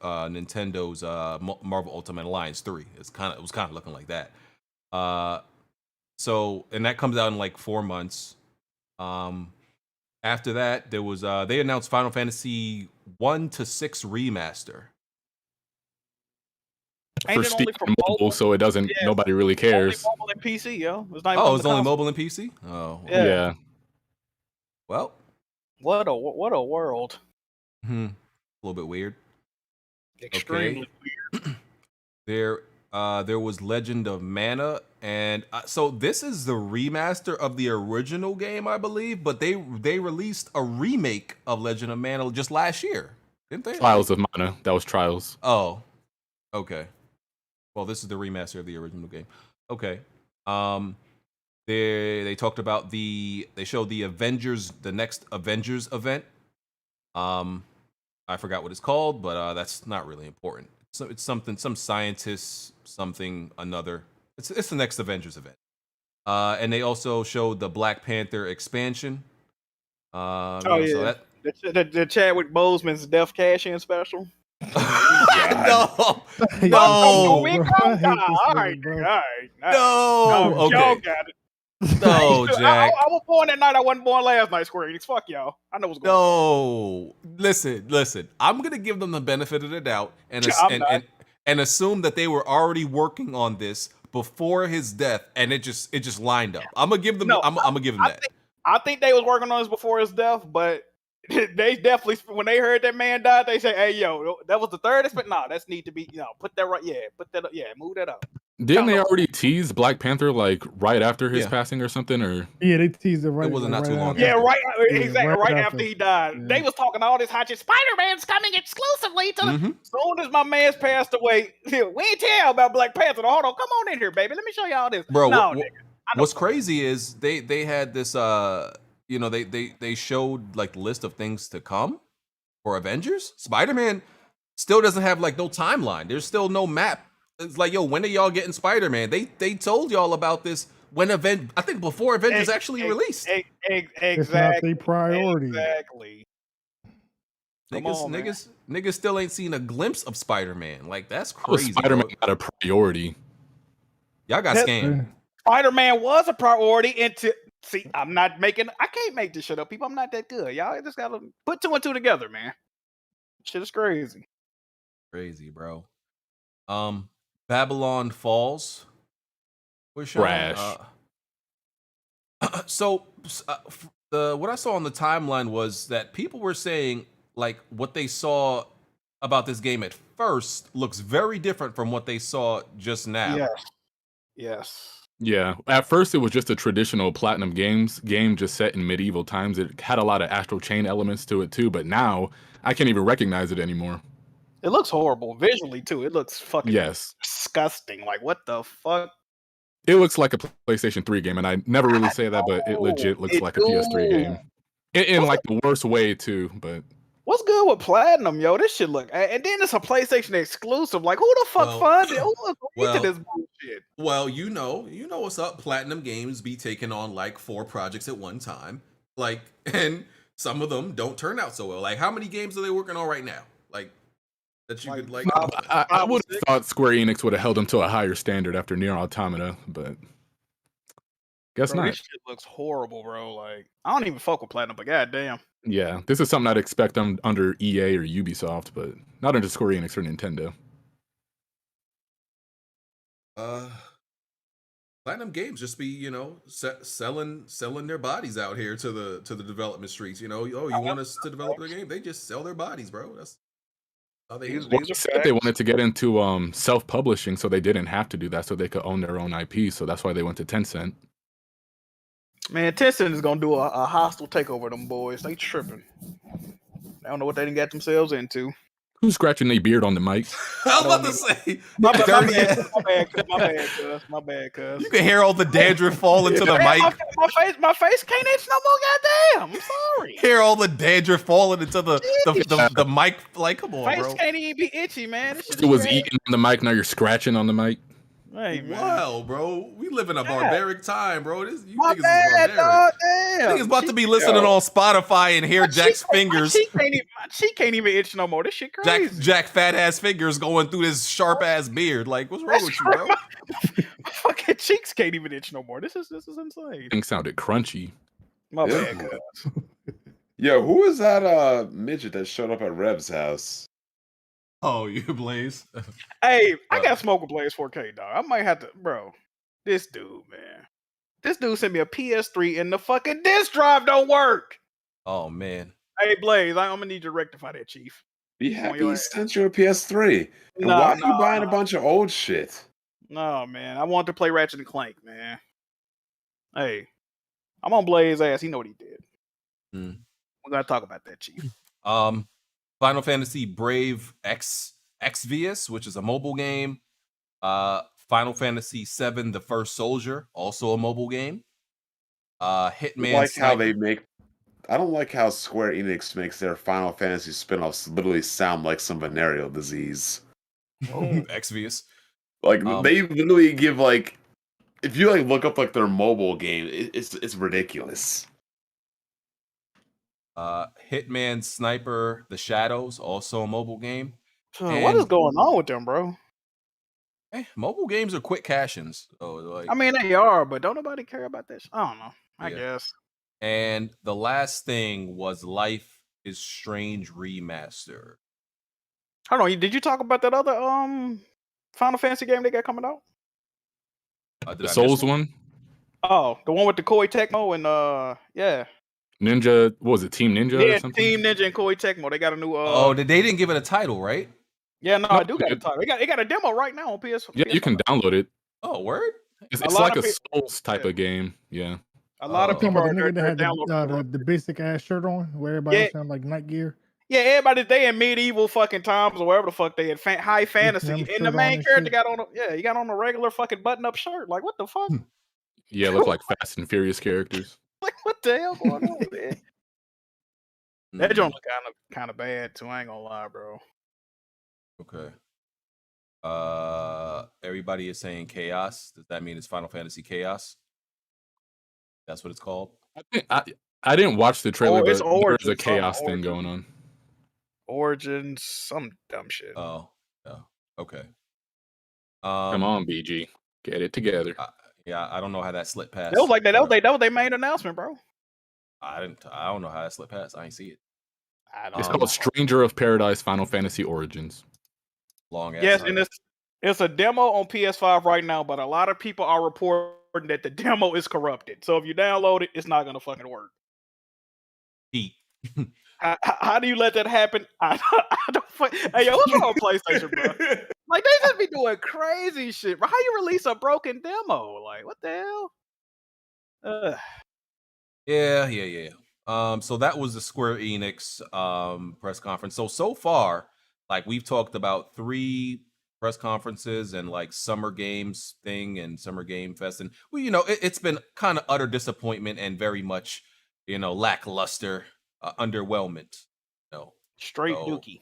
Nintendo's Marvel Ultimate Alliance 3. It was kind of looking like that. So and that comes out in like 4 months. After that, there was they announced Final Fantasy 1 to 6 remaster. Ain't For it Steam only for and mobile, so it doesn't. Yeah, Nobody really cares. Only mobile and PC, yo. It's not even Oh, on it's the only console. mobile and PC. Oh, well. Yeah. Well, What a world. a little bit weird. Extremely weird. There was Legend of Mana, and so this is the remaster of the original game, I believe. But they released a remake of Legend of Mana just last year, didn't they? Trials of Mana. That was Trials. Oh, okay. Well, this is the remaster of the original game. Okay. They talked about they showed the Avengers, the next Avengers event. I forgot what it's called, but that's not really important. So it's some scientist, something another. It's the next Avengers event. And they also showed the Black Panther expansion. yeah. So that The Chadwick Boseman's Death Cash-In special. no, No, we bro, go. I hate this All nigga, right, bro. all right. no. Y'all Okay, got it. no, Jack. I was born that night. I wasn't born last night, Square Enix. Fuck y'all. I know what's going on. No, listen. I'm gonna give them the benefit of the doubt and I'm and assume that they were already working on this before his death, and it just lined up. I'm gonna give them. No, I'm gonna give them that. I think they was working on this before his death, but they definitely, when they heard that man died, they say, "Hey, yo, that was the third expansion. Nah, that's need to be, put that right. Yeah, put that up. Yeah, move that up." Didn't they already tease Black Panther like right after his Yeah. passing or something? Or Yeah, they teased it right. It wasn't like, not too right long after. Yeah, right. Yeah, Exactly. Right after he died, Yeah. they was talking all this hot shit. Spider-Man's coming exclusively to. Mhm. Soon as my man's passed away, we ain't tell about Black Panther. Hold on, come on in here, baby. Let me show y'all this. Bro, no, nigga. what's crazy is they had this they showed like the list of things to come for Avengers. Spider-Man still doesn't have like no timeline. There's still no map. It's like, yo, when are y'all getting Spider-Man? They told y'all about this when I think before Avengers actually released. It's not their priority. Exactly. Niggas still ain't seen a glimpse of Spider-Man. Like that's how was crazy. Spider-Man bro. not a priority? Y'all got scammed. Spider-Man was a priority into. See, I can't make this shit up, people. I'm not that good. Y'all just gotta put two and two together, man. Shit is crazy. Crazy, bro. Babylon Falls was shown. Trash. what I saw on the timeline was that people were saying like what they saw about this game at first looks very different from what they saw just now. Yes. Yes. Yeah, at first it was just a traditional Platinum Games game just set in medieval times. It had a lot of Astral Chain elements to it too, but now I can't even recognize it anymore. It looks horrible visually too. It looks fucking Yes. disgusting. Like what the fuck? It looks like a PlayStation 3 game, and I never really say that, but it know, legit looks it like a PS3 do. game. In like the worst way too, but What's good with Platinum, yo? This shit look, and then it's a PlayStation exclusive. Like, who the fuck Well, funded? Who agreed well, to this bullshit? Well, you know what's up. Platinum Games be taking on like 4 projects at one time, like, and some of them don't turn out so well. Like, how many games are they working on right now? Like, that you Like, could like. I would have thought Square Enix would have held them to a higher standard after Nier Automata, but guess Bro, not. this shit looks horrible, bro. Like, I don't even fuck with Platinum, but goddamn. Yeah, this is something I'd expect under EA or Ubisoft, but not under Square Enix or Nintendo. Platinum Games just be selling their bodies out here to the development streets. You want us to develop their game? They just sell their bodies, bro. That's how they. These Well, are they said they facts. wanted to get into self-publishing, so they didn't have to do that, so they could own their own IP. So that's why they went to Tencent. Man, Tencent is gonna do a hostile takeover of them boys. They tripping. I don't know what they done got themselves into. Who's scratching their beard on the mic? I was about to say, My dirty bad, ass. my bad, cuz. You can hear all the dandruff fall into the mic. My face can't itch no more. Goddamn, I'm sorry. Hear all the dandruff falling into the mic. Like, come on, Face bro. can't even be itchy, man. This shit It was is eating on the mic. Now you're scratching on the mic. Hey, man. Wow, bro. We live in a barbaric time, bro. You My niggas is bad, barbaric. dog. Damn. Niggas about to be listening on Spotify and hear Jack's fingers. My cheek can't even itch no more. This shit crazy. Jack fat ass fingers going through this sharp ass beard. Like, what's wrong with you, bro? My fucking cheeks can't even itch no more. This is insane. Thing sounded crunchy. My Yeah. bad, cuz. Yo, who was that midget that showed up at Rev's house? Oh, you Blaze. Hey, I got smoke with Blaze 4K, dog. I might have to, bro. This dude, man. This dude sent me a PS3 and the fucking disk drive don't work. Oh man. Hey, Blaze, I'm gonna need you to rectify that, Chief. Be happy your he ass. sent you a PS3. And No, why are you no, buying no. a bunch of old shit? No, man. I want to play Ratchet and Clank, man. Hey, I'm on Blaze ass. He know what he did. Hmm. We're gonna talk about that, Chief. Final Fantasy Brave Exvius, which is a mobile game. Final Fantasy VII: The First Soldier, also a mobile game. Hitman. Like how Sniper- they make. I don't like how Square Enix makes their Final Fantasy spin-offs literally sound like some venereal disease. Exvius. Like they literally give like, if you like look up like their mobile game, it's ridiculous. Hitman Sniper: The Shadows, also a mobile game. What is going on with them, bro? Mobile games are quick cash-ins. So, like, I mean, they are, but don't nobody care about this. I don't know. I Yeah. guess. and the last thing was Life is Strange Remaster. Hold on. Did you talk about that other Final Fantasy game they got coming out? Did The I miss Souls one? one? Oh, the one with the Koei Tecmo and yeah. Ninja, what was it? Team Ninja or Yeah, something? Team Ninja and Koei Tecmo. They got a new Oh, they didn't give it a title, right? Yeah, no, No, I do got a it- title. They got a demo right now on PS. Yeah, you can download it. Oh, word? It's lot like of a people- Souls type of game. Yeah. A lot of Oh. Talking people about are the nigga that had downloading. the basic ass shirt on, where everybody Yeah. else sound like night gear. Yeah, everybody they in medieval fucking times or wherever the fuck they had high fantasy. them And shirt the on main and character shit. got on he got on a regular fucking button up shirt. Like what the fuck? Yeah, look like Fast and Furious characters. Like what the hell going on, man? That Mm, joint look kind of bad too. I ain't gonna lie, bro. Okay. Everybody is saying Chaos. Does that mean it's Final Fantasy Chaos? That's what it's called. I didn't watch the trailer, Oh, it's but there's a Origins, chaos something, thing going on. Origins, some dumb shit. Oh, yeah. Okay. Come on, BG, get it together. Yeah, I don't know how that slipped past. That was like that. That was their main announcement, bro. I don't know how that slipped past. I ain't see it. I It's don't know. called Stranger of Paradise Final Fantasy Origins. Long ass. Yes, title. and it's a demo on PS5 right now, but a lot of people are reporting that the demo is corrupted. So if you download it, it's not gonna fucking work. Heat. How do you let that happen? I don't. Hey, yo, what's wrong with PlayStation, bro? Like, they just be doing crazy shit, bro. How you release a broken demo? Like, what the hell? Yeah. So that was the Square Enix press conference. So far, like we've talked about 3 press conferences and like Summer Games thing and Summer Game Fest, and well, it's been kind of utter disappointment and very much, lackluster, underwhelmment. Straight so, dookie.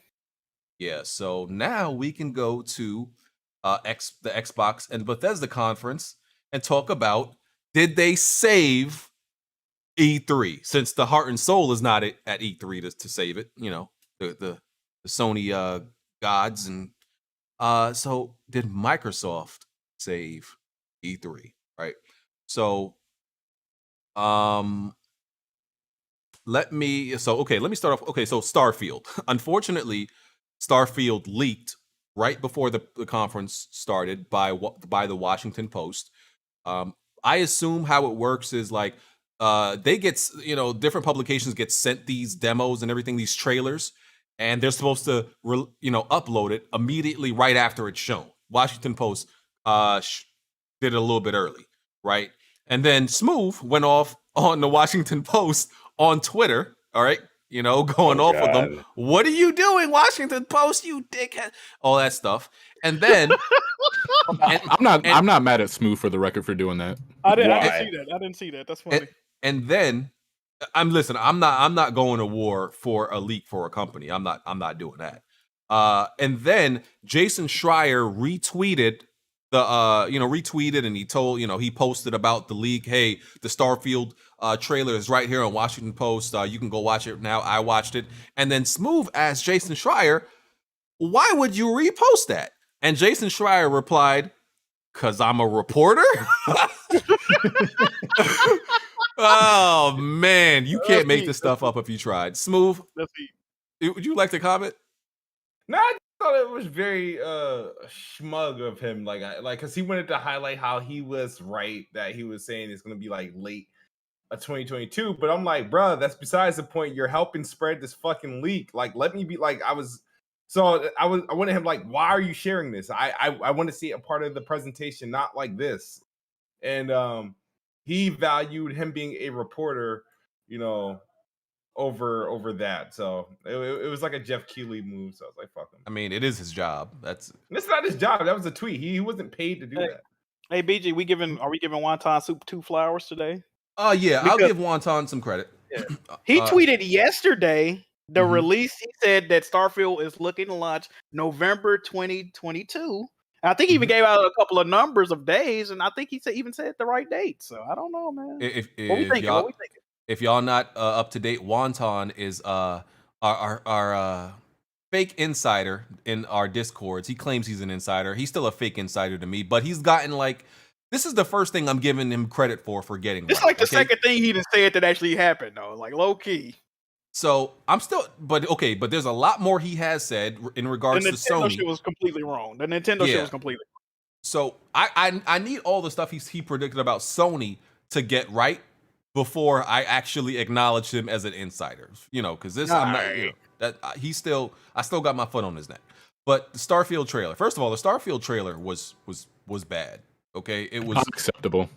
Yeah. So now we can go to the Xbox and Bethesda conference and talk about, did they save E3, since the heart and soul is not at E3 to save it, the Sony gods. And so did Microsoft save E3, right? So let me start off. Okay, so Starfield. Unfortunately, Starfield leaked right before the conference started by the Washington Post. I assume how it works is like they get, different publications get sent these demos and everything, these trailers, and they're supposed to upload it immediately right after it's shown. Washington Post did it a little bit early, right? And then Smoove went off on the Washington Post on Twitter, all right, going off with them. What are you doing, Washington Post, you dickhead? All that stuff. And then I'm not mad at Smoove, for the record, for doing that. I didn't see that. That's funny. And then I'm not going to war for a leak for a company. I'm not doing that. And then Jason Schreier retweeted and he told, he posted about the leak. Hey, the Starfield trailer is right here on Washington Post. You can go watch it now. I watched it. And then Smoove asked Jason Schreier, why would you repost that? And Jason Schreier replied, "'Cause I'm a reporter." Oh man, you can't make this stuff up if you tried. Smoove, would you like to comment? No, I thought it was very smug of him, like because he wanted to highlight how he was right, that he was saying it's going to be like late 2022. But I'm like, bro, that's besides the point. You're helping spread this fucking leak. Like, let me be like, I wanted him like, why are you sharing this? I want to see a part of the presentation, not like this. And he valued him being a reporter, over that. So it was like a Geoff Keighley move. So I was like, fuck him. I mean, it is his job. That's not his job. That was a tweet. He wasn't paid to do that. Hey, BG, are we giving Wonton Soup 2 flowers today? Yeah, I'll give Wonton some credit. Yeah. He tweeted yesterday the release. He said that Starfield is looking to launch November 2022. I think he even gave out a couple of numbers of days, and I think he even said the right date. So I don't know, man. What we thinking? If y'all not up to date, Wonton is our fake insider in our Discords. He claims he's an insider. He's still a fake insider to me, but he's gotten like, this is the first thing I'm giving him credit for getting. It's like the second thing he just said that actually happened, though, like low key. So I'm still, but there's a lot more he has said in regards to Sony. The Nintendo shit was completely wrong. The Nintendo shit was completely wrong. So I need all the stuff he predicted about Sony to get right before I actually acknowledge him as an insider. Because this, I'm not, I still got my foot on his neck. But the Starfield trailer, first of all, the Starfield trailer was bad. Okay, it was unacceptable.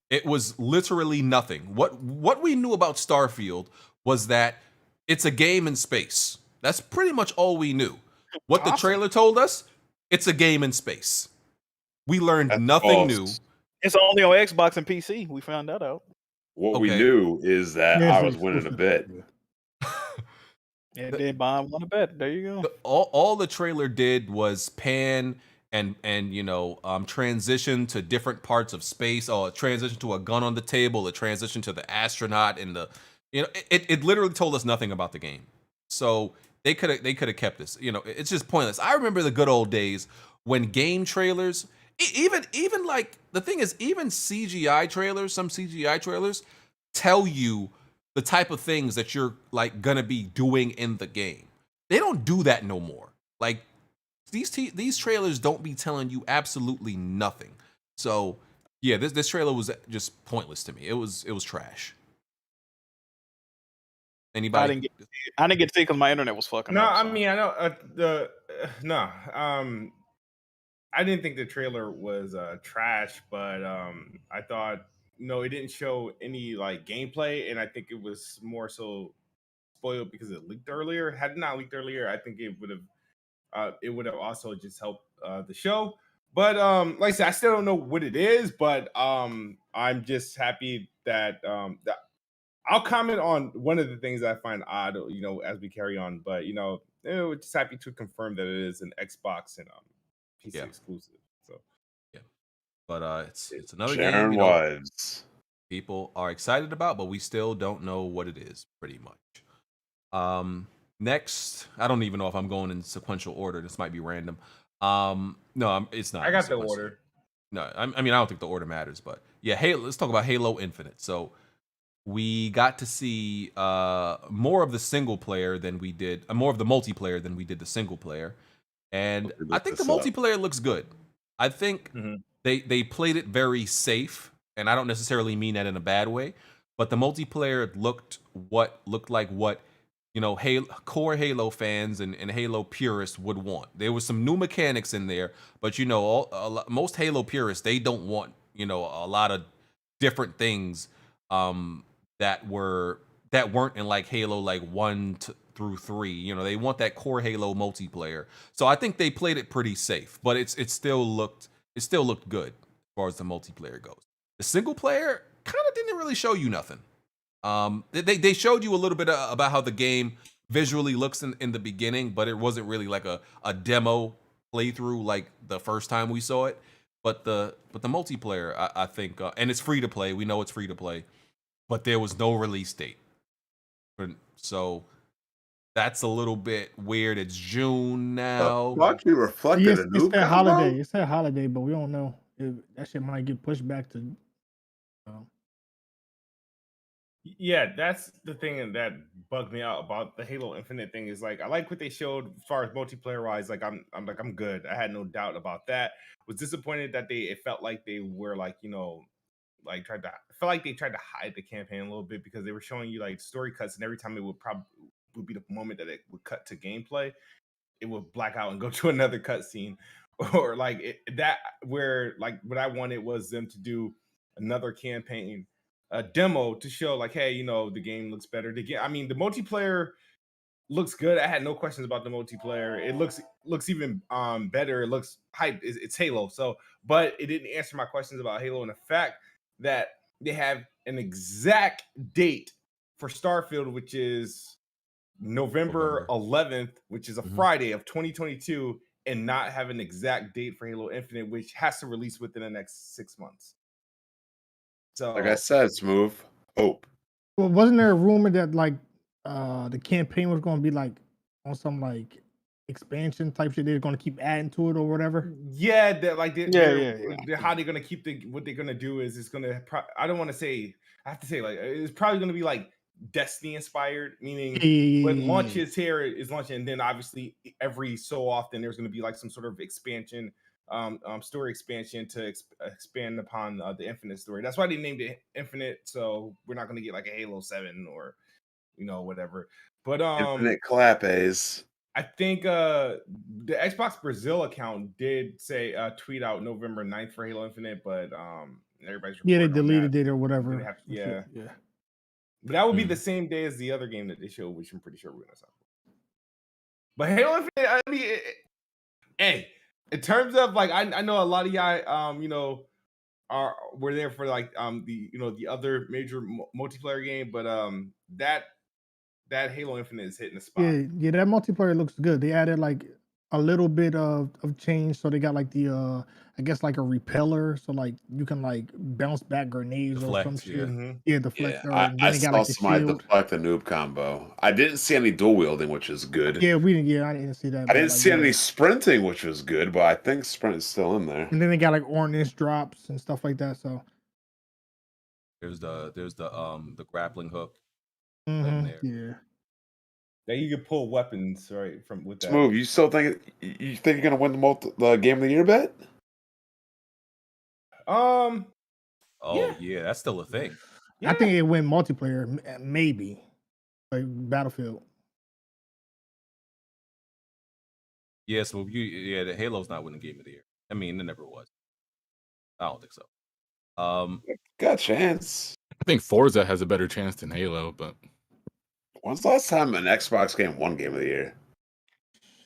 It was literally nothing. What we knew about Starfield was that it's a game in space. That's pretty much all we knew. What the trailer told us, it's a game in space. We learned nothing new. It's only on Xbox and PC. We found that out. What we knew is that I was winning a bet. And then Bond won a bet. There you go. All the trailer did was pan and transition to different parts of space, or transition to a gun on the table, a transition to the astronaut, and it literally told us nothing about the game. So they could have kept this. It's just pointless. I remember the good old days when game trailers, even like, the thing is, even CGI trailers, some CGI trailers tell you the type of things that you're like gonna be doing in the game. They don't do that no more. Like these trailers don't be telling you absolutely nothing. So yeah, this trailer was just pointless to me. It was trash. Anybody? I didn't get to see because my internet was fucking No, up. I so. mean I know no. I didn't think the trailer was trash, but I thought it didn't show any like gameplay, and I think it was more so spoiled because it leaked earlier. Had it not leaked earlier, I think it would have also just helped the show. But like I said, I still don't know what it is, but I'm just happy that I'll comment on one of the things I find odd, as we carry on. But we're just happy to confirm that it is an Xbox and PC exclusive. So yeah, but it's another Sharon game. Wives. People are excited about, but we still don't know what it is. Pretty much. Next, I don't even know if I'm going in sequential order. This might be random. No, it's not. I got the order. No, I mean I don't think the order matters, but yeah. Hey, let's talk about Halo Infinite. So we got to see more of the single player than we did, more of the multiplayer than we did the single player, and I think the multiplayer looks good. I think they played it very safe, and I don't necessarily mean that in a bad way, but the multiplayer looked like what core Halo fans and Halo purists would want. There was some new mechanics in there, but most Halo purists, they don't want a lot of different things that weren't in like Halo like 1 through 3. They want that core Halo multiplayer. So I think they played it pretty safe, but it still looked good as far as the multiplayer goes. The single player kind of didn't really show you nothing. They showed you a little bit about how the game visually looks in the beginning, but it wasn't really like a demo playthrough like the first time we saw it. But the multiplayer, I think, and it's free to play. We know it's free to play, but there was no release date, so that's a little bit weird. It's June now. Lucky reflected Yes, a it's new that combo? holiday. It's that holiday, but we don't know if that shit might get pushed back to. Yeah, that's the thing that bugged me out about the Halo Infinite thing. Is like I like what they showed as far as multiplayer wise. Like I'm good. I had no doubt about that. Was disappointed that it felt like they were like I felt like they tried to hide the campaign a little bit because they were showing you like story cuts, and every time it would be the moment that it would cut to gameplay, it would black out and go to another cutscene, or like where like what I wanted was them to do another campaign, a demo to show like, hey, the game looks better. I mean, the multiplayer looks good. I had no questions about the multiplayer. It looks even better. It looks hype. It's Halo. So, but it didn't answer my questions about Halo and the fact that they have an exact date for Starfield, which is November 11th, which is a Friday of 2022, and not have an exact date for Halo Infinite, which has to release within the next 6 months. So, like I said, Smoove, hope. Well, wasn't there a rumor that like the campaign was going to be like on some like expansion type shit? They're going to keep adding to it or whatever. Yeah, that like how they're going to keep what they're going to do is it's going to. I don't want to say. I have to say like it's probably going to be like Destiny inspired, meaning when launches here is launching, and then obviously every so often there's going to be like some sort of expansion. Story expansion to expand upon the Infinite story. That's why they named it Infinite. So we're not going to get like a Halo 7 or whatever. But Infinite Clapes. I think the Xbox Brazil account did say tweet out November 9th for Halo Infinite, but everybody's they deleted it or whatever. Yeah. But that would be the same day as the other game that they showed, which I'm pretty sure we're gonna talk about. But Halo Infinite, I mean, hey. In terms of like, I know a lot of y'all, were there for like the other major multiplayer game, but that Halo Infinite is hitting the spot. Yeah, that multiplayer looks good. They added like a little bit of change, so they got like the I guess like a repeller, so like you can like bounce back grenades deflect, or some shit. Mhm. Yeah, deflect. I saw somebody deflect the noob combo. I didn't see any dual wielding, which is good. Yeah, I didn't see that. I didn't see any sprinting, which was good, but I think sprint is still in there. And then they got like ordnance drops and stuff like that. So there's the grappling hook. Yeah. That you can pull weapons right from with that. Smoove, you still think you're gonna win the game of the year bet? Yeah, that's still a thing. I think it win multiplayer, maybe. like Battlefield. Yeah, so the Halo's not winning Game of the Year. I mean, it never was. I don't think so. Got a chance. I think Forza has a better chance than Halo, but When's the last time an Xbox game won Game of the Year?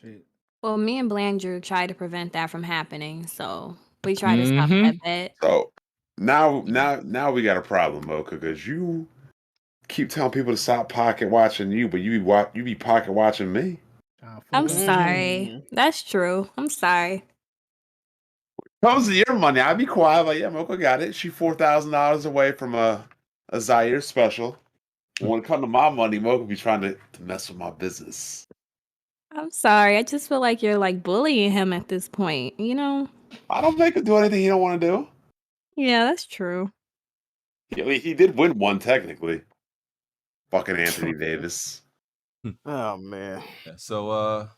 Shit. Well, me and Blandrew tried to prevent that from happening, so we tried to stop that bet. So now we got a problem, Mocha, because you keep telling people to stop pocket watching you, but you be pocket watching me. I'm sorry. That's true. I'm sorry. Comes to your money, I'd be quiet. Like, yeah, Mocha got it. She $4,000 away from a Zaire special. When it comes to my money, Mocha be trying to mess with my business. I'm sorry. I just feel like you're like bullying him at this point, you know? I don't make him do anything he don't want to do. Yeah, that's true. He did win one technically. Fucking Anthony Davis. Oh man. Yeah, so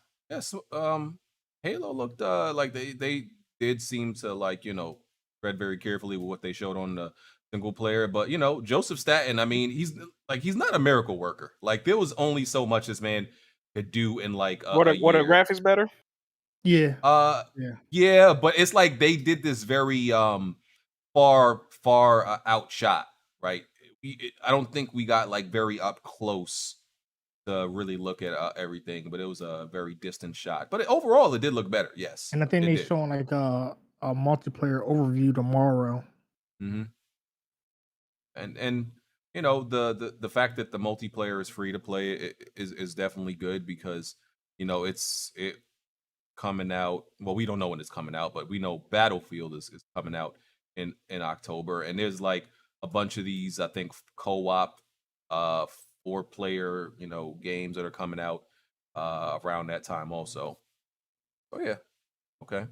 Halo looked like they did seem to like, tread very carefully with what they showed on the single player, but Joseph Staten, I mean, he's not a miracle worker. Like there was only so much this man could do in like what are graphics better? Yeah. Yeah, but it's like they did this very far outshot, right? I don't think we got like very up close to really look at everything, but it was a very distant shot. But overall, it did look better. Yes, and I think they're showing like a multiplayer overview tomorrow. Mm-hmm. And the fact that the multiplayer is free to play is definitely good because it coming out. Well, we don't know when it's coming out, but we know Battlefield is coming out in October, and there's like a bunch of these, I think, co-op 4-player games that are coming out around that time also. Oh yeah, okay.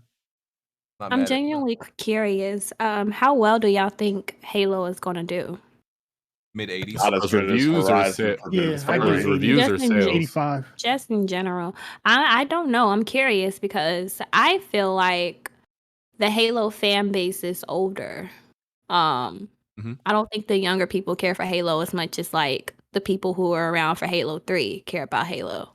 I'm genuinely curious. How well do y'all think Halo is gonna do? Mid-80s. Reviews or sales? Reviews or sales? 85. Just in general. I don't know. I'm curious because I feel like the Halo fan base is older. I don't think the younger people care for Halo as much as like the people who are around for Halo 3 care about Halo.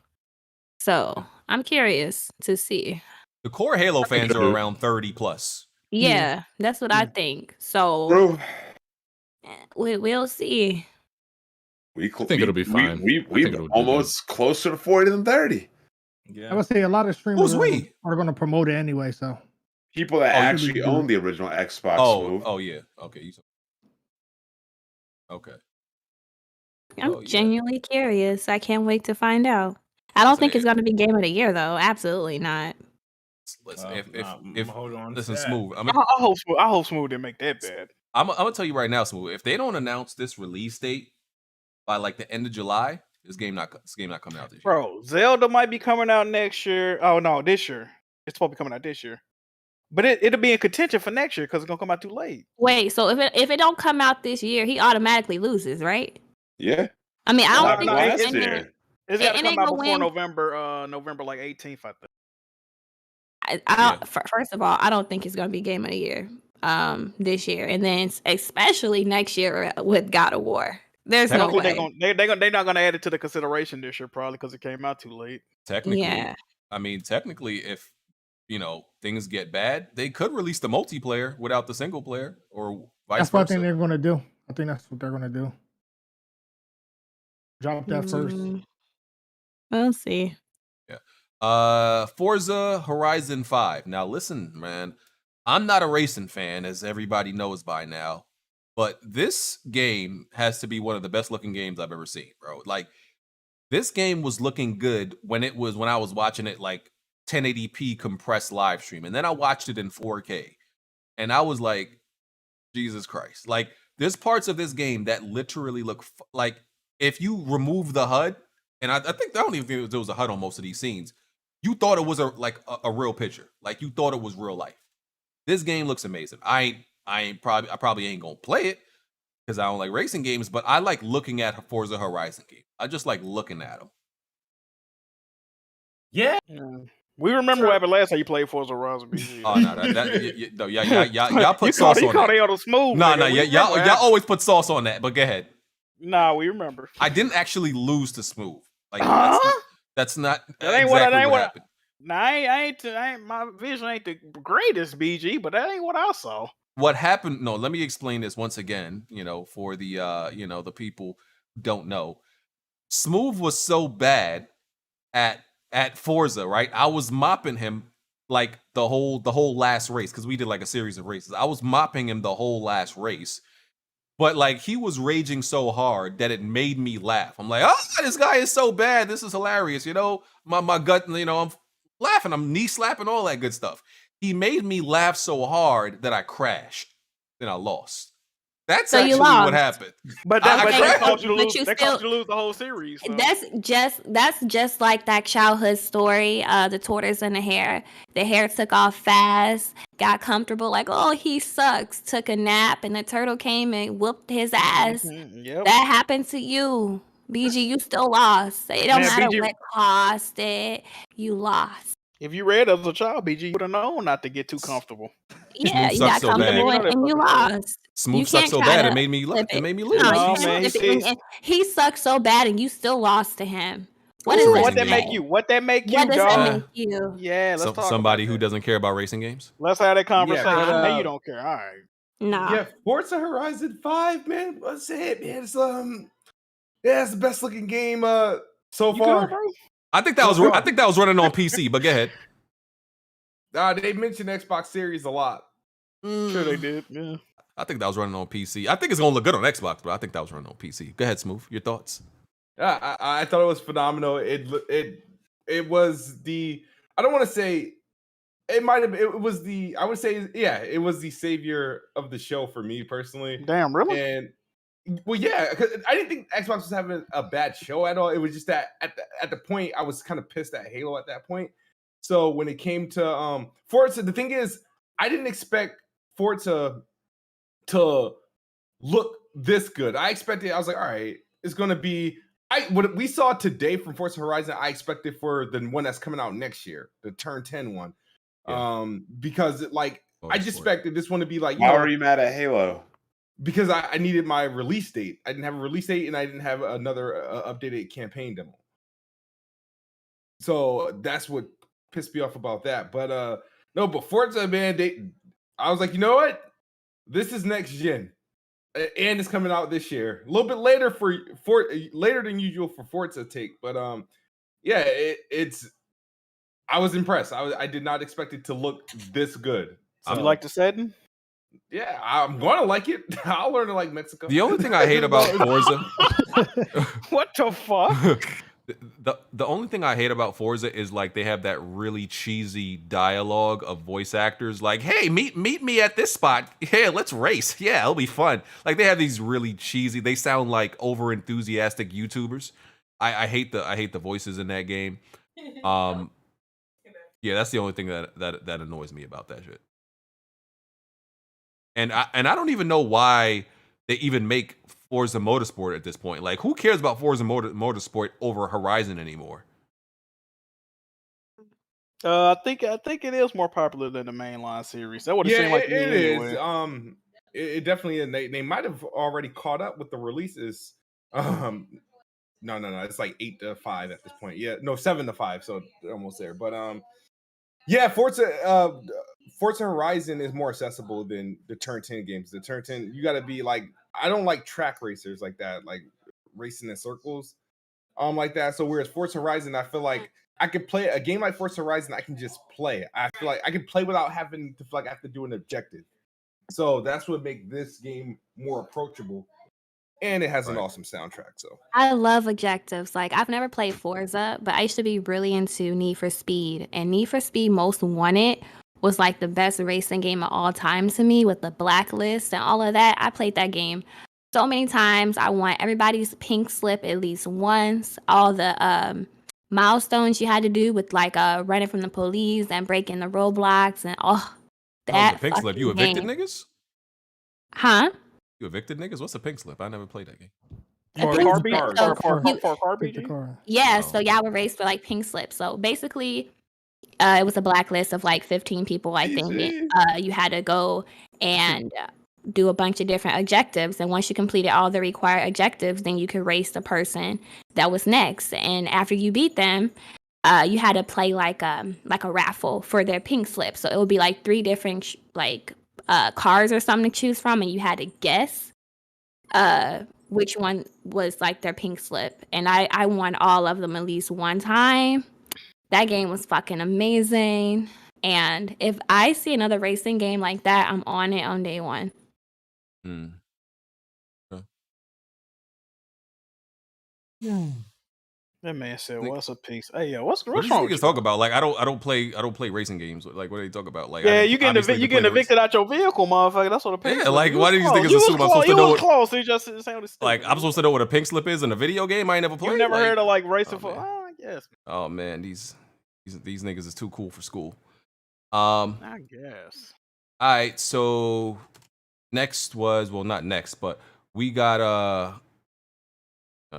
So I'm curious to see. The core Halo fans are around 30 plus. Yeah, that's what I think. So we'll see. I think it'll be fine. We almost closer to 40 than 30. Yeah. I would say a lot of streamers are going to promote it anyway. So people that actually own the original Xbox. Oh yeah. Okay. Okay. I'm genuinely curious. I can't wait to find out. I don't think it's going to be Game of the Year though. Absolutely not. Listen, if hold on, listen, Smoove. I hope Smoove didn't make that bad. I'm gonna tell you right now, Smoove. If they don't announce this release date by like the end of July, this game not coming out this year. Bro, Zelda might be coming out next year. Oh no, this year. It's supposed to be coming out this year. But it'll be in contention for next year because it's gonna come out too late. Wait, so if it don't come out this year, he automatically loses, right? Yeah. I mean, I don't think last year. It's got to come out before November like 18th, I think. First of all, I don't think it's gonna be Game of the Year this year, and then especially next year with God of War. There's no way they're not gonna add it to the consideration this year, probably because it came out too late. Technically, yeah. I mean, if things get bad, they could release the multiplayer without the single player, or vice versa. That's what I think they're gonna do. I think that's what they're gonna do. Drop that first. We'll see. Yeah. Forza Horizon 5. Now listen, man. I'm not a racing fan, as everybody knows by now. But this game has to be one of the best looking games I've ever seen, bro. Like, this game was looking good when I was watching it like 1080p compressed live stream. And then I watched it in 4K. And I was like, Jesus Christ. Like, there's parts of this game that literally look like if you remove the HUD, and I don't even think there was a HUD on most of these scenes, you thought it was a real picture. Like, you thought it was real life. This game looks amazing. I probably ain't gonna play it because I don't like racing games, but I like looking at Forza Horizon games. I just like looking at them. Yeah. We remember what happened last time you played Forza Horizon. Oh no, y'all put sauce on that. Smooth. No, y'all always put sauce on that. But go ahead. Nah, we remember. I didn't actually lose to Smoove. Like Huh? that's not That ain't exactly what what happened. Nah, I ain't my vision ain't the greatest, BG, but that ain't what I saw. What happened? No, let me explain this once again. For the the people who don't know, Smoove was so bad at Forza, right? I was mopping him like the whole last race because we did like a series of races. I was mopping him the whole last race, but like he was raging so hard that it made me laugh. I'm like, oh, this guy is so bad. This is hilarious. My gut. I'm laughing. I'm knee slapping, all that good stuff. He made me laugh so hard that I crashed. Then I lost. That's So you actually what lost. happened. But that crashed. caused you to But lose. you That still- caused you to lose the whole series. So. That's just like that childhood story, the tortoise and the hare. The hare took off fast, got comfortable, like, oh, he sucks, took a nap, and the turtle came and whooped his ass. Yep. That happened to you. BG, you still lost. It don't Man, matter BG what cost it, you lost. If you read as a child, BG, you would have known not to get too comfortable. Yeah, you sucks got so bad. comfortable You know that and you fucking lost. Smooth You sucked can't so try bad to it made me flip it made me No, lose. you No, can't man, flip he it. And he sucked so bad and you still lost to him. What It's does a that What that racing make say? you? What that make you, What does that dog? make you? Yeah, let's talk Somebody about who that. doesn't care about racing games. Let's have that conversation. but, Now you don't care. All right. Nah. Yeah, Forza Horizon 5, man. What's it, man? It's the best looking game so You far. good, bro? I think that was running on PC, but go ahead. They mentioned Xbox Series a lot. Sure they did. Yeah. I think that was running on PC. I think it's gonna look good on Xbox, but I think that was running on PC. Go ahead, Smoove. Your thoughts? Yeah, I thought it was phenomenal. It was the, I don't want to say it might have, it was the, I would say, yeah, it was the savior of the show for me personally. Damn, really? And well, yeah, because I didn't think Xbox was having a bad show at all. It was just that at the point I was kind of pissed at Halo at that point. So when it came to Forza, the thing is, I didn't expect Forza to look this good. I expected, I was like, all right, it's gonna be. What we saw today from Forza Horizon, I expected for the one that's coming out next year, the Turn 10 one. Yeah. Because I just expected this one to be like, Why are you mad at Halo? because I needed my release date. I didn't have a release date, and I didn't have another updated campaign demo. So that's what pissed me off about that. But no, but Forza, man, I was like, you know what? This is next gen, and it's coming out this year. A little bit later for later than usual for Forza take, but yeah, it's. I was impressed. I did not expect it to look this good. You like the setting? Yeah, I'm gonna like it. I'll learn to like Mexico. The only thing I hate about Forza, What the fuck? the only thing I hate about Forza is like they have that really cheesy dialogue of voice actors like, "Hey, meet me at this spot. Yeah, let's race. Yeah, it'll be fun." Like they have these really cheesy. They sound like over enthusiastic YouTubers. I hate the voices in that game. Yeah, that's the only thing that annoys me about that shit. And I don't even know why they even make Forza Motorsport at this point. Like, who cares about Forza Motorsport over Horizon anymore? I think it is more popular than the mainline series. That would have seemed like it me is. anyway. It definitely, and they might have already caught up with the releases. No, it's like 8 to 5 at this point. Yeah, no, 7 to 5, so they're almost there. But yeah, Forza Horizon is more accessible than the Turn 10 games. The Turn 10, you got to be like, I don't like track racers like that, like racing in circles, like that. So whereas Forza Horizon, I feel like I could play a game like Forza Horizon. I can just play. I feel like I can play without having to feel like I have to do an objective. So that's what makes this game more approachable. And it has an awesome soundtrack. So I love objectives. Like, I've never played Forza, but I used to be really into Need for Speed. And Need for Speed Most Wanted was like the best racing game of all time to me, with the blacklist and all of that. I played that game so many times. I won everybody's pink slip at least once. All the milestones you had to do with like running from the police and breaking the roadblocks and all that. The pink slip. You evicted niggas? Huh? You evicted niggas? What's a pink slip? I never played that game. For car car BG? Yeah, so y'all would race for like pink slips. So basically, it was a blacklist of like 15 people, I think. You had to go and do a bunch of different objectives, and once you completed all the required objectives, then you could race the person that was next. And after you beat them, you had to play like a raffle for their pink slip. So it would be like 3 different cars or something to choose from, and you had to guess which one was like their pink slip. And I won all of them at least one time. That game was fucking amazing. And if I see another racing game like that, I'm on it on day one. That man said, "What's a piece?" Hey, yo, what's What do wrong you with you? niggas talk about? Like I don't play racing games. Like what do they talk about? Like Yeah, you getting evicted out your vehicle, motherfucker. That's what a pink Yeah, slip. like You why was do these close. niggas You was assume I'm close. supposed to You know was what? close. You just sounded stupid. Like I'm supposed to know what a pink slip is in a video game I ain't never played. You never Like, heard of like racing oh, for? man. I guess. Oh man, these niggas is too cool for school. I guess. All right, so next was not next, but we got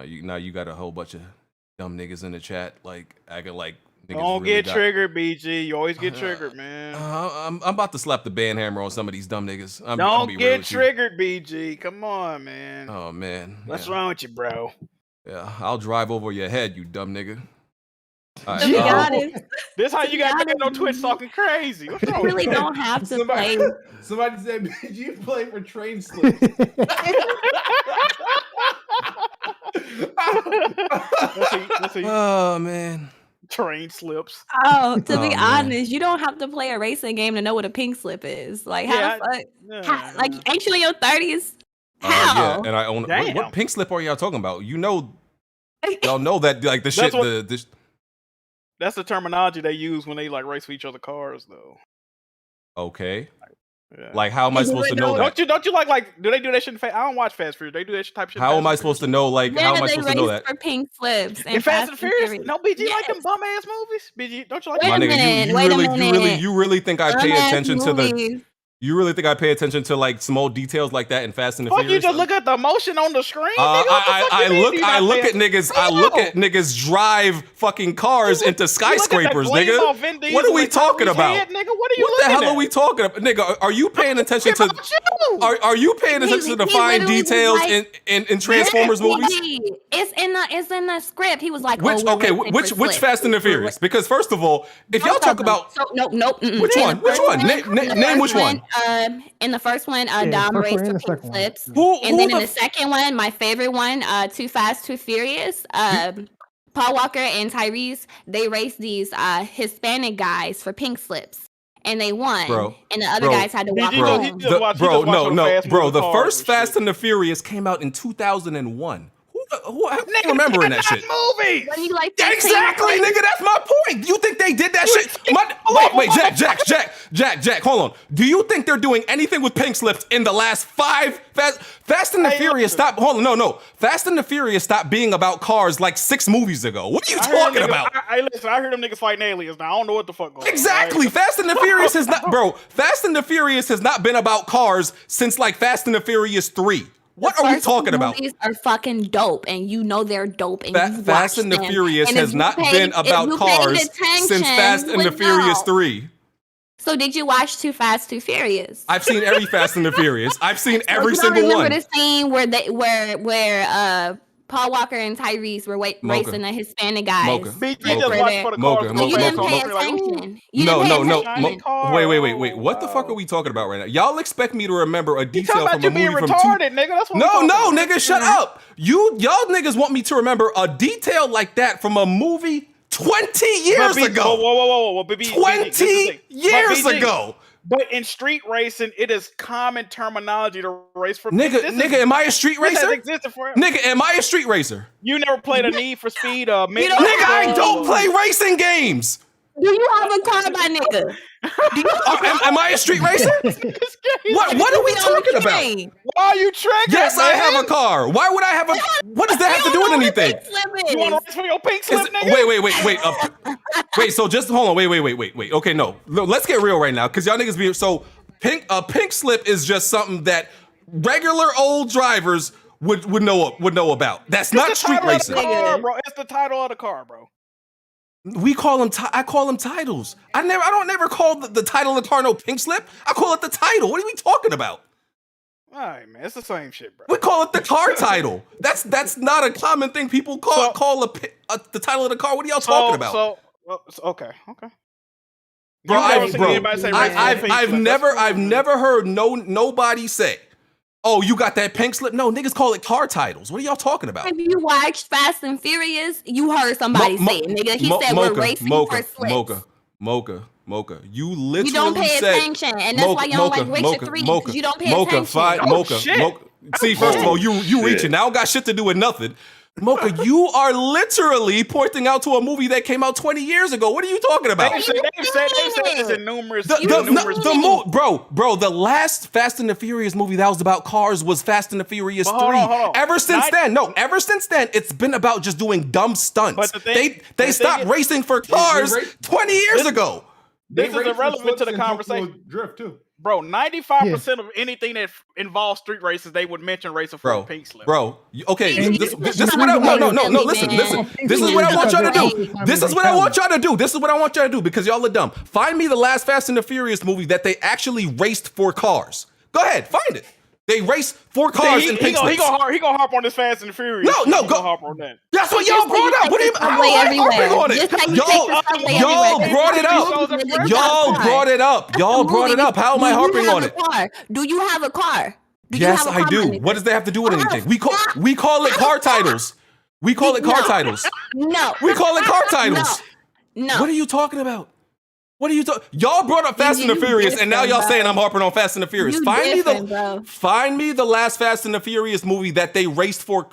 you got a whole bunch of dumb niggas in the chat, like acting like niggas Don't really get triggered, BG. You always get triggered, man. I'm about to slap the band hammer on some of these dumb niggas. I'll Don't be real get with you. triggered, BG. Come on, man. Oh man, What's yeah. wrong with you, bro? Yeah, I'll drive over your head, you dumb nigga. All To be honest, This how you got honest, banned on Twitch talking crazy. What's you wrong really with you? don't have to Somebody, play. somebody said, "Did you play for train slips?" Let's see. Oh man. Train slips. Oh, to be Oh, man. honest, you don't have to play a racing game to know what a pink slip is. Like, how the fuck? Like, ain't you in your 30s? Yeah, How? and I own. What Damn. pink slip are y'all talking about? You know, y'all know that like the That's shit. what- The That's the terminology they use when they like race for each other cars, though. okay. Yeah. Like, how am I And you supposed to would know know- that? Don't you like? Do they do that shit in Fast? I don't watch Fast Furious. They do that type of shit. in How Fast am I and supposed to Furious? know? Like, how am I they supposed to know race that? for pink slips In Fast and Furious? No, BG like them Yes. bum ass movies. BG, don't you like? Wait My a nigga, minute, you wait a really, minute. you really think I pay Dumbass attention to the? movies. You really think I pay attention to like small details like that in Fast and the Fuck, Furious? you just look at the emotion on the screen. Nigga, what the fuck I you mean look you I not look at paying- niggas I look at niggas drive fucking cars into You look at the skyscrapers, gleam nigga. off Vin What Diesel are we and talking Kylie's about? head, nigga? What are you What the hell looking are we at? talking about, nigga? Are you paying attention to? About you. Are you paying attention to the He fine literally was details like- in Transformers movies? It's in the script. He was like, Which oh, okay, which Fast and the Furious? Because first of all, if y'all talk about nope. which one? Which one? Name which one? In the first one, Yeah, Dom first raced one for and the pink second one. slips. Who And then in the the second one, my favorite one, Too Fast, Too Furious, Paul Walker and Tyrese, they raced these Hispanic guys for pink slips. And they won. Bro, and the other bro, guys had to walk He bro, just- home. he just watched- he bro, just watched no, a Fast bro. movie The cars first and Fast shit. and the Furious came out in 2001. Who remembering that shit? Movies. When you like Exactly, nigga. That's my point. You think they did that shit? Wait, Jack. Hold on. Do you think they're doing anything with pink slips in the last 5 Fast and the Furious? Stop. Hold on. No. Fast and the Furious stopped being about cars like 6 movies ago. What are you talking about? Listen, I heard them niggas fighting aliens. Now I don't know what the fuck going on. Exactly. Right? Fast and the Furious has not, bro. Fast and the Furious has not been about cars since like Fast and the Furious 3. What are we talking about? Movies are fucking dope, and you know they're dope. And you Fast watch and the them. Furious And if has you not paid- been if about you paid cars attention, since Fast you and the would Furious know. 3. So did you watch Too Fast, Too Furious? I've seen every Fast and the Furious. I've seen So every you don't single remember one. the scene where Paul Walker and Tyrese were Mocha. racing the Hispanic guys? Mocha. BG Like, just for watched their- for the Mocha, cars. So you didn't Mocha, pay Mocha. attention. No. Wait. What the fuck are we talking about right now? Y'all expect me to remember a You detail talking from about a you being movie from retarded, nigga? That's what No, we talking about. nigga, shut up. Y'all niggas want me to remember a detail like that from a movie 20 years ago. Whoa. But BG, 20 years ago. But in street racing, it is common terminology to race for Nigga, am I a street this has racer? existed forever. Nigga, am I a street racer? You never played a Need for Speed, don't- Nigga, I don't play racing games. Do you have a car, my nigga? Do you Am I a street racer? What are we talking about? Why are you triggered? Yes, I man? have a car. Why would I have a? What does that have to do with anything? You want to race for your pink slip, Is- nigga? Wait. So just hold on. Wait. Okay, no. Let's get real right now, because y'all niggas be so a pink slip is just something that regular old drivers would know about. That's not It's the street title of the racing. car, bro. It's the title of the car, bro. We call them. I call them titles. I don't never call the title of the car no pink slip. I call it the title. What are we talking about? All right, man, it's the same shit, bro. We call it the car title. That's not a common thing. People call the title of the car. What are y'all talking about? Okay. Bro, I've never heard nobody say, "Oh, you got that pink slip." No, niggas call it car titles. What are y'all talking about? If you watched Fast and Furious, you heard somebody say it, nigga. He said we're racing for slips. Mocha, you literally You don't pay said, attention, and that's why you don't like Witcher 3, because you don't pay attention. Mocha. See, first of all, you reaching. Now I don't got shit to do with nothing. Mocha, you are literally pointing out to a movie that came out 20 years ago. What are you talking about? They said this in numerous. Bro, the last Fast and the Furious movie that was about cars was Fast and the Furious 3. Hold on. Ever since then, it's been about just doing dumb stunts. But they stopped racing for cars 20 years ago. This is irrelevant to the conversation. Drift too. Bro, 95% of anything that involves street races, they would mention racing for a pink slip. Bro, okay, this is what I listen. This is what I want y'all to do. This is what I want y'all to do because y'all are dumb. Find me the last Fast and the Furious movie that they actually raced for cars. Go ahead, find it. They race 4 cars in pink slips. He gonna harp on this Fast and the Furious. No, go harp on that. That's what y'all brought up. What do you mean? Y'all brought it up. Y'all brought it up. How am I harping on it? Do you have a car? Yes, I do. What does that have to do with anything? We call it car titles. We call it car titles. No. We call it car titles. No. What are you talking about? What are you talking? Y'all brought up Fast and the Furious, and now y'all saying I'm harping on Fast and the Furious. Find me the last Fast and the Furious movie that they raced for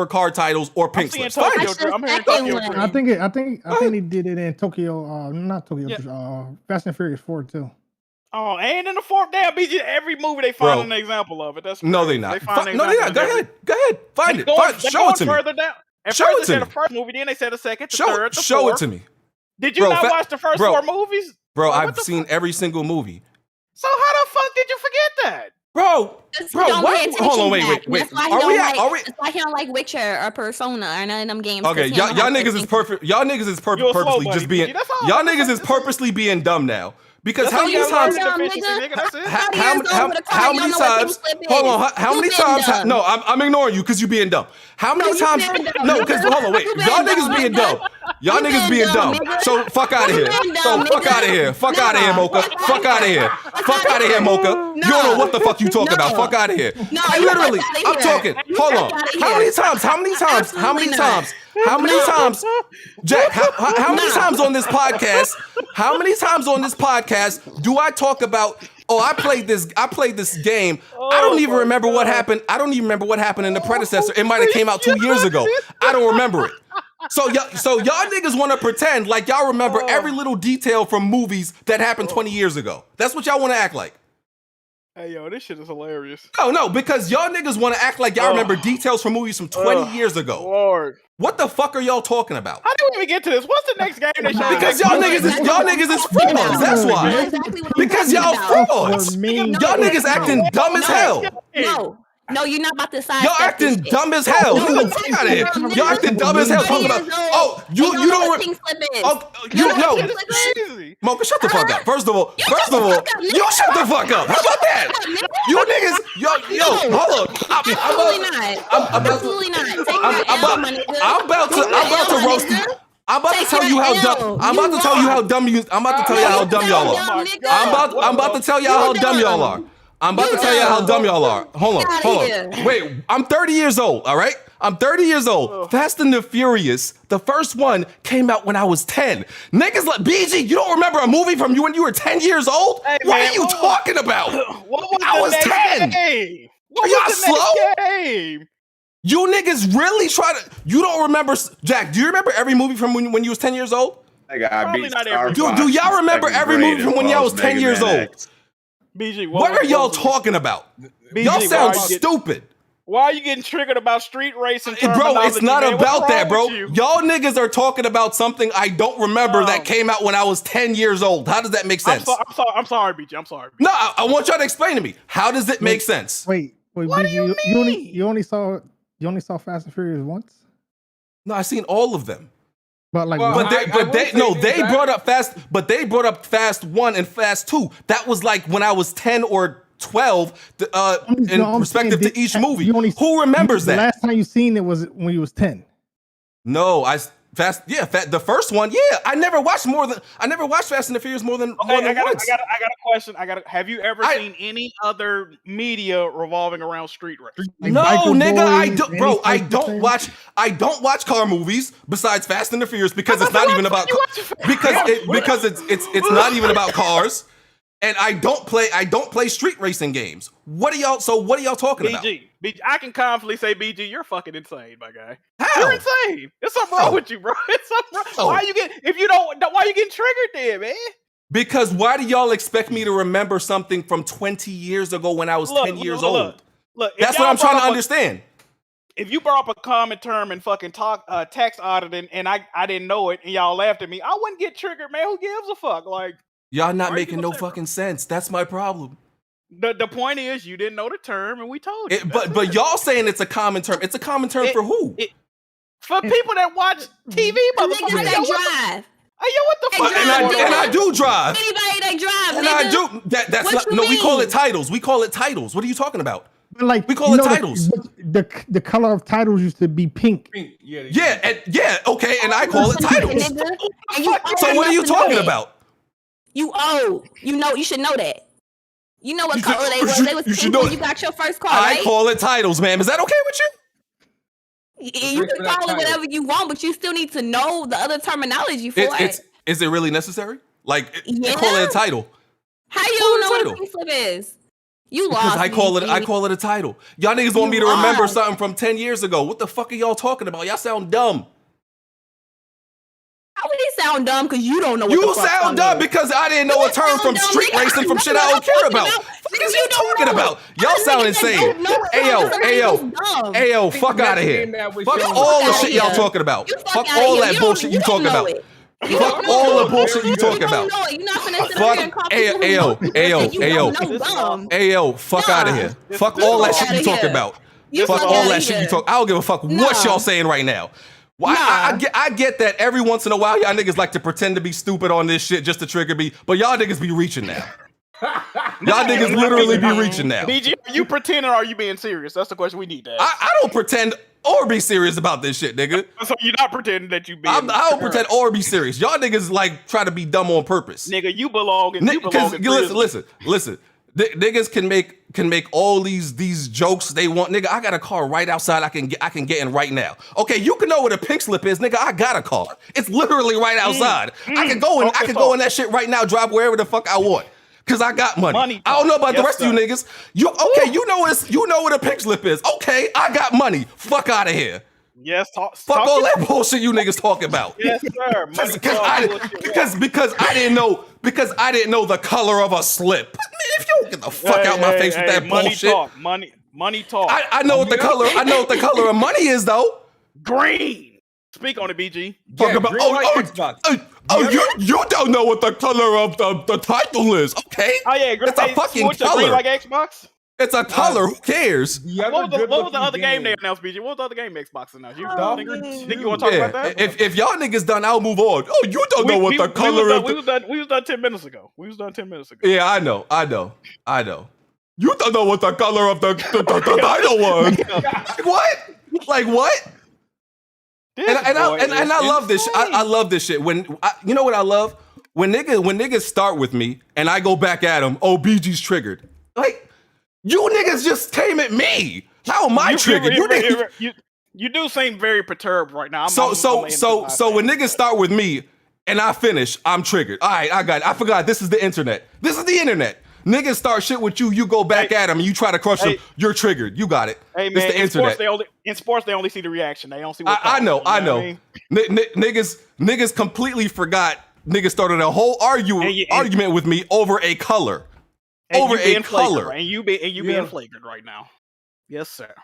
car titles or pink slips. Find it. I'm hearing Tokyo Drift. I think they did it in Tokyo. Not Tokyo. Fast and Furious 4 too. Oh, and in the fourth damn BG, every movie they find an example of it. That's no, they're not. No, they're not. Go ahead. Find it. Show it to me. Show it to me. The first movie, then they said the second, the third, the fourth. Show it to me. Did you not watch the first 4 movies? Bro, I've seen every single movie. So how the fuck did you forget that? Bro, what? Hold on, wait. That's why he don't like Witcher or Persona or none of them games. Okay, y'all niggas is perfect. Y'all niggas is purposely just being. Y'all niggas is purposely being dumb now. Because how many times? How many times? Hold on. How many times? No, I'm ignoring you because you being dumb. How many times? No, because hold on, wait. Y'all niggas being dumb. Y'all niggas being dumb. So fuck out of here. Fuck out of here. Fuck out of here, Mocha. Fuck out of here. Fuck out of here, Mocha. You don't know what the fuck you talking about. Fuck out of here. Literally, I'm talking. Hold on. How many times? Jack, how many times on this podcast? How many times on this podcast do I talk about? Oh, I played this game. I don't even remember what happened. I don't even remember what happened in the predecessor. It might have came out 2 years ago. I don't remember it. So y'all niggas want to pretend like y'all remember every little detail from movies that happened 20 years ago. That's what y'all want to act like. Hey, yo, this shit is hilarious. No, because y'all niggas want to act like y'all remember details from movies from 20 years ago. Lord. What the fuck are y'all talking about? How do we even get to this? What's the next game they show? Because y'all niggas is frauds. That's why. Because y'all frauds. Y'all niggas acting dumb as hell. No, you're not about to side. Y'all acting dumb as hell. Fuck out of here. Y'all acting dumb as hell. Talking about, you don't. Mocha, shut the fuck up. First of all, you shut the fuck up. How about that? You niggas, yo, hold on. Absolutely not. I'm about to roast you. I'm about to tell you how dumb. I'm about to tell you how dumb you. I'm about to tell you how dumb y'all are. I'm about to tell y'all how dumb y'all are. I'm about to tell you how dumb y'all are. Hold on. Wait, I'm 30 years old, all right? I'm 30 years old. Fast and the Furious, the first one came out when I was 10. Niggas like, BG, you don't remember a movie from you when you were 10 years old? Hey, what are you talking about? I was 10. Are y'all slow? You niggas really try to... You don't remember... Jack, do you remember every movie from when you was 10 years old? Do y'all remember every movie from when y'all was 10 years old? BG, what are y'all talking about? BG, y'all sound stupid. Why are you getting triggered about street racing? Bro, it's not about that, bro. Y'all niggas are talking about something I don't remember that came out when I was 10 years old. How does that make sense? I'm sorry, BG. I'm sorry. No, I want y'all to explain to me. How does it make sense? Wait, what BG, do you mean? You only saw Fast and Furious once? No, I've seen all of them. But like, they brought up Fast 1 and Fast 2. That was like when I was 10 or 12 in perspective to each movie. Who remembers the that? last time you seen it was when you was 10. No, the first one. Yeah, I never watched Fast and the Furious more than once. I got a question. Have you ever seen any other media revolving around street race? No, nigga, I don't watch car movies besides Fast and the Furious because it's not even about because it's not even about cars. And I don't play street racing games. What are y'all talking about? BG, I can confidently say, BG, you're fucking insane, my guy. How? You're insane. There's something wrong with you, bro. It's something wrong. Why you getting triggered then, man? Because why do y'all expect me to remember something from 20 years ago when I was 10 years old? Look, that's what I'm trying to understand. If you brought up a common term and fucking tax auditing and I didn't know it and y'all laughed at me, I wouldn't get triggered, man. Who gives a fuck? Like, y'all not making no fucking sense. That's my problem. The point is you didn't know the term and we told you. But y'all saying it's a common term. It's a common term for who? For people that watch TV, motherfuckers. That drive. Yo, what the fuck? And I do drive. Anybody that drives, and I do. That's not. No, we call it titles. We call it titles. What are you talking about? Like, we call it titles. The color of titles used to be pink. Yeah. Okay, and I call it titles. So what are you talking about? You should know that. You know what color they was. They was pink when you got your first car, right? I call it titles, ma'am. Is that okay with you? You can call it whatever you want, but you still need to know the other terminology for it. Is it really necessary? Like, call it a title. How you don't know what a pink slip is? You lost. Because I call it a title. Y'all niggas want me to remember something from 10 years ago. What the fuck are y'all talking about? Y'all sound dumb. How would he sound dumb? Because you don't know what you sound dumb because I didn't know a term from street racing from shit I don't care about. What is you talking about? Y'all sound insane. Ayo, fuck out of here. Fuck all the shit y'all talking about. Fuck all that bullshit you talking about. Fuck all the bullshit you talking about. Fuck Ayo, fuck out of here. Fuck all that shit you talking about. Fuck all that shit you talk. I don't give a fuck what y'all saying right now. Why? I get that every once in a while y'all niggas like to pretend to be stupid on this shit just to trigger me, but y'all niggas be reaching now. Y'all niggas literally be reaching now. BG, are you pretending or are you being serious? That's the question we need to ask. I don't pretend or be serious about this shit, nigga. So you're not pretending that you being I don't pretend or be serious. Y'all niggas like try to be dumb on purpose. Nigga, you belong in listen. Niggas can make all these jokes they want. Nigga, I got a car right outside. I can get in right now. Okay, you can know what a pink slip is, nigga. I got a car. It's literally right outside. I can go in that shit right now. Drive wherever the fuck I want. Cause I got money. I don't know about the rest of you niggas. You know what a pink slip is. Okay, I got money. Fuck out of here. Yes, fuck all that bullshit you niggas talking about. Yes, sir. Because I didn't know the color of a slip. Man, if you don't get the fuck out my face with that bullshit. Money talk. I know what the color of money is though. Green. Speak on it, BG. Talk about you don't know what the color of the title is. Okay. Oh yeah, it's a fucking color. Green like Xbox. It's a color. Who cares? What was the other game they announced, BG? What was the other game Xbox announced? You think you want to talk about that? If y'all niggas done, I'll move on. Oh, you don't know what the color of. We was done 10 minutes ago. Yeah, I know. You don't know what the color of the title was. Like what? And I love this. I love this shit. You know what I love? When niggas start with me and I go back at them. Oh, BG's triggered. Like you niggas just came at me. How am I triggered? You do seem very perturbed right now. So when niggas start with me and I finish, I'm triggered. All right, I got it. I forgot. This is the internet. Niggas start shit with you. You go back at them and you try to crush them. You're triggered. You got it. Hey man, it's the internet. In sports, they only see the reaction. They don't see what I know. Niggas completely forgot. Niggas started a whole argument with me over a color. Over a color. And you being flagrant right now. Yes, sir.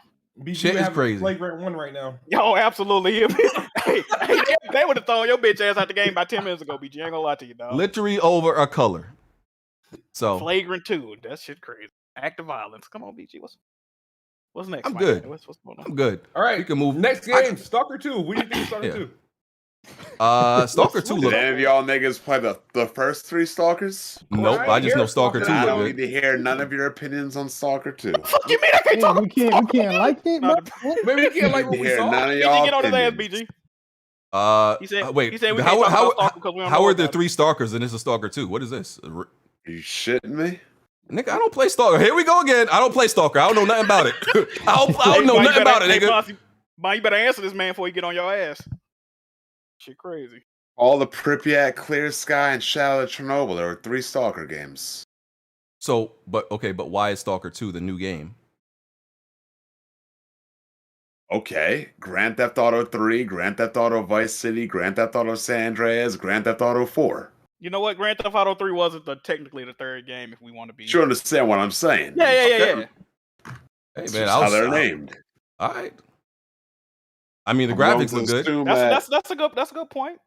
Shit is crazy. Flagrant one right now. Yo, absolutely. hey, they would have thrown your bitch ass out the game about 10 minutes ago, BG. I ain't gonna lie to you, dog. Literally over a color. So flagrant 2. That shit crazy. Act of violence. Come on, BG. What's next? I'm good. What's going on? I'm good. All right. We can move. Next game, Stalker 2. What do you think of Stalker 2? Stalker 2 Did look. any of y'all niggas play the first 3 Stalkers? Nope, I just know Stalker 2 Then I look don't good. need to hear none of your opinions on Stalker 2. Fuck you mean I can't talk? We can't like it, bro. What? Maybe we can't like Need what to we hear saw. none of BG, y'all get on his ass, opinions. BG. He said, wait, he said we can't talk about Stalker because we don't know how are there about it. 3 Stalkers and it's a Stalker 2? What is this? Are you shitting me? Nigga, I don't play Stalker. Here we go again. I don't play Stalker. I don't know nothing about it. I don't know nothing about it, nigga. Bon, you better answer this man before you get on your ass. Shit crazy. All the Pripyat, Clear Sky, and Shadow of Chernobyl. There were 3 Stalker games. So, but why is Stalker 2 the new game? Okay, Grand Theft Auto 3, Grand Theft Auto Vice City, Grand Theft Auto San Andreas, Grand Theft Auto 4. You know what? Grand Theft Auto 3 wasn't technically the third game if we want to be. You understand what I'm saying? Yeah. Hey That's man, just how they're named. All right. I mean, the I'm willing graphics to look good. assume That's a good point.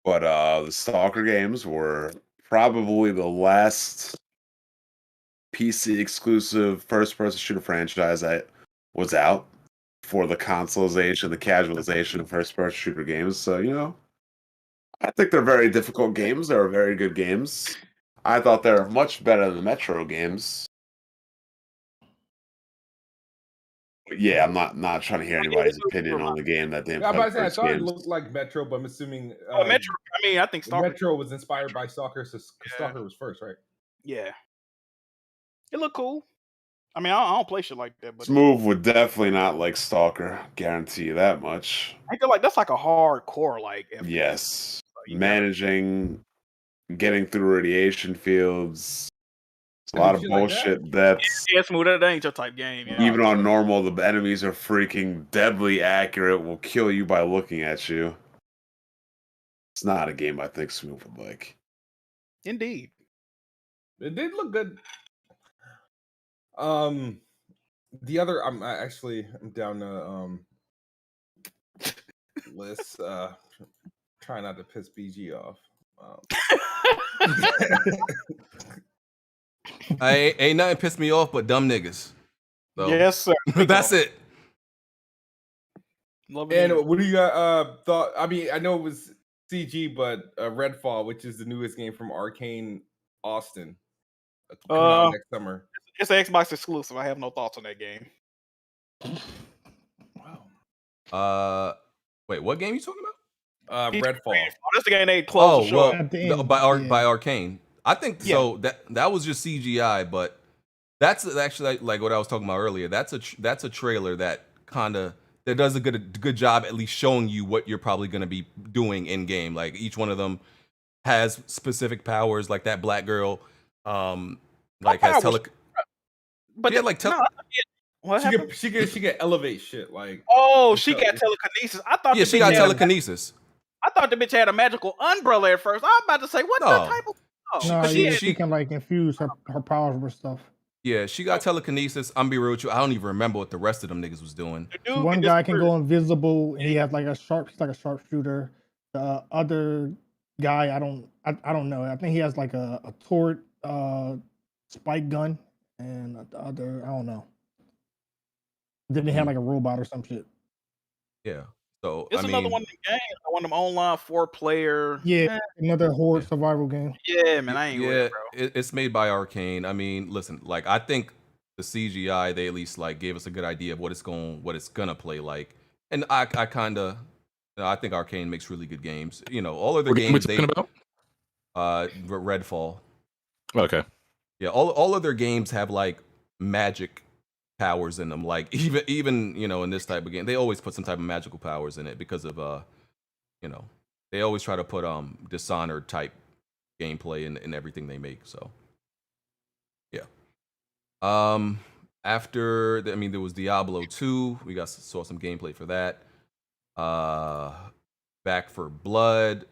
But the Stalker games were probably the last PC exclusive first-person shooter franchise that was out for the consoleization, the casualization of first-person shooter games. So, you know, I think they're very difficult games. They're very good games. I thought they were much better than the Metro games. But yeah, I'm not trying to hear anybody's opinion on the game that didn't Yeah, play but the I first thought it games. looked like Metro, but I'm assuming Metro. I mean, I think Stalker. Metro was inspired by Stalker, so Stalker was first, right? Yeah. It looked cool. I mean, I don't play shit like that, but Smoove would definitely not like Stalker. Guarantee you that much. I feel like that's like a hardcore like. FPS. Yes. You Managing, getting through radiation fields. It's a I mean, lot of shit like bullshit that's Yeah, Smooth. That ain't your type game. Yeah. even on normal, the enemies are freaking deadly accurate, will kill you by looking at you. It's not a game I think Smoove would like. Indeed. It did look good. The other, I'm down the list. Try not to piss BG off. Ain't nothing pissed me off but dumb niggas. So, Yes, sir. that's it. Love it. And what do you got? Thought? I mean, I know it was CG, but Redfall, which is the newest game from Arcane Austin, coming out next summer. It's an Xbox exclusive. I have no thoughts on that game. Wow. Wait, what game you talking about? Redfall. That's the game they closed. Oh, well, At the end, by Arcane. I think so. That was just CGI, but that's actually like what I was talking about earlier. That's a trailer that does a good job at least showing you what you're probably going to be doing in game. Like each one of them has specific powers. Like that black girl, like has But yeah, like what happened? She can elevate shit. Like She got telekinesis. I thought. Yeah, she got telekinesis. I thought the bitch had a magical umbrella at first. I was about to say, what the type of? No, she she can like infuse her powers with stuff. Yeah, she got telekinesis. I'm be real with you. I don't even remember what the rest of them niggas was doing. One guy can go invisible, and he has like he's like a sharpshooter. The other guy, I don't know. I think he has like a turret spike gun, and the other, I don't know. Then they had like a robot or some shit. Yeah. So It's another one of them games. One of them online 4-player. Yeah, another horde survival game. Yeah, man, I ain't with it, bro. It's made by Arcane. I mean, listen, like I think the CGI they at least like gave us a good idea of what it's gonna play like, and I think Arcane makes really good games. You know, all of their games they about? Redfall. Okay. Yeah, all of their games have like magic powers in them. Like even you know in this type of game, they always put some type of magical powers in it because of you know they always try to put Dishonored type gameplay in everything they make. So yeah. After I mean there was Diablo 2. We saw some gameplay for that. Back for Blood.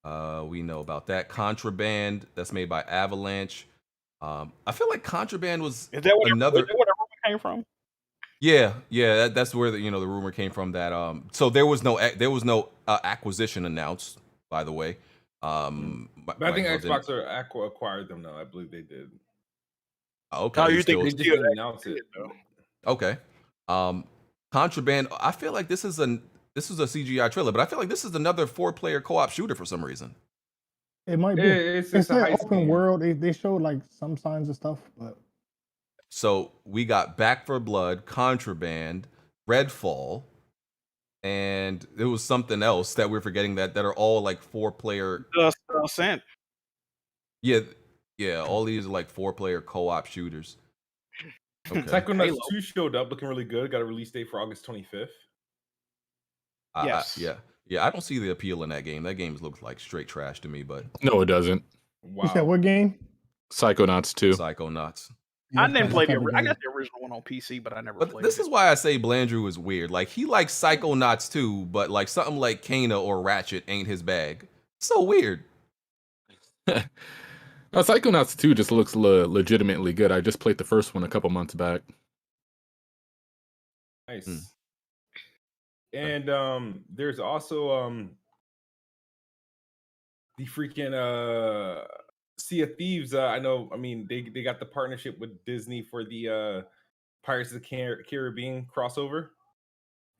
We know about that. Contraband, that's made by Avalanche. I feel like Contraband was Is that where another. the rumor came from? Yeah, that's where the rumor came from. That so there was no acquisition announced. By the way, but I think Xbox acquired them now. I believe they did. Okay, Oh, you think they just didn't announce it? Okay. Contraband. I feel like this is this was a CGI trailer, but I feel like this is another 4-player co-op shooter for some reason. It might be. It's It's a that heist open game. world. They showed like some signs of stuff, but So we got Back for Blood, Contraband, Redfall, and there was something else that we're forgetting that are all like 4-player. Ascent. Yeah, all these are like 4-player co-op shooters. Okay. Psychonauts Halo. 2 showed up looking really good. Got a release date for August 25th. Yes. Yeah, I don't see the appeal in that game. That game looks like straight trash to me, but No, it doesn't. you said Wow. what game? Psychonauts 2. Psychonauts. I didn't play the. I I got the original one on PC, but I never But played this it. is why I say Blandrew is weird. Like, he likes Psychonauts too, but like something like Kana or Ratchet ain't his bag. So weird. No, Psychonauts 2 just looks legitimately good. I just played the first one a couple months back. Nice. Hmm. And there's also the freaking Sea of Thieves. I mean they got the partnership with Disney for the Pirates of the Caribbean crossover.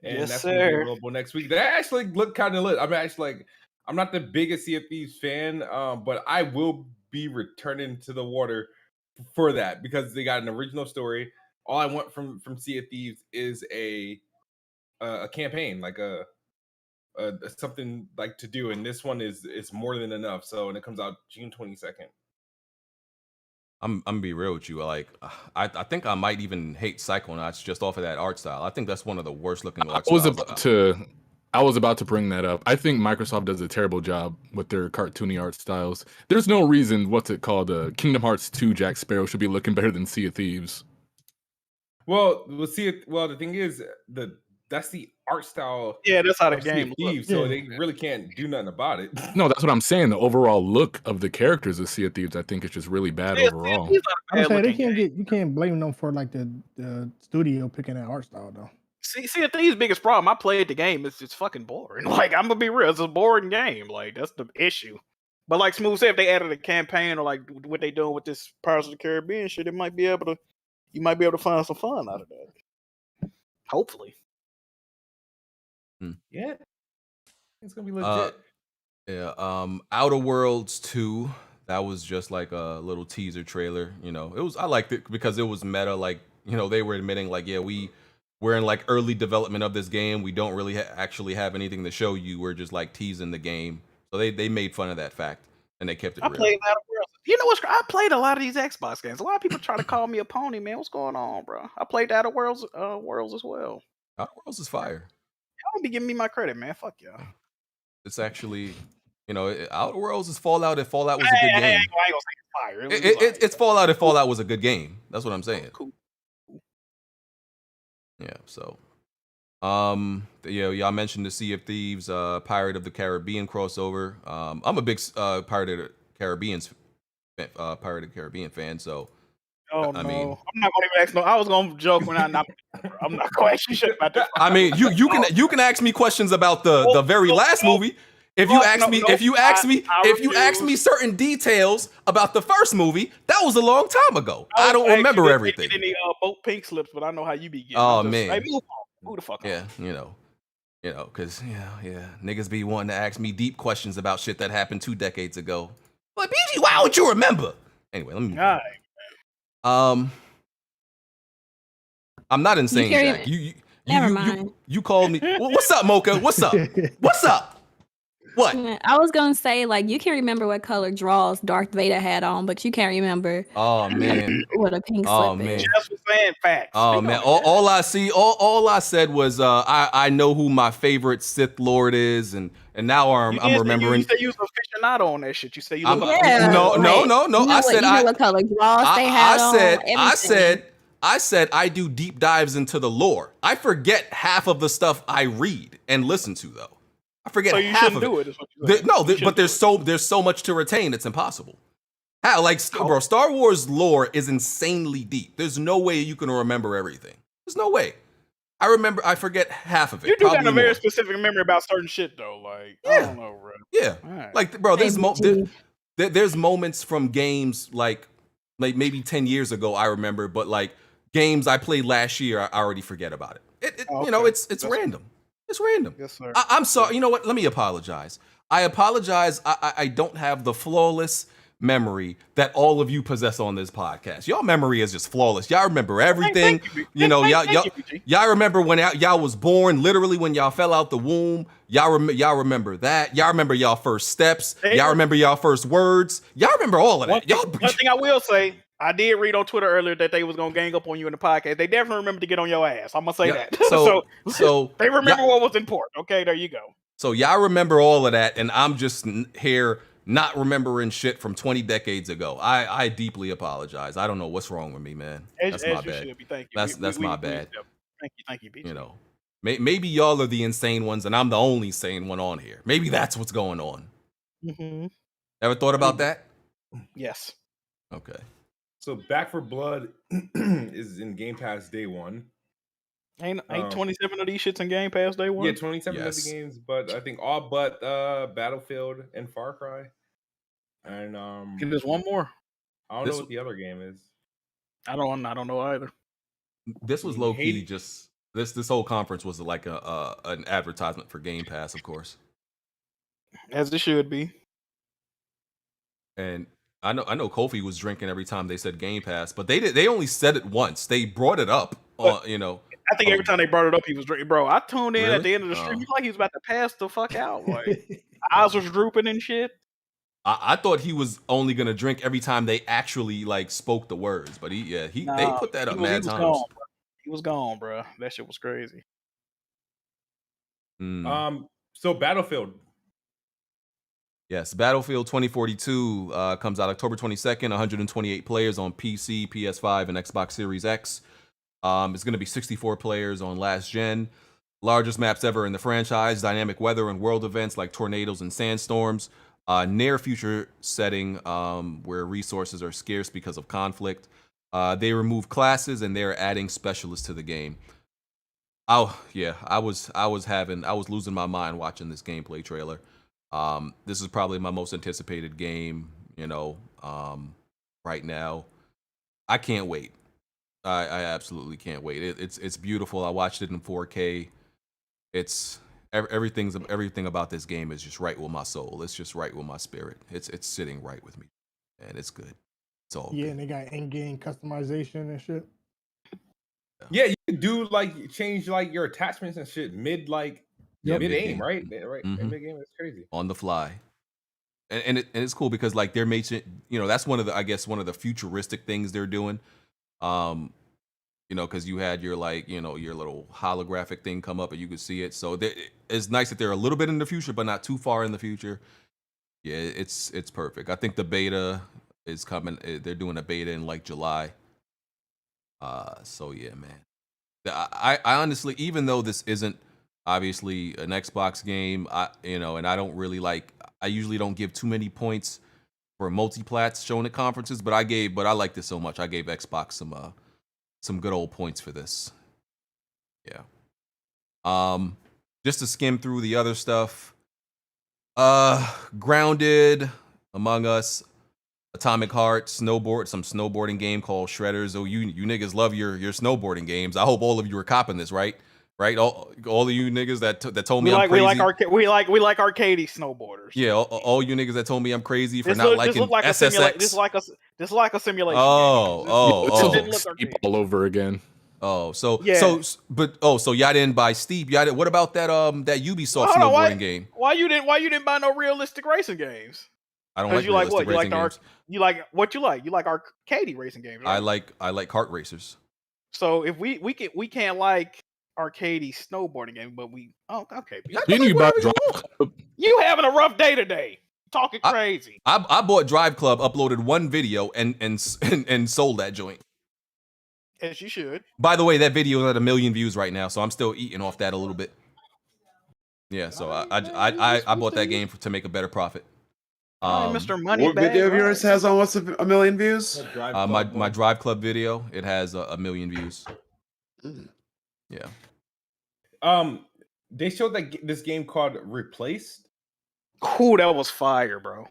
And Yes, that's gonna be sir. available next week. That actually looked kind of lit. I'm actually like, I'm not the biggest Sea of Thieves fan, but I will be returning to the water for that because they got an original story. All I want from Sea of Thieves is a campaign, like a something like to do, and this one is more than enough. So, and it comes out June 22nd. I'm gonna be real with you. Like, I think I might even hate Psychonauts just off of that art style. I think that's one of the worst looking art styles. I was about to bring that up. I think Microsoft does a terrible job with their cartoony art styles. There's no reason Kingdom Hearts 2 Jack Sparrow should be looking better than Sea of Thieves. Well, we'll see it. Well, the thing is, that's the art style. Yeah, that's how the of Sea of game looks. Thieves, so they really can't do nothing about it. No, that's what I'm saying. The overall look of the characters of Sea of Thieves, I think, is just really bad overall. I'm saying you can't blame them for like the studio picking that art style though. See, the thing's biggest problem. I played the game. It's fucking boring. Like, I'm gonna be real. It's a boring game. Like, that's the issue. But like Smoove said, if they added a campaign or like what they doing with this Pirates of the Caribbean shit, you might be able to find some fun out of that. Hopefully. Yeah, it's gonna be legit. Outer Worlds 2. That was just like a little teaser trailer. You know, I liked it because it was meta. Like, you know, they were admitting like, yeah, we're in like early development of this game. We don't really actually have anything to show you. We're just like teasing the game. So they made fun of that fact and they kept it real. Played Outer Worlds. You know what's? I played a lot of these Xbox games. A lot of people try to call me a pony, man. What's going on, bro? I played Outer Worlds as well. Outer Worlds is fire. Y'all don't be giving me my credit, man. Fuck y'all. It's actually, you know, Outer Worlds is Fallout. If Fallout was a good game, I ain't gonna say it's fire. It's Fallout. If Fallout was a good game, that's what I'm saying. Cool. Yeah. So, y'all mentioned the Sea of Thieves, Pirate of the Caribbean crossover. I'm a big Pirate of the Caribbean fan. So, Oh I no, mean, I'm not gonna even ask. No, I was gonna joke when I'm not gonna ask you shit about that. I mean, you can ask me questions about the very last movie. If you ask me certain details about the first movie, that was a long time ago. I don't remember everything. Any boat pink slips, but I know how you be getting. Oh man, hey, move the fuck on. Yeah, you know, because yeah, niggas be wanting to ask me deep questions about shit that happened 2 decades ago. But BG, why would you remember? Anyway, let me. I'm not insane, Jack. Never mind. You called me. What's up, Mocha? What's up? What's up? What? I was gonna say, like, you can remember what color draws Darth Vader had on, but you can't remember. Oh man, what a pink oh slip man, is. Just was saying facts. Oh man, all I said was I know who my favorite Sith Lord is, and now I'm remembering. You said you was aficionado on that shit. You said you. No. I said what color draws they had on. I said I do deep dives into the lore. I forget half of the stuff I read and listen to though. I forget so you half shouldn't of do it. it. Is what you But there's so much to retain. It's impossible. How bro? Star Wars lore is insanely deep. There's no way you can remember everything. There's no way. I forget half of it. You do got a very more. specific memory about certain shit though. Like I don't know, bro. Yeah, right. like bro, there's moments from games like maybe 10 years ago I remember, but like games I played last year I already forget about it. You know, it's random. It's random. Yes, sir. I'm sorry. You know what? Let me apologize. I apologize. I don't have the flawless memory that all of you possess on this podcast. Y'all memory is just flawless. Y'all remember everything. Y'all remember when y'all was born, literally when y'all fell out the womb. Y'all remember that. Y'all remember y'all first steps. Y'all remember y'all first words. Y'all remember all of that. One thing I will say, I did read on Twitter earlier that they was gonna gang up on you in the podcast. They definitely remember to get on your ass. I'm gonna say that. So they remember what was important. Okay, there you go. So y'all remember all of that, and I'm just here not remembering shit from 20 decades ago. I deeply apologize. I don't know what's wrong with me, man. That's my bad. Thank you. That's my bad. Thank you, BG. You know, maybe y'all are the insane ones, and I'm the only sane one on here. Maybe that's what's going on. Mm-hmm. Ever thought about that? Yes. Okay. So Back for Blood is in Game Pass day one. Ain't 27 of these shits in Game Pass day one? Yeah, 27 of the games, but I think all but Battlefield and Far Cry. And there's one more. I don't know what the other game is. I don't know either. This was low key. Just this whole conference was like an advertisement for Game Pass, of course, as it should be. And I know Kofi was drinking every time they said Game Pass, but they only said it once. They brought it up, you know. I think every time they brought it up, he was drinking. Bro, I tuned in at the end of the stream. He like he was about to pass the fuck out. Like eyes was drooping and shit. I thought he was only gonna drink every time they actually like spoke the words, but they put that up mad times. Gone, he was gone, bro. That shit was crazy. So Battlefield. Yes, Battlefield 2042 comes out October 22nd. 128 players on PC, PS5, and Xbox Series X. It's going to be 64 players on last gen. Largest maps ever in the franchise. Dynamic weather and world events like tornadoes and sandstorms. Near future setting where resources are scarce because of conflict. They remove classes and they're adding specialists to the game. Oh yeah, I was losing my mind watching this gameplay trailer. This is probably my most anticipated game, you know, right now. I can't wait. I absolutely can't wait. It's beautiful. I watched it in 4K. It's everything about this game is just right with my soul. It's just right with my spirit. It's sitting right with me, and it's good. It's all good. And they got in-game customization and shit. Yeah, you can do like change like your attachments and shit mid aim, right? Right, Mm-hmm. mid game. It's crazy on the fly. And it's cool because like they're making, you know, that's one of the futuristic things they're doing. You know, because you had your like, you know, your little holographic thing come up and you could see it. So it's nice that they're a little bit in the future, but not too far in the future. Yeah, it's perfect. I think the beta is coming. They're doing a beta in like July. So yeah, man. I honestly, even though this isn't obviously an Xbox game, and I don't really I usually don't give too many points for multiplats shown at conferences, but I like this so much. I gave Xbox some good old points for this. Yeah. Just to skim through the other stuff. Grounded, Among Us, Atomic Heart, some snowboarding game called Shredders. Oh, you niggas love your snowboarding games. I hope all of you are copping this, right? Right, all of you niggas that told me I'm crazy. We like arcadey snowboarders. Yeah, all you niggas that told me I'm crazy for not liking SSX. This is like a simulation. It's Steep all over again. So y'all didn't buy Steep. What about that Ubisoft snowboarding game? Why you didn't buy no realistic racing games? I don't like realistic racing games. You like arcadey racing games, right? I like kart racers. So if we can't like arcadey snowboarding game, but okay. Didn't you buy Drive Club? You having a rough day today? Talking crazy. I bought Drive Club, uploaded one video, and sold that joint. As you should. By the way, that video is at 1 million views right now, so I'm still eating off that a little bit. Yeah, so I bought that game to make a better profit. Mr. Money. What video of yours has almost 1 million views? My Drive Club video, it has 1 million views. Yeah. They showed this game called Replaced. Ooh, that was fire, bro.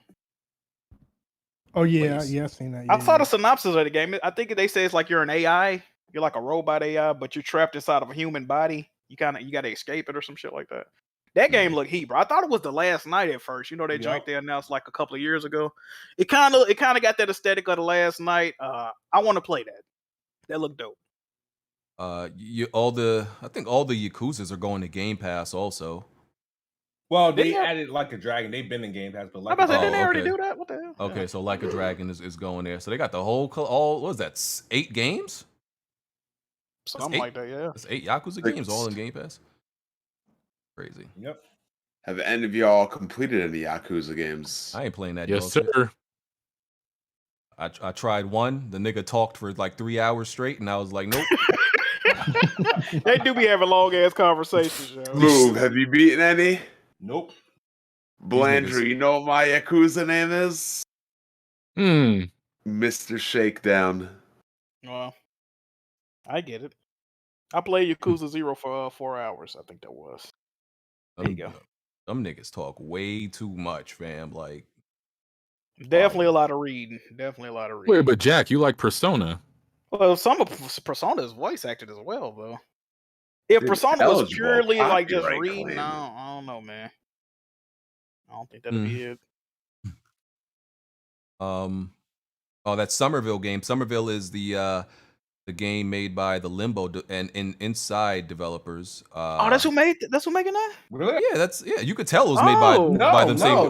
Oh yeah, I've seen that. I saw the synopsis of the game. I think they say it's like you're an AI, you're like a robot AI, but you're trapped inside of a human body. You got to escape it or some shit like that. That game looked heat, bro. I thought it was the last night at first. You know that joint they announced like a couple of years ago. It kind of got that aesthetic of the last night. I want to play that. That looked dope. I think all the Yakuzas are going to Game Pass also. Well, they added Like a Dragon. They've been in Game Pass, but Like didn't they already do that? What the hell? Okay, so Like a Dragon is going there. So they got the all what was that? 8 games? Something like that, yeah. It's 8 Yakuza games all in Game Pass. Crazy. Yep. Have any of y'all completed any Yakuza games? I ain't playing that. Yes, sir. I tried one. The nigga talked for like 3 hours straight, and I was like, nope. They do be having long ass conversations, yo. Smoove, have you beaten any? Nope. Blandrew, you know what my Yakuza name is? Mr. Shakedown. Well, I get it. I played Yakuza 0 for 4 hours. I think that was. There you go. Them niggas talk way too much, fam. Like, definitely a lot of reading. Wait, but Jack, you like Persona? Well, some of Persona is voice acted as well, though. If Persona was purely like just reading, I don't know, man. I don't think that'd be it. That Somerville game. Somerville is the game made by the Limbo and Inside developers. That's who making that? Really? Yeah, you could tell it was made by them.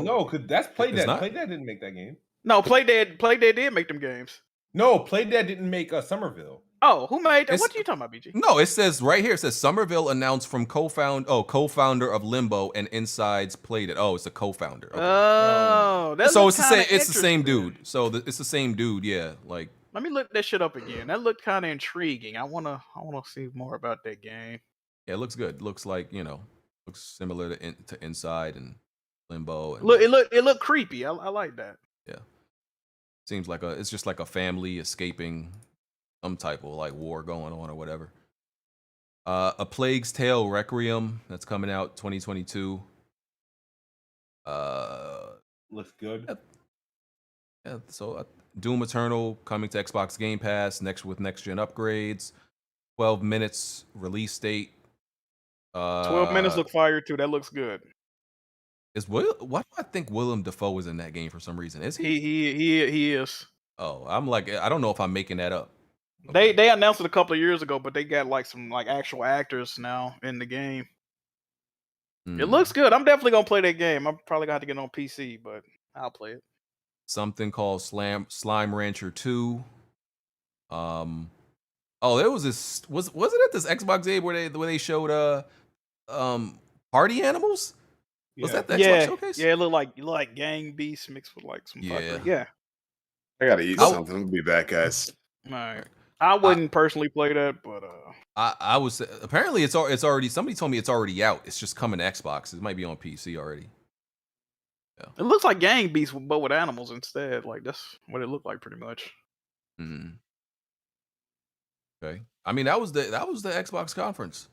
No, because that's Playdead. Playdead didn't make that game. No, Playdead did make them games. No, Playdead didn't make Somerville. Oh, who made that? What are you talking about, BG? No, it says right here. It says Somerville announced from co-founder of Limbo and Inside's played it. Oh, it's a co-founder. Okay. Oh, that's so it's the same dude. So it's the same dude. Yeah, like. Let me look that shit up again. That looked kind of intriguing. I wanna see more about that game. Yeah, it looks good. Looks like looks similar to Inside and Limbo. And, it looked creepy. I like that. Yeah, seems like it's just like a family escaping some type of like war going on or whatever. A Plague's Tale Requiem that's coming out 2022. Looks good. Yeah, so Doom Eternal coming to Xbox Game Pass with next gen upgrades. 12 minutes release date. 12 minutes look fire too. That looks good. Why do I think Willem Dafoe is in that game for some reason? Is he? He is. Oh, I'm like, I don't know if I'm making that up. Okay. They announced it a couple of years ago, but they got like some like actual actors now in the game. It looks good. I'm definitely gonna play that game. I'm probably gonna have to get it on PC, but I'll play it. Something called Slime Rancher 2. There was this was it at this Xbox Day where they showed party animals? Was that the Xbox showcase? Yeah, it looked like gang beasts mixed with like some fuckery. Yeah. I gotta eat something. I'll be back, guys. All right. I wouldn't personally play that, but I was apparently it's already, somebody told me it's already out. It's just coming to Xbox. It might be on PC already. Yeah. It looks like gang beasts but with animals instead. Like that's what it looked like pretty much. Okay. I mean that was the Xbox conference.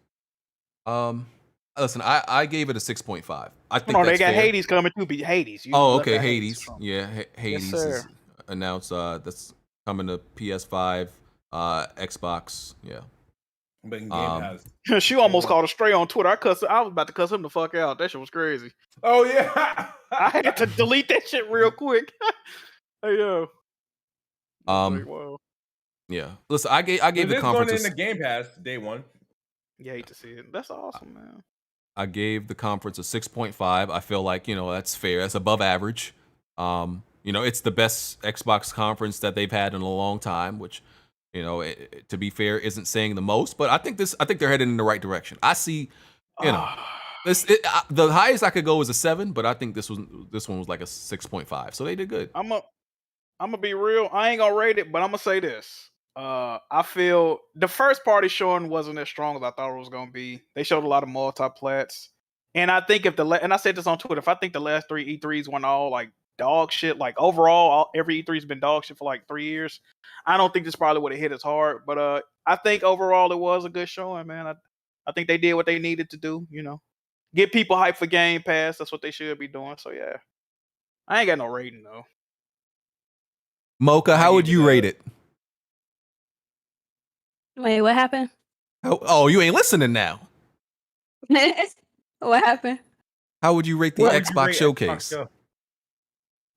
Listen, I gave it a 6.5. I think they got fair. Hades coming too. Be Hades. Okay, Hades. Yeah, Hades is announced. That's coming to PS5, Xbox. Yeah. But in Game Pass. She almost called a stray on Twitter. I was about to cuss him the fuck out. That shit was crazy. Oh yeah. I had to delete that shit real quick. Hey yo. Wow. Yeah. Listen, I gave the conference going in the Game Pass day one. You hate to see it. That's awesome, man. I gave the conference a 6.5. I feel like, that's fair. That's above average. It's the best Xbox conference that they've had in a long time, which, to be fair, isn't saying the most, but I think they're headed in the right direction. I see, the highest I could go is a 7, but I think this one was like a 6.5. So they did good. I'm gonna be real. I ain't gonna rate it, but I'm gonna say this. I feel the first party showing wasn't as strong as I thought it was gonna be. They showed a lot of multiplats, and I think and I said this on Twitter, if I think the last 3 E3s went all like dog shit, like overall every E3's been dog shit for like 3 years, I don't think this probably would have hit as hard. But I think overall it was a good showing, man. I think they did what they needed to do. Get people hyped for Game Pass. That's what they should be doing. So yeah, I ain't got no rating though. Mocha, how would you rate it? Wait, what happened? Oh, you ain't listening now. What happened? How would you rate the What would you Xbox rate showcase? Show?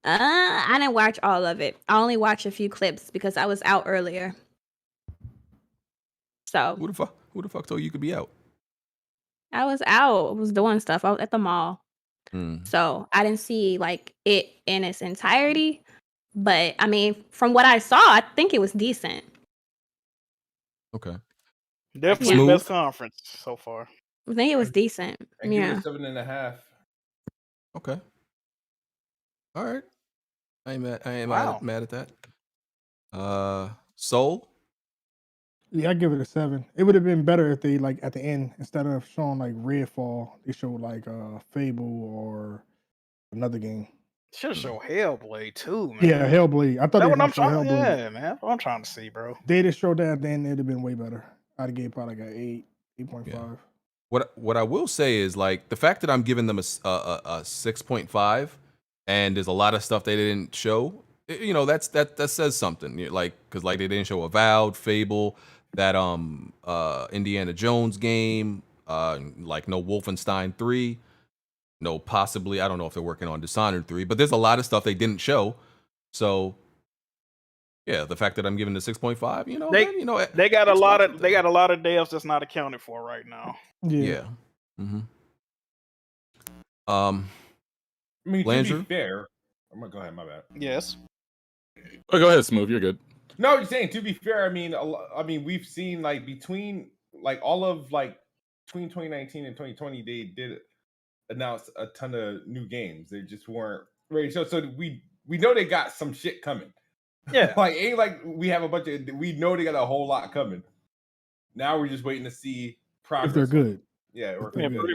I didn't watch all of it. I only watched a few clips because I was out earlier. So Who the fuck told you could be out? I was out. I was doing stuff. I was at the mall. So I didn't see like it in its entirety. But I mean, from what I saw, I think it was decent. Okay. Definitely Smoove? the best conference so far. I think it was decent. I give it Yeah. a 7.5. Okay. All right. I ain't Wow. mad at that. Soul? Yeah, I give it a 7. It would have been better if they like at the end, instead of showing like Redfall, they showed like Fable or another game. Should have showed Hellblade too, man. Yeah, Hellblade. I thought That they were what gonna I'm show trying. Hellblade. Yeah, man. That's what I'm trying to see, bro. They just showed that, then it'd have been way better. I'd have gave probably like a 8.5. Yeah. What I will say is like the fact that I'm giving them a 6.5, and there's a lot of stuff they didn't show. You know, that says something. Like because like they didn't show Avowed, Fable, that Indiana Jones game, like no Wolfenstein 3, no possibly I don't know if they're working on Dishonored 3, but there's a lot of stuff they didn't show. So yeah, the fact that I'm giving it 6.5, you know, They got a lot of devs that's not accounted for right now. Yeah. Mm-hmm. I mean, to Landry? be fair, I'm gonna go ahead. My bad. Yes. Oh, go ahead, Smoove. You're good. No, you're saying to be fair. I mean, we've seen like between 2019 and 2020, they did announce a ton of new games. They just weren't ready. So we know they got some shit coming. Yeah. Like ain't like we have a bunch of. We know they got a whole lot coming. Now we're just waiting to see progress. If they're good. Yeah, or Yeah, good,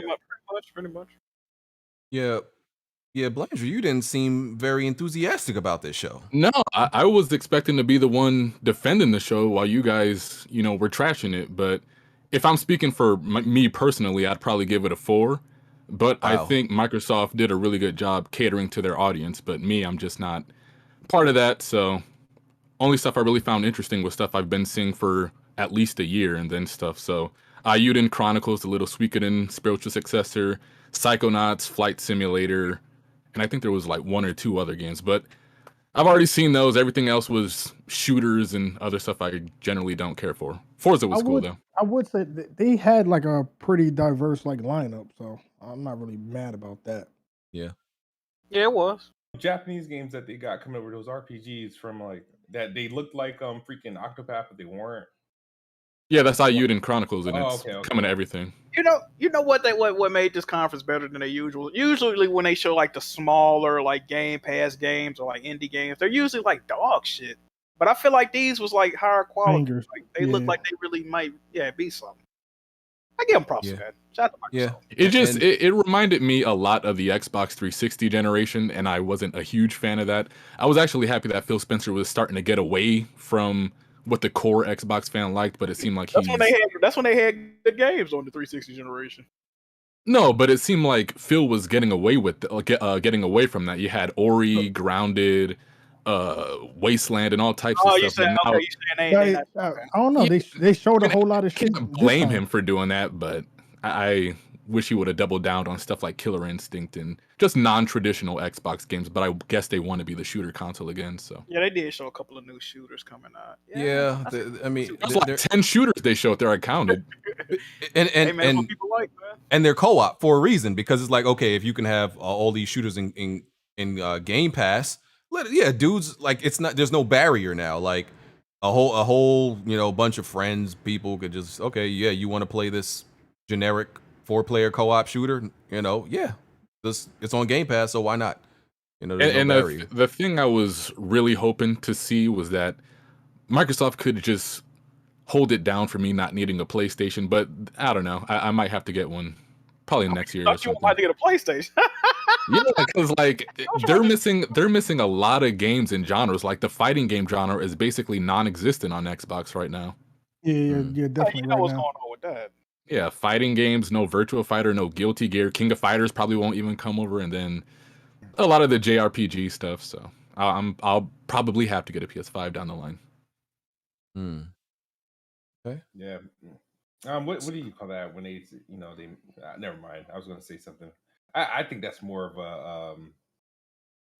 pretty much. Yeah, Blanchard, you didn't seem very enthusiastic about this show. No, I was expecting to be the one defending the show while you guys, were trashing it. But if I'm speaking for me personally, I'd probably give it a 4. But I Wow. think Microsoft did a really good job catering to their audience. But me, I'm just not part of that. So only stuff I really found interesting was stuff I've been seeing for at least a year and then stuff. So Ayuden Chronicles, the Little Suikoden spiritual successor, Psychonauts, Flight Simulator, and I think there was like 1 or 2 other games, but I've already seen those. Everything else was shooters and other stuff I generally don't care for. Forza was cool though. I would say that they had like a pretty diverse like lineup, so I'm not really mad about that. Yeah. Yeah, it was. Japanese games that they got coming over, those RPGs from like that they looked like freaking Octopath, but they weren't. Yeah, that's Ayuden Chronicles, and Oh, it's okay. coming to everything. You know what made this conference better than they usually when they show like the smaller like Game Pass games or like indie games, they're usually like dog shit. But I feel like these was like higher quality. Bangers. Like, they look like they really might be something. I give them props for that. Shout out to Microsoft. It reminded me a lot of the Xbox 360 generation, and I wasn't a huge fan of that. I was actually happy that Phil Spencer was starting to get away from what the core Xbox fan liked, but it seemed like that's when they had good games on the 360 generation. No, but it seemed like Phil was getting away with getting away from that. You had Ori, Grounded, Wasteland, and all types of stuff. You saying I don't know. They showed a whole lot of shit. Can't blame him for doing that, but I wish he would have doubled down on stuff like Killer Instinct and just non-traditional Xbox games. But I guess they want to be the shooter console again. So yeah, they did show a couple of new shooters coming out. I mean, there's like 10 shooters they showed there. I counted, and they're co-op for a reason, because it's like, okay, if you can have all these shooters in Game Pass, dudes, like it's not, there's no barrier now. Like a whole bunch of friends, people could just you want to play this generic 4-player co-op shooter, it's on Game Pass, so why not? There's no barrier. The thing I was really hoping to see was that Microsoft could just hold it down for me not needing a PlayStation, but I don't know. I might have to get one probably next year. I thought you might to get a PlayStation. Yeah, because like they're missing a lot of games and genres. Like the fighting game genre is basically non-existent on Xbox right now. Yeah, definitely. You know what's going on with that. Yeah, fighting games, no Virtua Fighter, no Guilty Gear, King of Fighters probably won't even come over, and then a lot of the JRPG stuff. So I'll probably have to get a PS5 down the line. Okay. Yeah. What do you call that when they they never mind. I was going to say something. I think that's more of a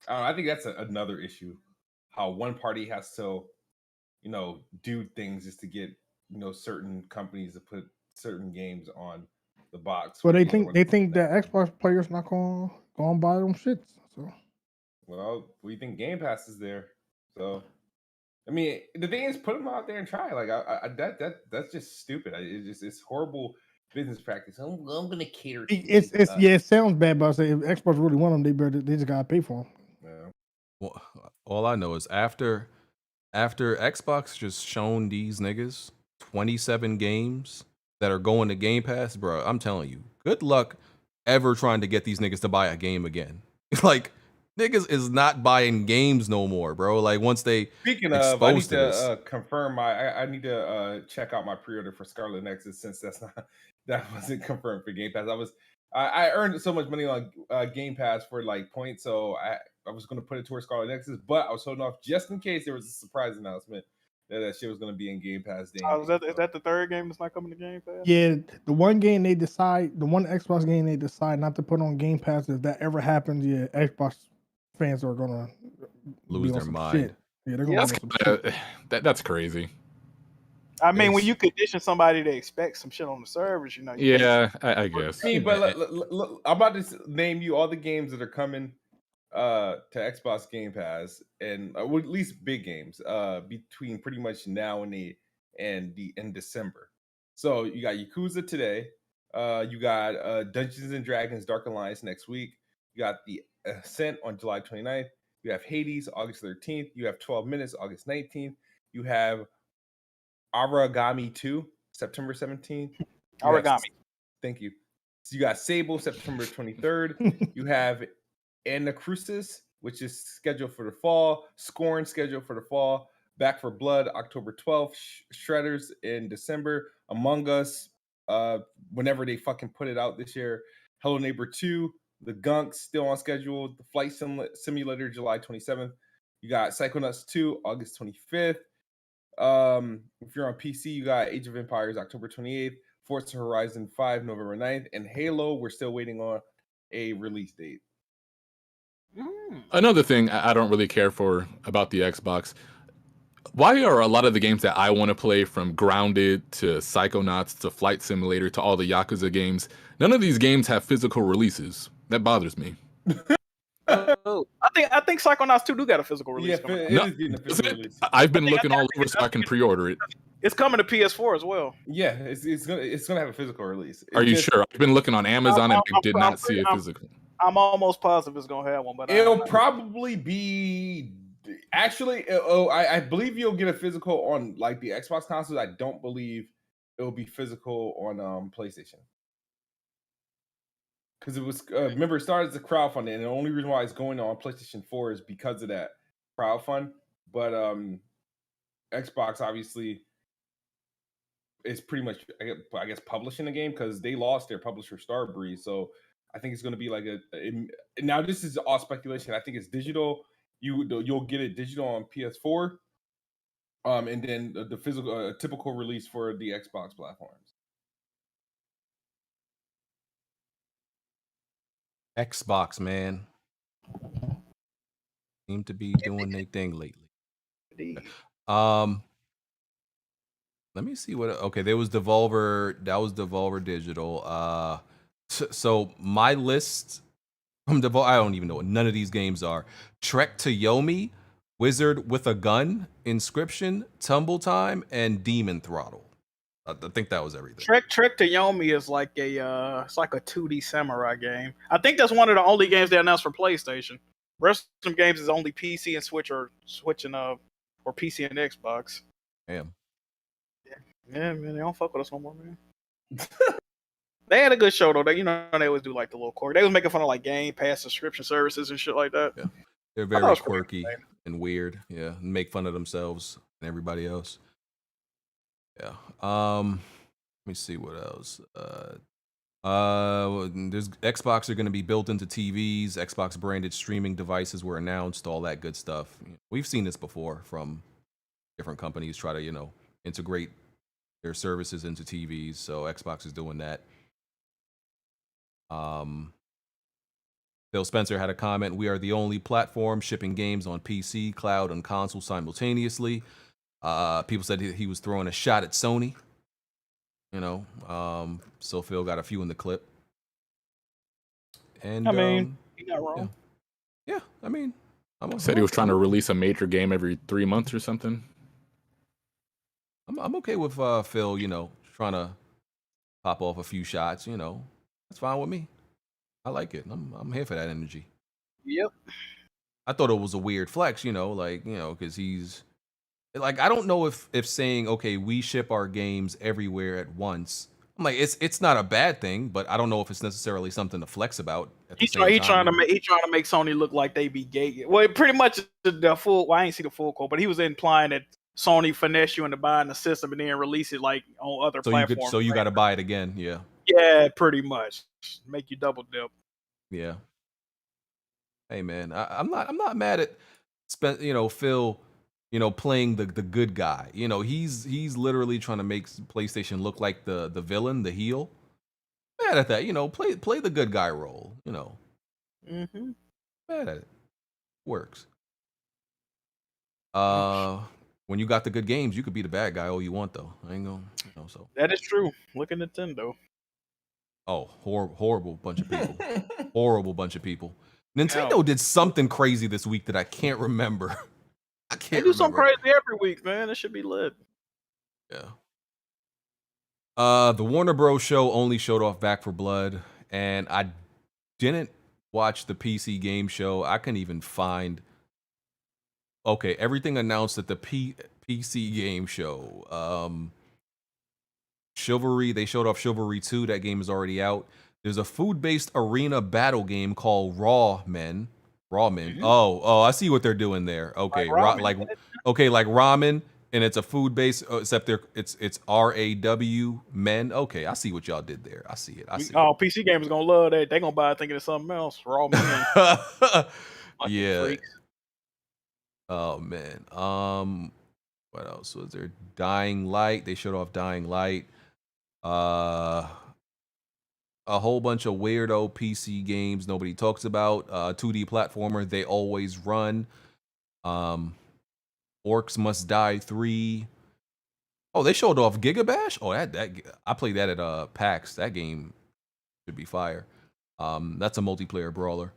I don't know, I think that's another issue. How one party has to do things just to get certain companies to put certain games on the box. So where they don't think want they to think that Xbox players not gonna buy them shits. So Well, we think Game Pass is there, so I mean, the thing is, put them out there and try. Like, that's just stupid. It's horrible business practice. I'm gonna cater to it's yeah, it sounds bad, but I say if Xbox really want them, they just gotta pay for them. Yeah. Well, all I know is after Xbox just shown these niggas 27 games that are going to Game Pass, bro. I'm telling you, good luck ever trying to get these niggas to buy a game again. Like, niggas is not buying games no more, bro. Like, once they Speaking of, I need exposed to this. to confirm I need to check out my pre-order for Scarlet Nexus since that wasn't confirmed for Game Pass. I earned so much money on Game Pass for like points, so I was going to put it towards Scarlet Nexus, but I was holding off just in case there was a surprise announcement that shit was going to be in Game Pass. Oh, is that the third game that's not coming to Game Pass? Yeah, the one Xbox game they decide not to put on Game Pass, if that ever happens, yeah, Xbox fans are gonna Lose be on their some mind. shit. Yeah, they're gonna That's be on some shit. that's crazy. I mean, when It's- you condition somebody to expect some shit on the servers, you Yeah, I guess. I mean, but look, I'm about to name you all the games that are coming to Xbox Game Pass, and well, at least big games between pretty much now and in December. So you got Yakuza today, you got Dungeons and Dragons Dark Alliance next week, you got the Ascent on July 29th, you have Hades August 13th, you have 12 Minutes August 19th, you have Aragami 2 September 17th. Origami. Thank you. So you got Sable September 23rd. You have Anacrusis, which is scheduled for the fall. Scorn scheduled for the fall. Back for Blood October 12th. Shredders in December. Among Us, whenever they fucking put it out this year. Hello Neighbor 2. The Gunk still on schedule. The Flight Simulator July 27th. You got Psychonauts 2 August 25th. If you're on PC, you got Age of Empires October 28th. Forza Horizon 5 November 9th, and Halo, we're still waiting on a release date. Another thing I don't really care for about the Xbox, why are a lot of the games that I want to play, from Grounded to Psychonauts to Flight Simulator to all the Yakuza games, none of these games have physical releases? That bothers me. I think Psychonauts 2 do got a physical release. Yeah, No, it is getting a physical release. I've been looking all over so I can pre-order it. It's coming to PS4 as well. Yeah, it's gonna have a physical release. Are you sure? I've been looking on Amazon and I did not see a physical. I'm almost positive it's gonna have one, but It'll probably be actually. I believe you'll get a physical on like the Xbox consoles. I don't believe it'll be physical on PlayStation. Because it was remember, it started as a crowdfunding, and the only reason why it's going on PlayStation 4 is because of that crowdfund. But Xbox obviously is pretty much, I guess, publishing the game, because they lost their publisher Starbreeze. So I think it's going to be like now this is all speculation. I think it's digital. You'll get it digital on PS4, and then the physical typical release for the Xbox platforms. Xbox, man, seem to be doing their thing lately. Let me see what. Okay, there was Devolver. That was Devolver Digital. So my list from Devolver, I don't even know what none of these games are. Trek to Yomi, Wizard with a Gun, Inscription, Tumble Time, and Demon Throttle. I think that was everything. Trek to Yomi is like it's like a 2D samurai game. I think that's one of the only games they announced for PlayStation. Rest of some games is only PC and Switch, or switching or PC and Xbox. Damn. Yeah, man, they don't fuck with us no more, man. They had a good show though. They always do like the little quirk. They was making fun of like Game Pass subscription services and shit like that. Yeah. They're very quirky and weird. Yeah, and make fun of themselves and everybody else. Yeah. Let me see what else. There's Xbox are going to be built into TVs. Xbox branded streaming devices were announced. All that good stuff. We've seen this before from different companies try to integrate their services into TVs. So Xbox is doing that. Phil Spencer had a comment. We are the only platform shipping games on PC, cloud, and console simultaneously. People said he was throwing a shot at Sony. So Phil got a few in the clip. And I mean, he's not wrong. Yeah, I mean, Said he was trying to release a major game every 3 months or something. I'm okay with Phil, trying to pop off a few shots. That's fine with me. I like it. I'm here for that energy. Yep. I thought it was a weird flex, because he's like, I don't know if saying, okay, we ship our games everywhere at once. I'm like, it's not a bad thing, but I don't know if it's necessarily something to flex about. He's trying to make Sony look like they be gay. Well, pretty much the full. Well, I ain't see the full quote, but he was implying that Sony finesse you into buying the system and then release it like on other platforms. So you got to buy it again, yeah. Yeah, pretty much. Make you double dip. Yeah. Hey man, I'm not mad at Phil, playing the good guy. He's literally trying to make PlayStation look like the villain, the heel. Mad at that, play the good guy role, Mm-hmm. Mad at it. Works. When you got the good games, you could be the bad guy all you want though. I ain't gonna, so. That is true. Look at Nintendo. Oh, horrible bunch of people. Horrible bunch of people. Nintendo did something crazy this week that I can't remember. They do something crazy every week, man. It should be lit. Yeah. The Warner Bros. Show only showed off Back 4 Blood, and I didn't watch the PC game show. I couldn't even find. Okay, everything announced at the PC game show. Chivalry, they showed off Chivalry 2. That game is already out. There's a food-based arena battle game called Raw Men. Mm-hmm. Oh, I see what they're doing there. Okay, like ramen, and it's a food-based, except it's RAW Men. Okay, I see what y'all did there. I see it. PC gamers gonna love that. They gonna buy it thinking it's something else. Raw Men. Yeah. Freaks. Oh man. What else was there? Dying Light. They showed off Dying Light. A whole bunch of weirdo PC games nobody talks about. 2D platformer, They Always Run. Orcs Must Die 3. Oh, they showed off Gigabash? Oh, that I played that at PAX. That game should be fire. That's a multiplayer brawler.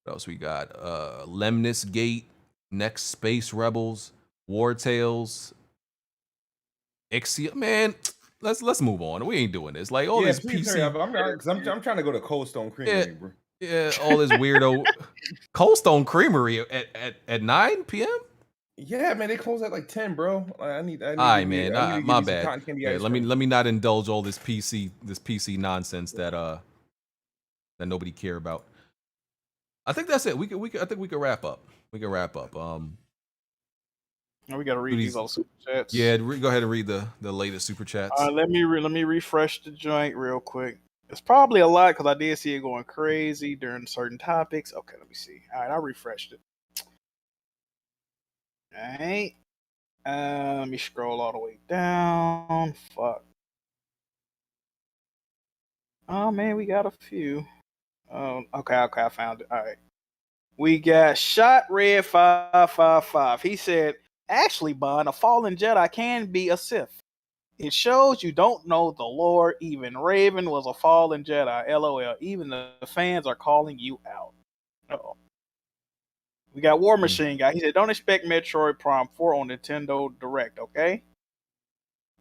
What else we got? Lemnis Gate, Next Space Rebels, War Tales, Exia. Man, let's move on. We ain't doing this. Like all this PC. I'm trying to go to Cold Stone Creamery, bro. Yeah, all this weirdo Cold Stone Creamery at 9 p.m. Yeah, man, they close at like 10, bro. I need. All right, man. My bad. Yeah, let me not indulge all this PC nonsense that nobody care about. I think that's it. I think we could wrap up. We gotta read these all super chats. Yeah, go ahead and read the latest super chats. Let me refresh the joint real quick. It's probably a lot because I did see it going crazy during certain topics. Okay, let me see. All right, I refreshed it. All right. Let me scroll all the way down. Fuck. Oh man, we got a few. Okay, I found it. All right. We got Shot Red 555. He said, actually, Bond, a fallen Jedi can be a Sith. It shows you don't know the lore. Even Raven was a fallen Jedi. LOL. Even the fans are calling you out. Uh-oh. We got War Machine Guy. He said, don't expect Metroid Prime 4 on Nintendo Direct, okay?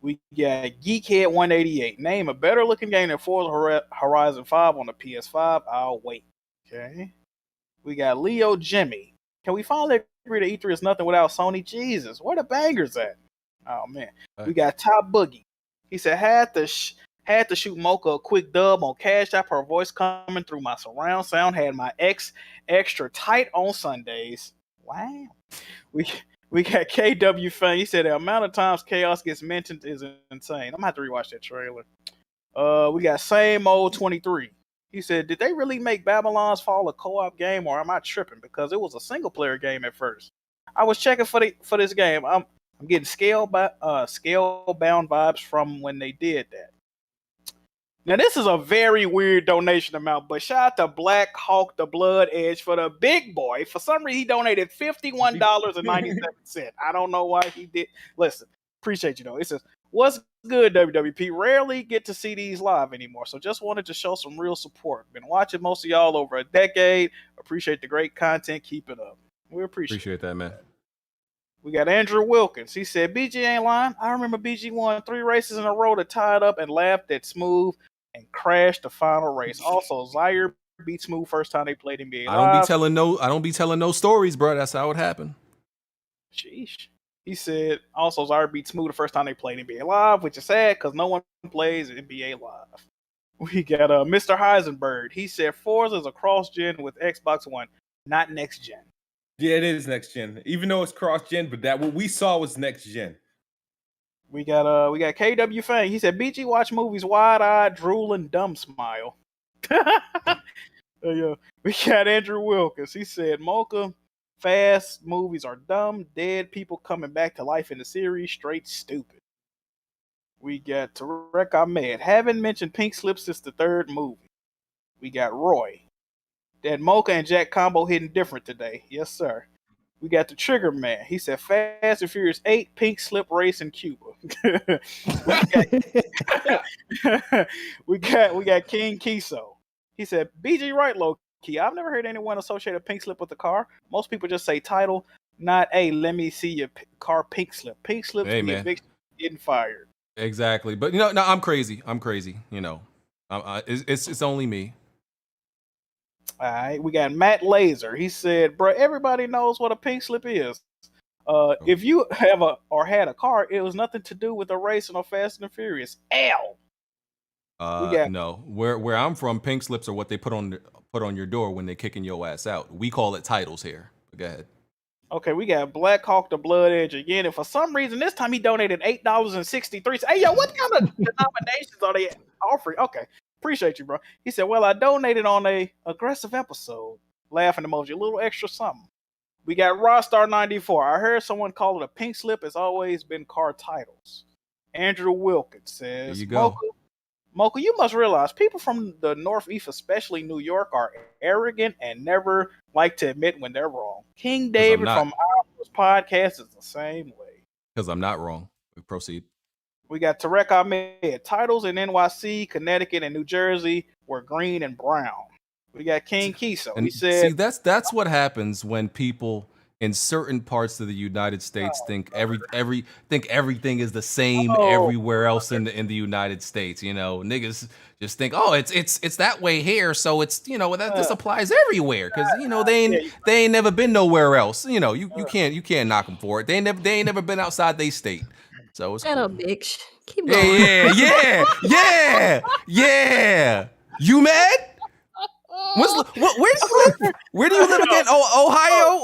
We got Geekhead 188. Name a better looking game than Forza Horizon 5 on the PS5. I'll wait. Okay. We got Leo Jimmy. Can we finally agree that E3 is nothing without Sony? Jesus, where the bangers at? Oh man. We got Top Boogie. He said had to shoot Mocha a quick dub on Cash App. Her voice coming through my surround sound had my ex extra tight on Sundays. Wow. We got KW Fan. He said the amount of times Chaos gets mentioned is insane. I'm gonna have to rewatch that trailer. We got Same Old 23. He said, did they really make Babylon's Fall a co-op game, or am I tripping? Because it was a single player game at first. I was checking for this game. I'm getting scalebound vibes from when they did that. Now, this is a very weird donation amount, but shout out to Black Hawk the Blood Edge for the big boy. For some reason, he donated $51.97. I don't know why he did. Listen, appreciate you, though. It says, what's good, WWP? Rarely get to see these live anymore, so just wanted to show some real support. Been watching most of y'all over a decade. Appreciate the great content. Keep it up. We appreciate that, man. We got Andrew Wilkins. He said, BG ain't lying. I remember BG won 3 races in a row to tie it up and laughed at Smoove and crashed the final race. Also, Zaire beat Smoove first time they played NBA Live. I don't be telling no stories, bro. That's how it happened. Sheesh. He said, also, Zaire beat Smoove the first time they played NBA Live, which is sad because no one plays NBA Live. We got Mr. Heisenberg. He said, Forza is a cross-gen with Xbox One, not next-gen. Yeah, it is next-gen. Even though it's cross-gen, but that what we saw was next-gen. We got KW Fang. He said, BG watch movies wide-eyed, drooling, dumb smile. We got Andrew Wilkins. He said, Mocha, fast movies are dumb, dead people coming back to life in the series, straight stupid. We got Tarek Ahmed. Haven't mentioned Pink Slip since the 3rd movie. We got Roy. That Mocha and Jack combo hitting different today. Yes, sir. We got the Trigger Man. He said Fast and Furious 8 Pink Slip race in Cuba. we got King Kiso. He said BG right low key. I've never heard anyone associate a pink slip with a car. Most people just say title, not hey, let me see your car pink slip. Pink slip Hey, to be man. eviction, getting fired. Exactly. But no, I'm crazy. You know, it's only me. All right, we got Matt Laser. He said, bro, everybody knows what a pink slip is. If you have had a car, it was nothing to do with a racing or Fast and Furious. L. No, where I'm from, pink slips are what they put on your door when they're kicking your ass out. We call it titles here. Go ahead. Okay, we got Black Hawk the Blood Edge again, and for some reason this time he donated $8.63. Hey, yo, what kind of denominations are they offering? Okay, appreciate you, bro. He said, well, I donated on a aggressive episode. Laughing emoji, a little extra something. We got Rostar94. I heard someone call it a pink slip. It's always been car titles. Andrew Wilkins says, There you go. Mocha, you must realize people from the Northeast, especially New York, are arrogant and never like to admit when they're wrong. King David from our podcast is the same way. Because I'm not wrong. We proceed. We got Tarek Ahmed. Titles in NYC, Connecticut, and New Jersey were green and brown. We got King Kiso. And He said, see, that's what happens when people in certain parts of the United States think everything is the same everywhere else in the United States. You know, niggas just think, oh, it's that way here, so it's, you know, that this applies everywhere because, you know, they ain't never been nowhere else. You know, you can't knock them for it. They ain't never been outside they state. So it's Shut cool. up, bitch. Keep going. Yeah. You mad? Where do you live? Where do you live again? Oh, Ohio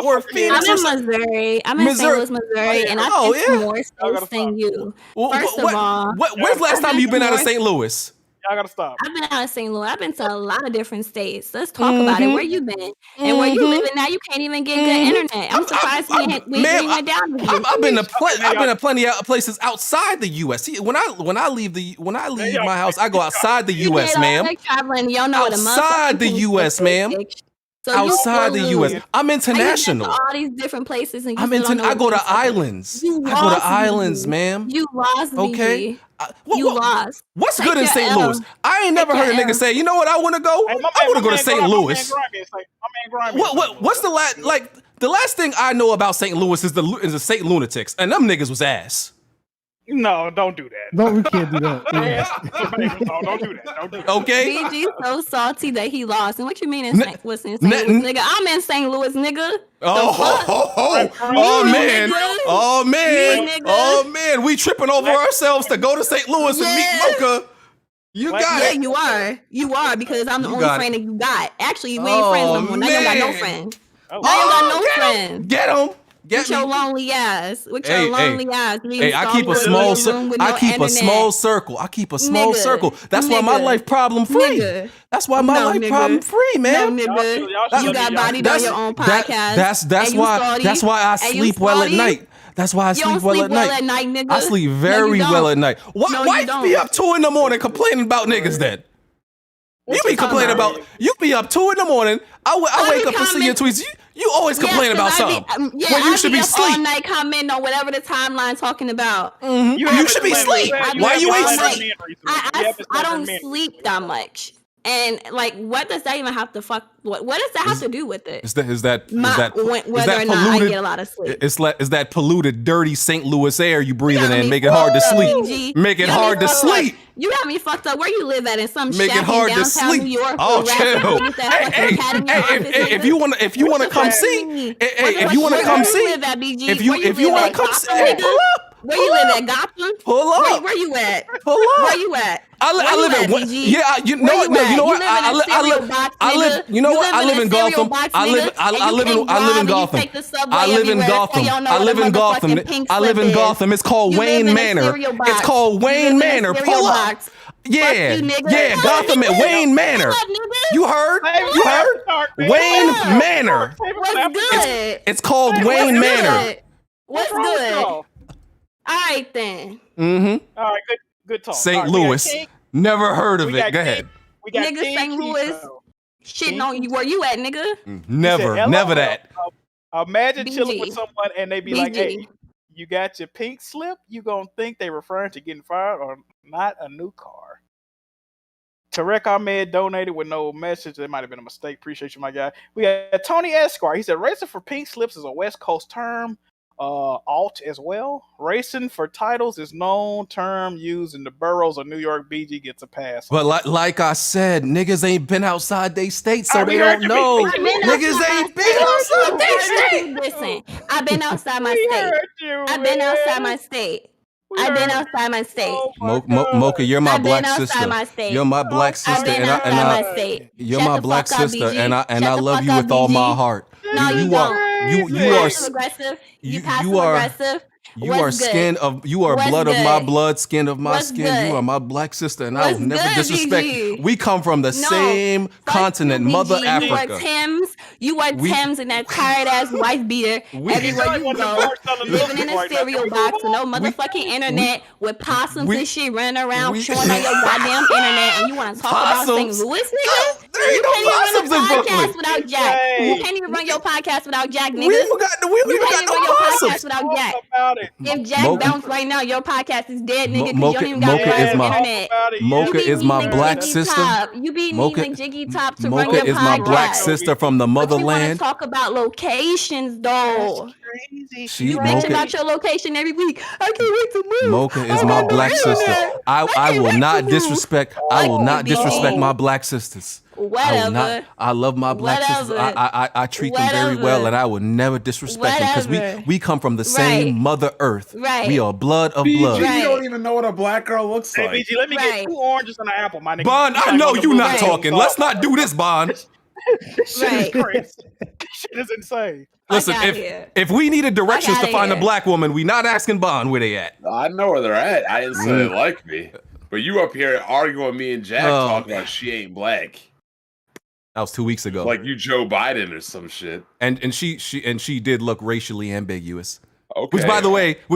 or Phoenix? I'm in Missouri. I'm in St. Louis, Missouri, and I've been to more states than you. First of all, when's the last time you've been out of St. Louis? I gotta stop. I've been out of St. Louis. I've been to a lot of different states. Let's talk about it. Where you been? And where you living now? You can't even get good internet. I'm surprised we went down with you. I've been to plenty of places outside the U.S. See, when I leave my house, I go outside the U.S., ma'am. Traveling, you don't know what a month. Outside the U.S., ma'am. So outside the U.S. I'm international. All these different places, and I go to islands. I go to islands, ma'am. You lost me. Okay. You lost. What's good in St. Louis? I ain't never heard a nigga say, you know what, I want to go? I want to go to St. Louis. What's the last thing I know about St. Louis is the St. Lunatics, and them niggas was ass. No, don't do that. No, we can't do that. Yeah. No, don't do that. Don't do that. Okay. BG so salty that he lost. And what you mean in St. Louis, nigga? I'm in St.Louis, nigga. Oh man, we tripping over ourselves to go to St. Louis and meet Mocha. You got it. Yeah, you are because I'm the only friend that you got. Actually, we ain't friends no more. Now you don't got no friend. Now you got no friend. Get him. With your lonely ass. Hey, I keep a small circle. I keep a small circle. That's why my life problem free. That's why my life problem free, man. No, nigga. You got bodied on your own podcast. That's why I sleep well at night. That's why I You don't sleep well sleep at well night. at night, nigga. I sleep No, very you well don't. at night. Why No, why you you don't. be up 2 a.m. complaining about niggas then? You What be you talking complaining about you be up 2 a.m. I wake be up and see your tweets. You always Yes, complain about 'cause I be- something yeah, when you I should be be up all asleep. night commenting on whatever the timeline talking about. You should be asleep. Why you ain't sleep? I don't sleep that much. And like, what does that even have to what does that have to do with it? Is that Whether or not I get a lot of sleep. Is that polluted, dirty St. Louis air you breathing got in? me Make it hard to fucked up, sleep. BG. Make it You got me hard to fucked up. sleep. You got me fucked up. Where you live at? In some Make shack it hard in to downtown sleep. New York? Oh, with rappers chill. with that fucking cat in your office, If nigga? you wanna come see, if you wanna come see, live at, BG? if you Where wanna live come at? see, Gotham, hey, nigga? pull up. Where you live at? Gotham? Pull up. Where you at? Pull up. Where you at? I live Where in you at, BG? yeah. You know Where what? No, at? you know what? live in a cereal box, I live. nigga. You know what? live I live in a cereal Gotham. box, I live. nigga, I and you live in. can't I live in drive and you Gotham. take the subway I live in everywhere, so Gotham. y'all know I where live the in Gotham. motherfucking pink I live slip in is. Gotham. It's called You live Wayne in a Manor. cereal box. It's called You Wayne live in a Manor. cereal Pull up. box. Yeah, you, nigga. yeah. Gotham at Wayne Manor. Pull up, nigga. You heard? You heard? Wayne Manor. What's good? It's called Wayne Manor. What's good? All right then. Mm-hmm. All right, good talk. St. All right, we got Louis. King- Never heard of we it. got Go King- ahead. We got Nigga, King St. Louis. Tito. Shitting on you. Where you at, nigga? Never. He said, Never that. Imagine chilling BG. with someone and they be like, BG. "Hey, you got your pink slip? You gonna think they referring to getting fired or not a new car?" Tarek Ahmed donated with no message. That might have been a mistake. Appreciate you, my guy. We got Tony Esquire. He said, "Racing for pink slips is a West Coast term. Alt as well. Racing for titles is known term used in the boroughs of New York. BG gets a pass." But like I said, niggas ain't been outside they state, so they heard don't you, know. BG. Niggas ain't been outside they state. Listen, I've been outside my We state. heard you, I've been man. outside my state. We I've been heard outside my state. Oh my God. Mocha, you're my I've been black outside sister. my state. You're my black I've sister, been and outside I my state. you're Shut my the black fuck up, sister, BG. and I Shut the love fuck you up, with all my BG. heart. No, you don't. you You are passive aggressive. You you passive are aggressive. you What's are good? skin of you are What's blood of my good? blood, skin of my What's skin. good? You are my black sister, and I What's will never good, disrespect. BG? We come from the No, same fuck continent, you, Mother BG. Africa. You are Tim's and that tired ass wife beater everywhere you go, living in a cereal box with no motherfucking internet, with possums and shit running around chewing on your goddamn internet, and you want to talk about St. Possums? Louis, nigga? There ain't You no can't even possums in run a Brooklyn. podcast without Jack. Hey. You can't even run your podcast without Jack, nigga. We even got no podcast possums. without Jack. About it. If Jack Mocha- bounced right now, your podcast is dead, nigga, because you Mocha- don't even got Mocha your is ass my- internet. Mocha You be is my needing black Jiggy sister. Top. You be Mocha- needing Jiggy Top to run Mocha your is podcast. my black sister from the But you want to motherland. talk about locations, though. Crazy. She You bitch Mocha about your location every week. I can't wait to move. Mocha is I my got no black sister. internet. I can't will wait not to move. disrespect. I will not Whatever, disrespect BG. my black sisters. I will Whatever. not. I love my black sisters. Whatever. I treat them very well, Whatever. and I will never disrespect them because Whatever. we come from the same Right. Mother Earth. Right. We are blood of BG, blood. Right. you don't even know what a black girl looks Hey, like. BG, let me Right. get 2 oranges and an apple, my nigga. Bond, I know you not Right. talking. Let's not do this, Bond. This shit is Right. crazy. This shit is insane. Listen, outta here. if we needed directions to outta find a here. black woman, we not asking Bond where they at. I know where they're at. I didn't say they like me. But you up here arguing with me and Jack Oh, talking man. about she ain't black. That was 2 weeks ago. Like you Joe Biden or some shit. and she did look racially ambiguous. Okay. Which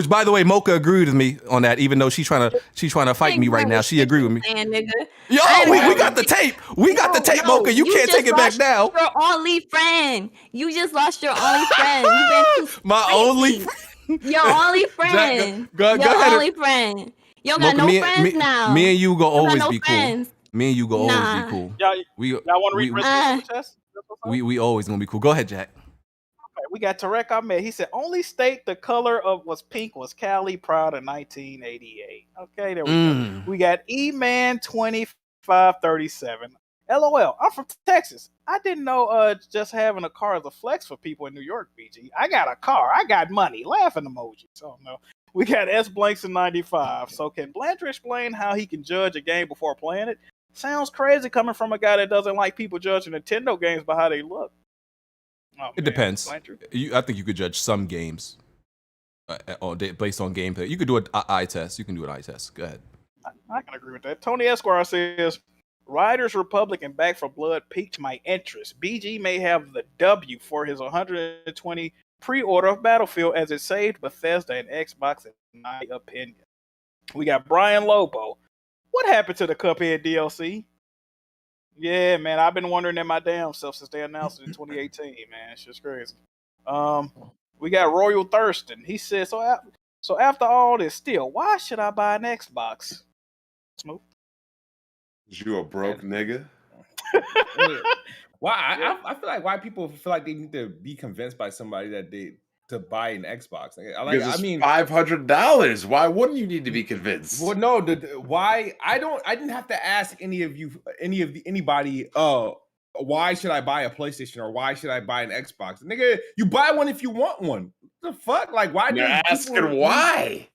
by the way, Mocha agreed with me on that, even though she's trying to fight me right now. She agreed with me. Man, nigga. Yo, we got the tape. We got the tape, Mocha. You can't just take it back lost now. Your only friend. You just lost your only friend. You've been too My crazy. only friend. Your only friend. go your ahead. only friend. You don't got Mocha, no friends now. Me and you gonna You don't always got no be friends. cool. Me and you gonna always Nah. be cool. Y'all We want to read we, the rest of the chest? we always gonna be cool. Go ahead, Jack. Okay, we got Tarek Ahmed. He said, only state the color of was pink was Cali prior to 1988. Okay, there we go. We got E-Man 2537. LOL, I'm from Texas. I didn't know just having a car is a flex for people in New York, BG. I got a car. I got money. Laughing emojis. Oh, no. We got S. Blanks in 95. So can Blanchard explain how he can judge a game before playing it? Sounds crazy coming from a guy that doesn't like people judging Nintendo games by how they look. Oh, It man, depends. Blanchard. I think you could judge some games based on gameplay. You could do an eye test. You can do an eye test. Go ahead. I can agree with that. Tony Esquire says, Riders Republic and Back for Blood piqued my interest. BG may have the W for his 120 pre-order of Battlefield as it saved Bethesda and Xbox, in my opinion. We got Brian Lobo. What happened to the Cuphead DLC? Yeah, man, I've been wondering that my damn self since they announced it in 2018, man. It's just crazy. We got Royal Thurston. He said, so after all this, still, why should I buy an Xbox? Smoove? You a broke nigga? Why? I feel like why people feel like they need to be convinced by somebody that to buy an Xbox. I mean, $500. Why wouldn't you need to be convinced? Well, no. Why? I didn't have to ask anybody. Why should I buy a PlayStation or why should I buy an Xbox? Nigga, you buy one if you want one. What the fuck? Like, why? You're asking why?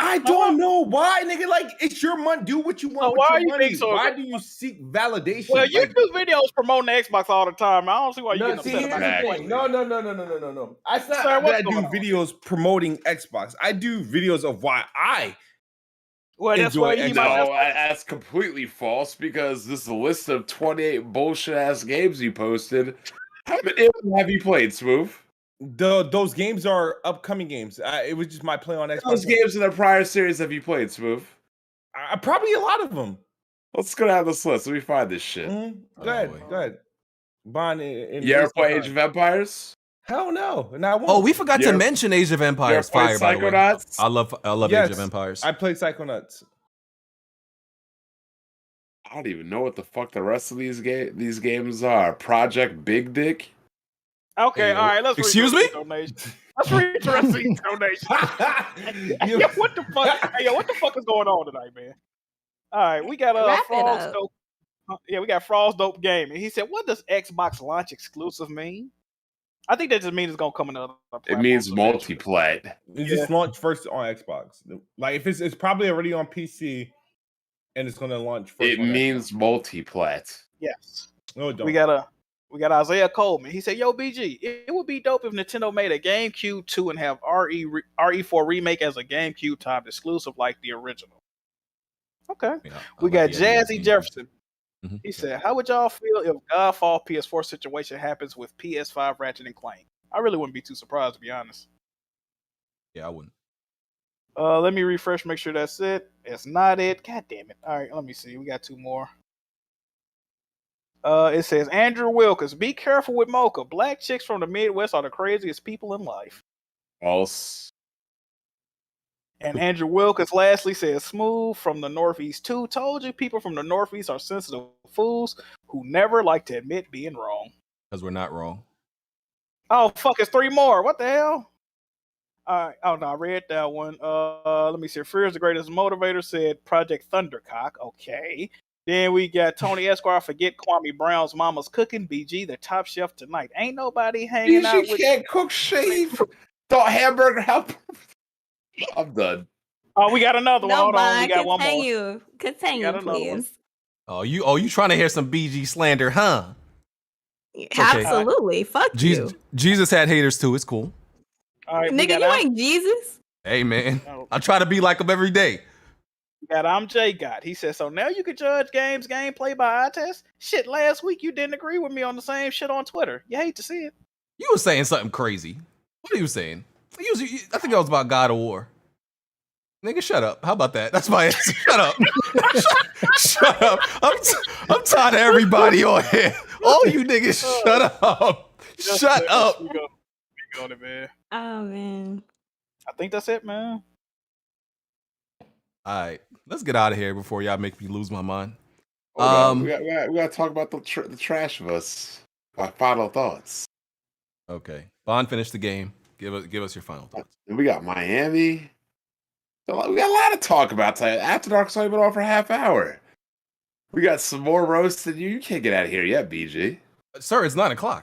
I don't know why, nigga. Like, it's your money. Do what you want. Why with you your money. think so? Why do you seek validation? Well, you do videos promoting the Xbox all the time. I don't see why you get upset here's about the that. thing. No. It's not that I do videos promoting Xbox. I do videos of why I. Well, that's why you that's completely false because this is a list of 28 bullshit ass games you posted. How many of them have you played, Smoove? Those games are upcoming games. It was just my play on Xbox. Those games in the prior series have you played, Smoove? Probably a lot of them. Let's go down this list. Let me find this shit. Mm-hmm. Go ahead. Bond. You ever play Age of Empires? Hell no. And I won't. Oh, we forgot to mention Age of Empires. Fire, by the way. I love Age of Empires. I played Psychonauts. I don't even know what the fuck the rest of these games are. Project Big Dick. Okay, all right. Let's excuse me. Let's read the rest of these donations. Yo, what the fuck? Hey, yo, what the fuck is going on tonight, man? All right, we got Frost Dope. We got Frost Dope Gaming. He said, "What does Xbox launch exclusive mean?" I think that just means it's gonna come in other platforms. It means multi-plat. It just launched first on Xbox. Like if it's probably already on PC, and it's gonna launch first. It means multi-plat. Yes. No, it don't. We got Isaiah Coleman. He said, "Yo, BG, it would be dope if Nintendo made a GameCube 2 and have RE4 Remake as a GameCube timed exclusive like the original." Okay. Yeah, we got Jazzy Jefferson. Mm-hmm. He said, "How would y'all feel if Godfall PS4 situation happens with PS5 Ratchet and Clank?" I really wouldn't be too surprised, to be honest. Yeah, I wouldn't. Let me refresh, make sure that's it. It's not it. God damn it. All right, let me see. We got two more. It says, Andrew Wilkins, be careful with Mocha. Black chicks from the Midwest are the craziest people in life. False. And Andrew Wilkins lastly says, Smoove from the Northeast too. Told you people from the Northeast are sensitive fools who never like to admit being wrong. Because we're not wrong. Oh, fuck, it's three more. What the hell? All right. Oh, no, I read that one. Let me see. Fear is the greatest motivator, said Project Thundercock. Okay. Then we got Tony Esquire, forget Kwame Brown's mama's cooking. BG, the top chef tonight. Ain't nobody hanging out with... You can't cook shit. Thought hamburger help. I'm done. Oh, we got another one. Hold on. We got one more. Continue, please. Oh, you trying to hear some BG slander, huh? Absolutely. Fuck you. Jesus had haters too. It's cool. All right, nigga, you ain't Jesus. Hey, man. I try to be like him every day. We got I'm J God. He said, so now you can judge gameplay by eye test? Shit, last week you didn't agree with me on the same shit on Twitter. You hate to see it. You were saying something crazy. What are you saying? I think that was about God of War. Nigga, shut up. How about that? That's my answer. Shut up. Shut up. I'm tired of everybody on here. All you niggas, shut up. Shut up. We got it, man. Oh, man. I think that's it, man. All right. Let's get out of here before y'all make me lose my mind. We gotta talk about the trash of us. My final thoughts. Okay. Bond finished the game. Give us your final thoughts. And we got Miami. So we got a lot to talk about tonight. After Dark's only been on for a half hour. We got some more roasts than you. You can't get out of here yet, BG. Sir, it's 9:00.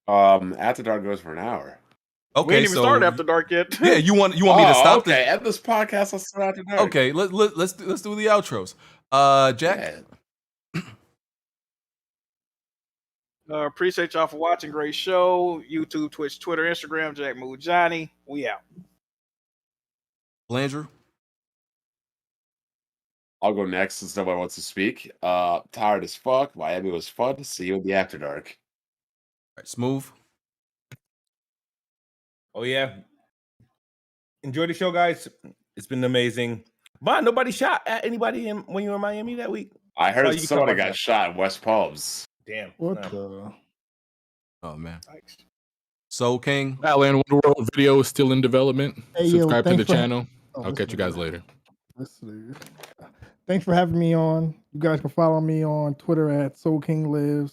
After Dark goes for an hour. Okay, we ain't even started After Dark yet. Yeah, you want me to stop? Okay, at this podcast, let's start After Dark. Okay, let's do the outros. Jack. Yeah. Appreciate y'all for watching. Great show. YouTube, Twitch, Twitter, Instagram. Jack Mood Johnny. We out. Landrew. I'll go next since nobody wants to speak. Tired as fuck. Miami was fun. See you in the After Dark. All right, Smoove. Oh yeah. Enjoy the show, guys. It's been amazing. Bon, nobody shot at anybody when you were in Miami that week. I Oh, heard you can somebody talk about got that. shot in West Palms. Damn. What No. the? Oh man. So King. Batman Wonderworld video is still in development. Hey, yo, Subscribe to the thanks for- channel. Oh, I'll this catch you nigga. guys later. This nigga. Thanks for having me on. You guys can follow me on Twitter at SoulKingLives.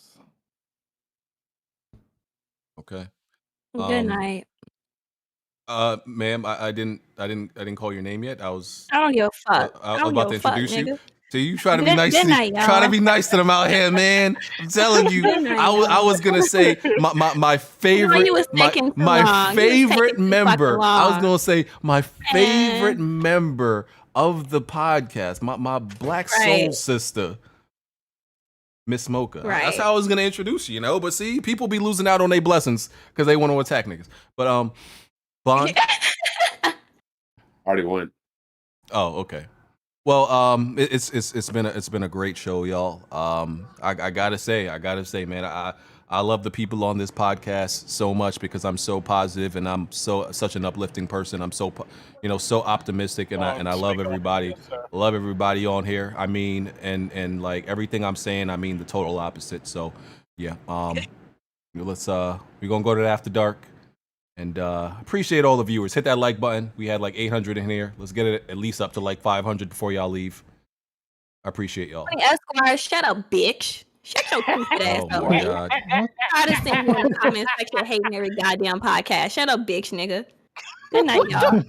Okay. Good night. Ma'am, I didn't call your name yet. I was I don't give a fuck. I I was don't about to give a fuck, introduce you. nigga. So you try to be Good- nice good to night, try to y'all. be nice to them out here, man. I'm telling you. Good night, I was gonna say my favorite you was taking too my long. You was favorite taking too member. fucking I was long. gonna say my favorite member of the podcast, my black soul Right. sister, Miss Mocha. Right. That's how I was gonna introduce you, But see, people be losing out on their blessings because they want to attack niggas. But Bond. Already won. Oh, okay. Well, it's been a great show, y'all. I gotta say, man, I love the people on this podcast so much because I'm so positive and I'm such an uplifting person. I'm so so optimistic and I love everybody. Love everybody on here. I mean, and like everything I'm saying, I mean the total opposite. So yeah, let's we're gonna go to the after dark. And appreciate all the viewers. Hit that like button. We had like 800 in here. Let's get it at least up to like 500 before y'all leave. I appreciate y'all. Esquire, shut up, bitch. Shut your stupid ass Oh up. my god. Try to send you in the comment section hating every goddamn podcast. Shut up, bitch, nigga. Good night, y'all.